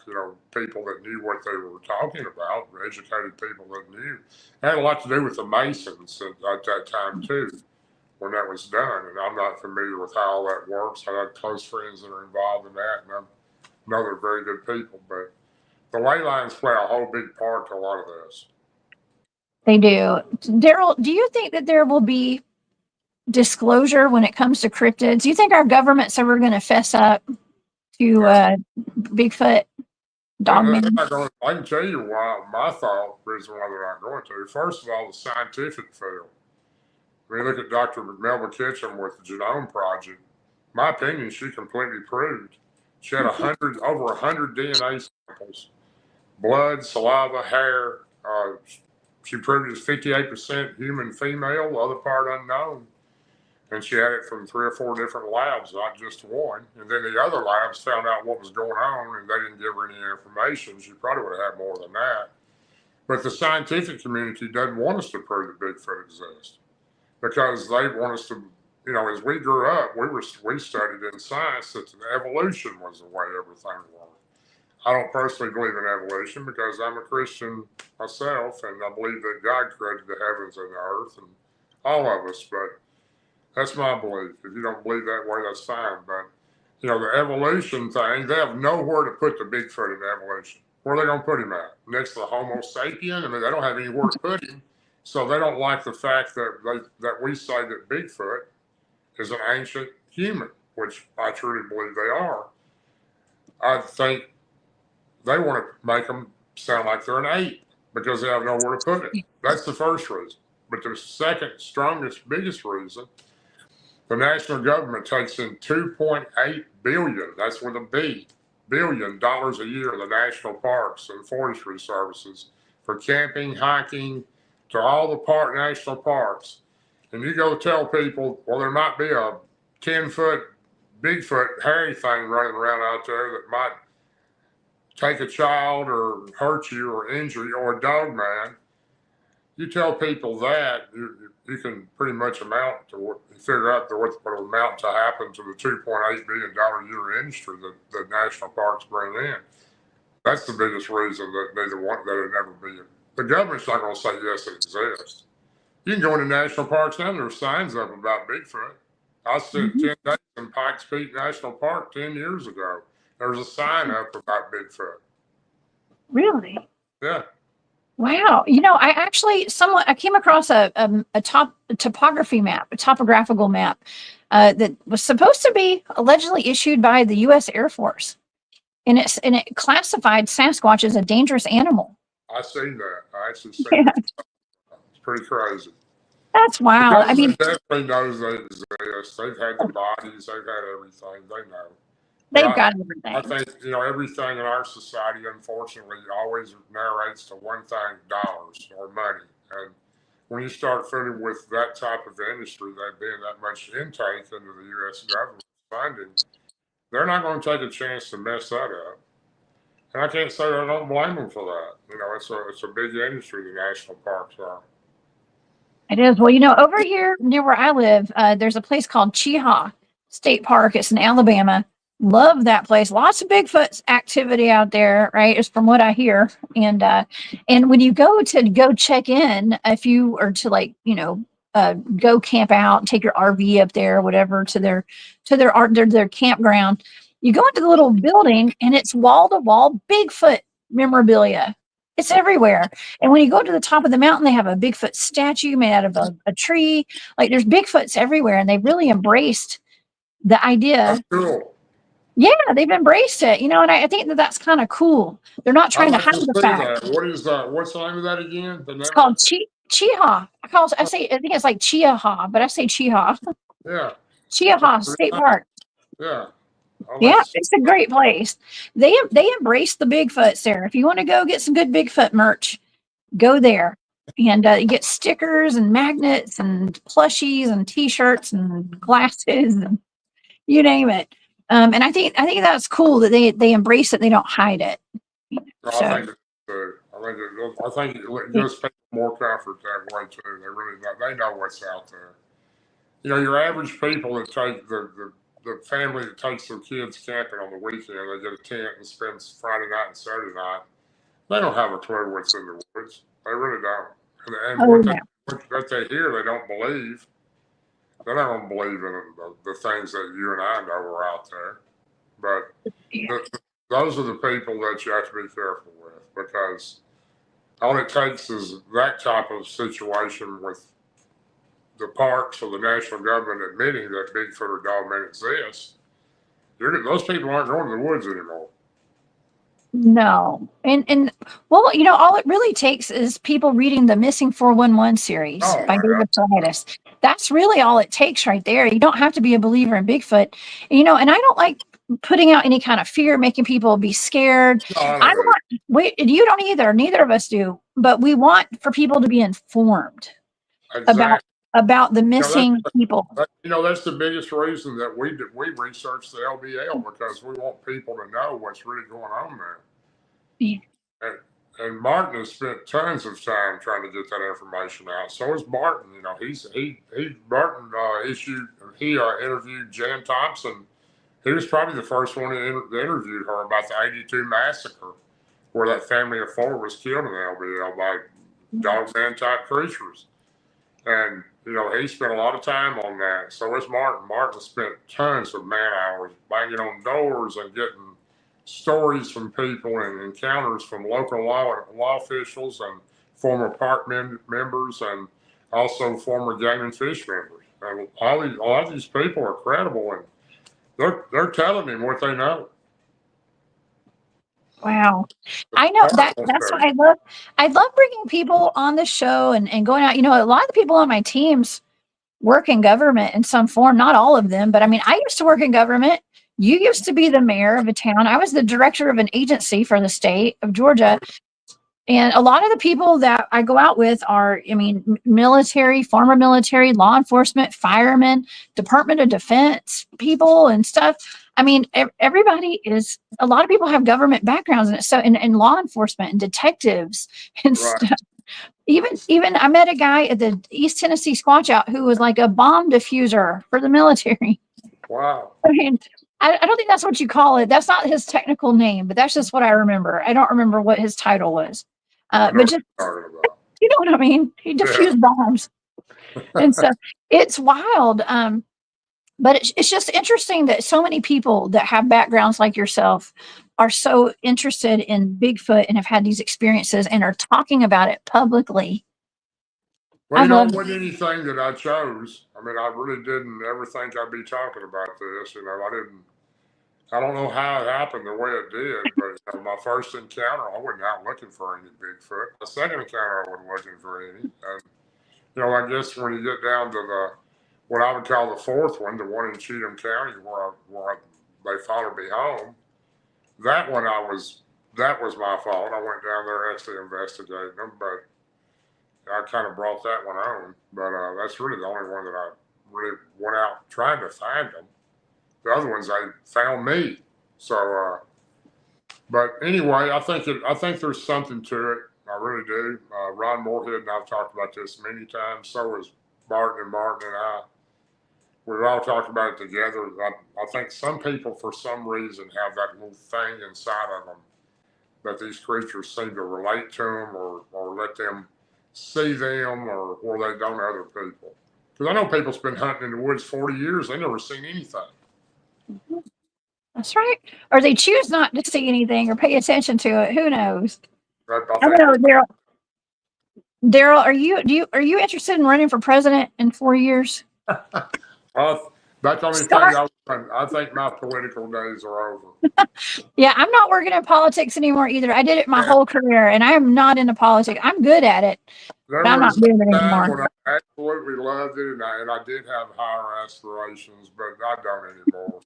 people that knew what they were talking about, educated people that knew. It had a lot to do with the Masons at that time, too, when that was done. And I'm not familiar with how all that works. I have close friends that are involved in that, and I know they're very good people. But the ley lines play a whole big part to a lot of this. They do. Daryl, do you think that there will be disclosure when it comes to cryptids? Do you think our government's ever going to fess up to Bigfoot, Dogman? I can tell you why my reason why they're not going to. First of all, the scientific field. When you look at Dr. Melba Kitchen with the Genome Project, my opinion, she completely proved. She had over 100 DNA samples, blood, saliva, hair. She proved it's 58% human female, the other part unknown. And she had it from 3 or 4 different labs, not just one. And then the other labs found out what was going on, and they didn't give her any information. She probably would have had more than that. But the scientific community doesn't want us to prove that Bigfoot exists, because they want us to, as we grew up, we studied in science that evolution was the way everything worked. I don't personally believe in evolution because I'm a Christian myself, and I believe that God created the heavens and the earth and all of us. But that's my belief. If you don't believe that way, that's fine. But the evolution thing, they have nowhere to put the Bigfoot in evolution. Where are they going to put him at? Next to the Homo sapien? I mean, they don't have anywhere to put him. So they don't like the fact that we say that Bigfoot is an ancient human, which I truly believe they are. I think they want to make them sound like they're an ape because they have nowhere to put it. That's the first reason. But the second strongest, biggest reason, the national government takes in $2.8 billion, that's with a B, $billion a year, the national parks and forestry services for camping, hiking, to all the national parks. And you go tell people, well, there might be a 10-foot Bigfoot hairy thing running around out there that might take a child or hurt you or injure you, or a Dogman. You tell people that, you can pretty much amount to figure out what will amount to happen to the $2.8 billion a year industry that the national parks bring in. That's the biggest reason that they want that it never be. The government's not going to say yes, it exists. You can go into national parks now, there's signs up about Bigfoot. I spent 10 days in Pikes Peak National Park 10 years ago. There was a sign up about Bigfoot. Really? Yeah. Wow. I came across a topography map, a topographical map that was supposed to be allegedly issued by the U.S. Air Force. And it classified Sasquatch as a dangerous animal. I seen that. I actually seen it. It's pretty crazy. That's wild. I mean, definitely knows they exist. They've had the bodies. They've had everything. They know. They've got everything. I think, everything in our society, unfortunately, always narrates to one thing: dollars or money. And when you start fooling with that type of industry, that being that much intake into the U.S. government funding, they're not going to take a chance to mess that up. And I can't say I don't blame them for that. It's a big industry, the national parks are. It is. Well, over here near where I live, there's a place called Cheehaw State Park. It's in Alabama. Love that place. Lots of Bigfoot activity out there, right? Is from what I hear. And when you go check in, if you are to go camp out, take your RV up there, whatever, to their campground, you go into the little building and it's wall to wall Bigfoot memorabilia. It's everywhere. And when you go to the top of the mountain, they have a Bigfoot statue made out of a tree. Like there's Bigfoots everywhere, and they've really embraced the idea. That's cool. Yeah, they've embraced it, and I think that's kind of cool. They're not trying to hide the fact. What is that? What's the name of that again? It's called Cheehaw. I think it's like Cheehaw, but I say Cheehaw. Yeah. Cheehaw State Park. Yeah. Yeah, it's a great place. They embrace the Bigfoots there. If you want to go get some good Bigfoot merch, go there. And you get stickers and magnets and plushies and T-shirts and glasses and you name it. And I think that's cool that they embrace it. They don't hide it. So, I think it gives people more comfort that way too. They really they know what's out there. You know, your average people that take the family that takes their kids camping on the weekend, they get a tent and spends Friday night and Saturday night. They don't have a clue what's in the woods. They really don't. And what they hear, they don't believe. They're not going to believe in the things that you and I know are out there. But those are the people that you have to be careful with, because all it takes is that type of situation with the parks or the national government admitting that Bigfoot or Dogman exists. Those people aren't going to the woods anymore. No. And well, you know, all it really takes is people reading the Missing 411 series by David Titus. That's really all it takes right there. You don't have to be a believer in Bigfoot. You know, and I don't like putting out any kind of fear, making people be scared. You don't either. Neither of us do. But we want for people to be informed about the missing people. You know, that's the biggest reason that we researched the LBL, because we want people to know what's really going on there. Yeah. And Martin has spent tons of time trying to get that information out. So is Martin. You know, Martin interviewed Jan Thompson. He was probably the first one that interviewed her about the '82 massacre, where that family of 4 was killed in the LBL by Dogman type creatures. And, you know, he spent a lot of time on that. So is Martin. Martin spent tons of man hours banging on doors and getting stories from people and encounters from local law officials and former park members and also former game and fish members. And a lot of these people are credible, and they're telling him what they know. Wow. I know that's why I love bringing people on the show and going out. You know, a lot of the people on my teams work in government in some form, not all of them, but I mean, I used to work in government. You used to be the mayor of a town. I was the director of an agency for the state of Georgia. And a lot of the people that I go out with are, I mean, military, former military, law enforcement, firemen, Department of Defense people and stuff. I mean, everybody a lot of people have government backgrounds in it. So, in law enforcement and detectives and stuff. Even I met a guy at the East Tennessee Squatch Out who was like a bomb diffuser for the military. Wow. I mean, I don't think that's what you call it. That's not his technical name, but that's just what I remember. I don't remember what his title was. But just, you know what I mean? He diffused bombs and stuff. It's wild. But it's just interesting that so many people that have backgrounds like yourself are so interested in Bigfoot and have had these experiences and are talking about it publicly. Well, you know, it wasn't anything that I chose. I mean, I really didn't ever think I'd be talking about this. You know, I don't know how it happened the way it did, but you know, my first encounter, I wasn't out looking for any Bigfoot. The second encounter, I wasn't looking for any. And, you know, I guess when you get down to what I would call the fourth one, the one in Cheatham County where they followed me home, that one that was my fault. I went down there actually investigating them, but I kind of brought that one on. But that's really the only one that I really went out trying to find them. The other ones, they found me. So, but anyway, I think there's something to it. I really do. Ron Morehead and I've talked about this many times. So has Martin and I. We've all talked about it together. I think some people, for some reason, have that little thing inside of them that these creatures seem to relate to them or let them see them or where they don't other people. Because I know people's been hunting in the woods 40 years. They've never seen anything. That's right. Or they choose not to see anything or pay attention to it. Who knows? I don't know, Daryl. Daryl, are you interested in running for president in 4 years? That's the only thing I think my political days are over. Yeah, I'm not working in politics anymore either. I did it my whole career, and I am not into politics. I'm good at it, but I'm not doing it anymore. When I absolutely loved it, and I did have higher aspirations, but I don't anymore.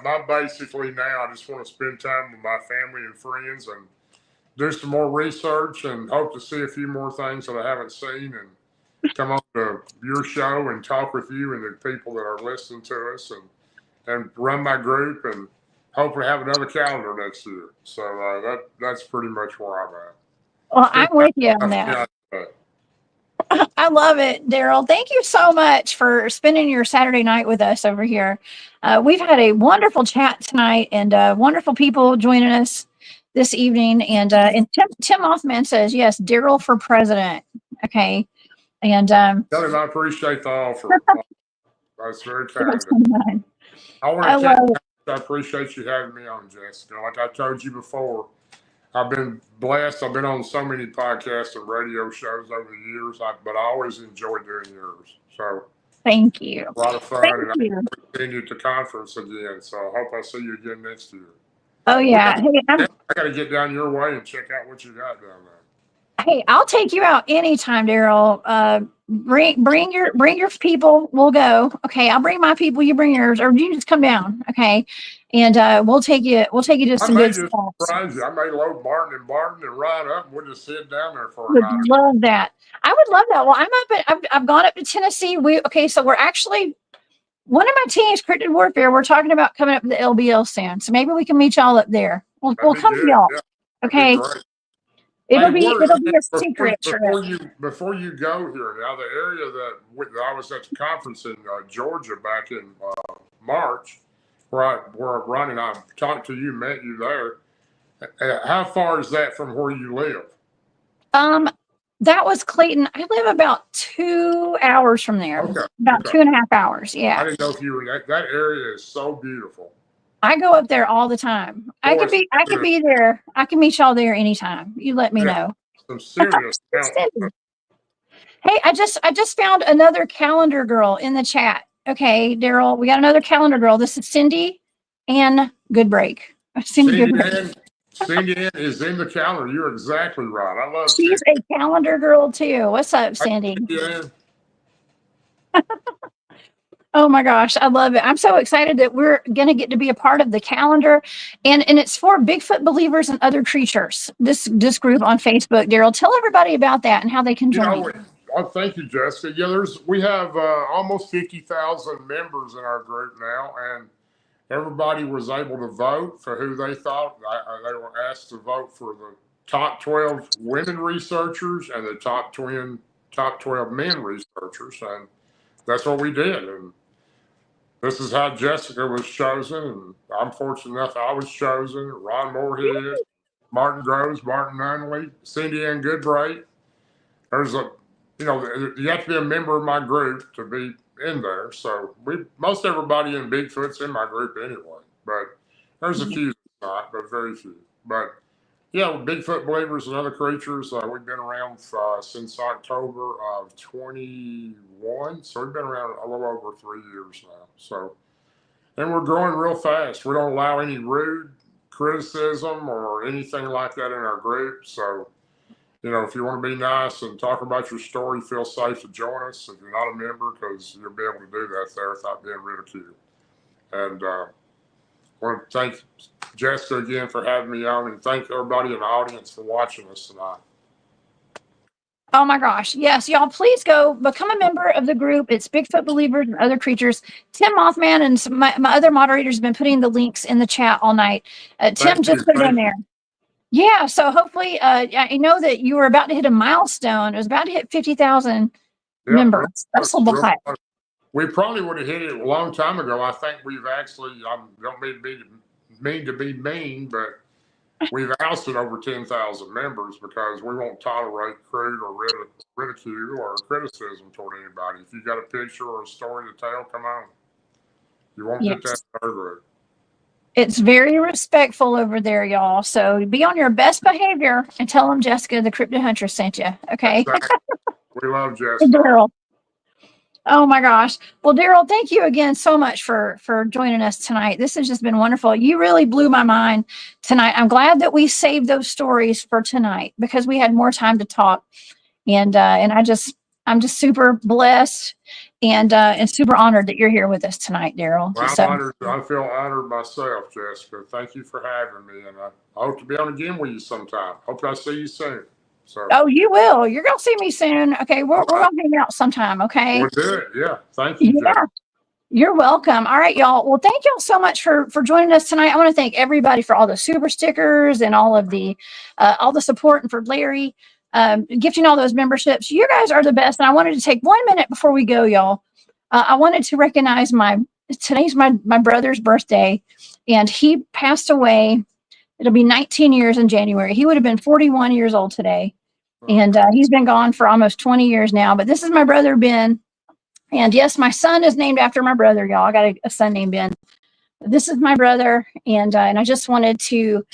I'm basically now, I just want to spend time with my family and friends and do some more research and hope to see a few more things that I haven't seen and come on to your show and talk with you and the people that are listening to us. And and run my group and hopefully have another calendar next year. So that's pretty much where I'm at. Well, I'm with you on that. I love it, Daryl. Thank you so much for spending your Saturday night with us over here. We've had a wonderful chat tonight, and wonderful people joining us this evening. And Tim Mothman says, yes, Daryl for president. Okay. And Tell him I appreciate the offer. That's very kind. I appreciate you having me on, Jessica. Like I told you before, I've been blessed. I've been on so many podcasts and radio shows over the years, but I always enjoy doing yours. So thank you. A lot of fun, and I continue at the conference again. So I hope I see you again next year. Oh yeah, I got to get down your way and check out what you got down there. Hey, I'll take you out anytime, Daryl. Bring your people. We'll go. Okay, I'll bring my people. You bring yours, or you just come down. Okay, and we'll take you. We'll take you to some good spots. Surprise you. I may load Barton and ride up, and we'll just sit down there for a night. Love that. I would love that. Well, I've gone up to Tennessee. So we're actually one of my teams, Cryptid Warfare. We're talking about coming up to the LBL soon, so maybe we can meet y'all up there. We'll come to y'all. Yeah, okay. It'll be a secret before you go here. Now, the area that I was at the conference in Georgia back in March, where Ronnie and I talked to you, met you there. How far is that from where you live? That was Clayton. I live about 2 hours from there. Okay. About 2.5 hours. Yeah. I didn't know if you were that area is so beautiful. I go up there all the time. I could be there. I can meet y'all there anytime. You let me know. Some serious. Hey, I just found another calendar girl in the chat. Okay, Daryl, we got another calendar girl. This is Cindy Ann Goodbreak. Cindy Ann is in the calendar. You're exactly right. I love. She's a calendar girl too. What's up, Cindy? Oh my gosh, I love it. I'm so excited that we're going to get to be a part of the calendar. And it's for Bigfoot believers and other creatures. This group on Facebook, Daryl, tell everybody about that and how they can join. Thank you, Jessica. Yeah, we have almost 50,000 members in our group now, and everybody was able to vote for who they thought. They were asked to vote for the top 12 women researchers and the top 12 men researchers, and that's what we did. And this is how Jessica was chosen, and I'm fortunate enough I was chosen. Ron Morehead, Martin Groves, Martin Nunley, Cindy Ann Goodbright. You have to be a member of my group to be in there. So most everybody in Bigfoot's in my group anyway. But there's a few not, but very few. But yeah, Bigfoot believers and other creatures. We've been around since October of 21. So we've been around a little over 3 years now. So, and we're growing real fast. We don't allow any rude criticism or anything like that in our group. So, if you want to be nice and talk about your story, feel safe to join us if you're not a member, because you'll be able to do that there without being ridiculed. And I want to thank Jessica again for having me on, and thank everybody in the audience for watching us tonight. Oh my gosh. Yes, y'all, please go become a member of the group. It's Bigfoot Believers and Other Creatures. Tim Mothman and my other moderators have been putting the links in the chat all night. Tim just put it in there. Yeah, so hopefully, I know that you were about to hit a milestone. It was about to hit 50,000 members. That's a little high. We probably would have hit it a long time ago. I think we've actually, I don't mean to be mean, but we've ousted over 10,000 members because we won't tolerate crude or ridicule or criticism toward anybody. If you got a picture or a story to tell, come on. You won't get that in our group. It's very respectful over there, y'all. So be on your best behavior and tell them Jessica, the Cryptid Huntress, sent you. Okay. Exactly. We love Jessica. Daryl. Oh my gosh. Well, Daryl, thank you again so much for joining us tonight. This has just been wonderful. You really blew my mind tonight. I'm glad that we saved those stories for tonight because we had more time to talk. And I'm just super blessed and super honored that you're here with us tonight, Daryl. Well, I'm honored. I feel honored myself, Jessica. Thank you for having me, and I hope to be on again with you sometime. Hope I see you soon. So. Oh, you will. You're gonna see me soon. Okay, we're gonna hang out sometime. Okay. We'll do it. Yeah. Thank you. Yeah. Jessica. You're welcome. All right, y'all. Well, thank y'all so much for joining us tonight. I want to thank everybody for all the super stickers and all the support, and for Larry gifting all those memberships. You guys are the best. And I wanted to take 1 minute before we go, y'all. I wanted to recognize today's my brother's birthday, and he passed away. It'll be 19 years in January. He would have been 41 years old today, and he's been gone for almost 20 years now. But this is my brother Ben. And yes, my son is named after my brother, y'all. I got a son named Ben. This is my brother, and I just wanted to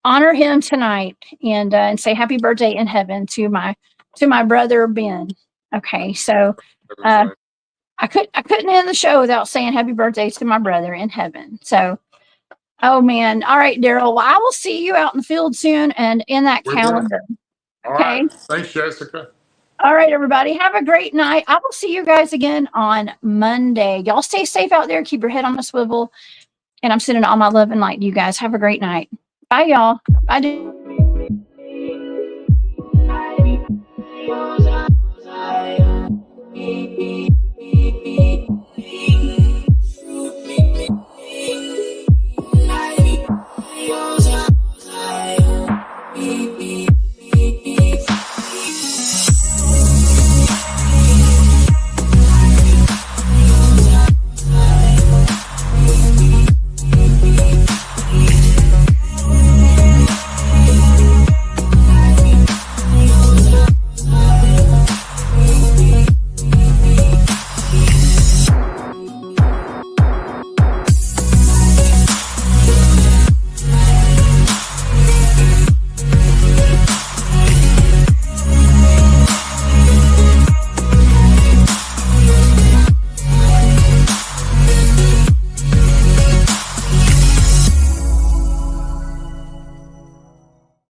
honor him tonight and say happy birthday in heaven to my brother Ben. Okay, so I couldn't end the show without saying happy birthday to my brother in heaven. So, oh man, all right, Daryl. Well, I will see you out in the field soon and in that calendar. All right, thanks, Jessica. All right, everybody. Have a great night. I will see you guys again on Monday. Y'all stay safe out there. Keep your head on the swivel. And I'm sending all my love and light to you guys. Have a great night. Bye, y'all. Bye.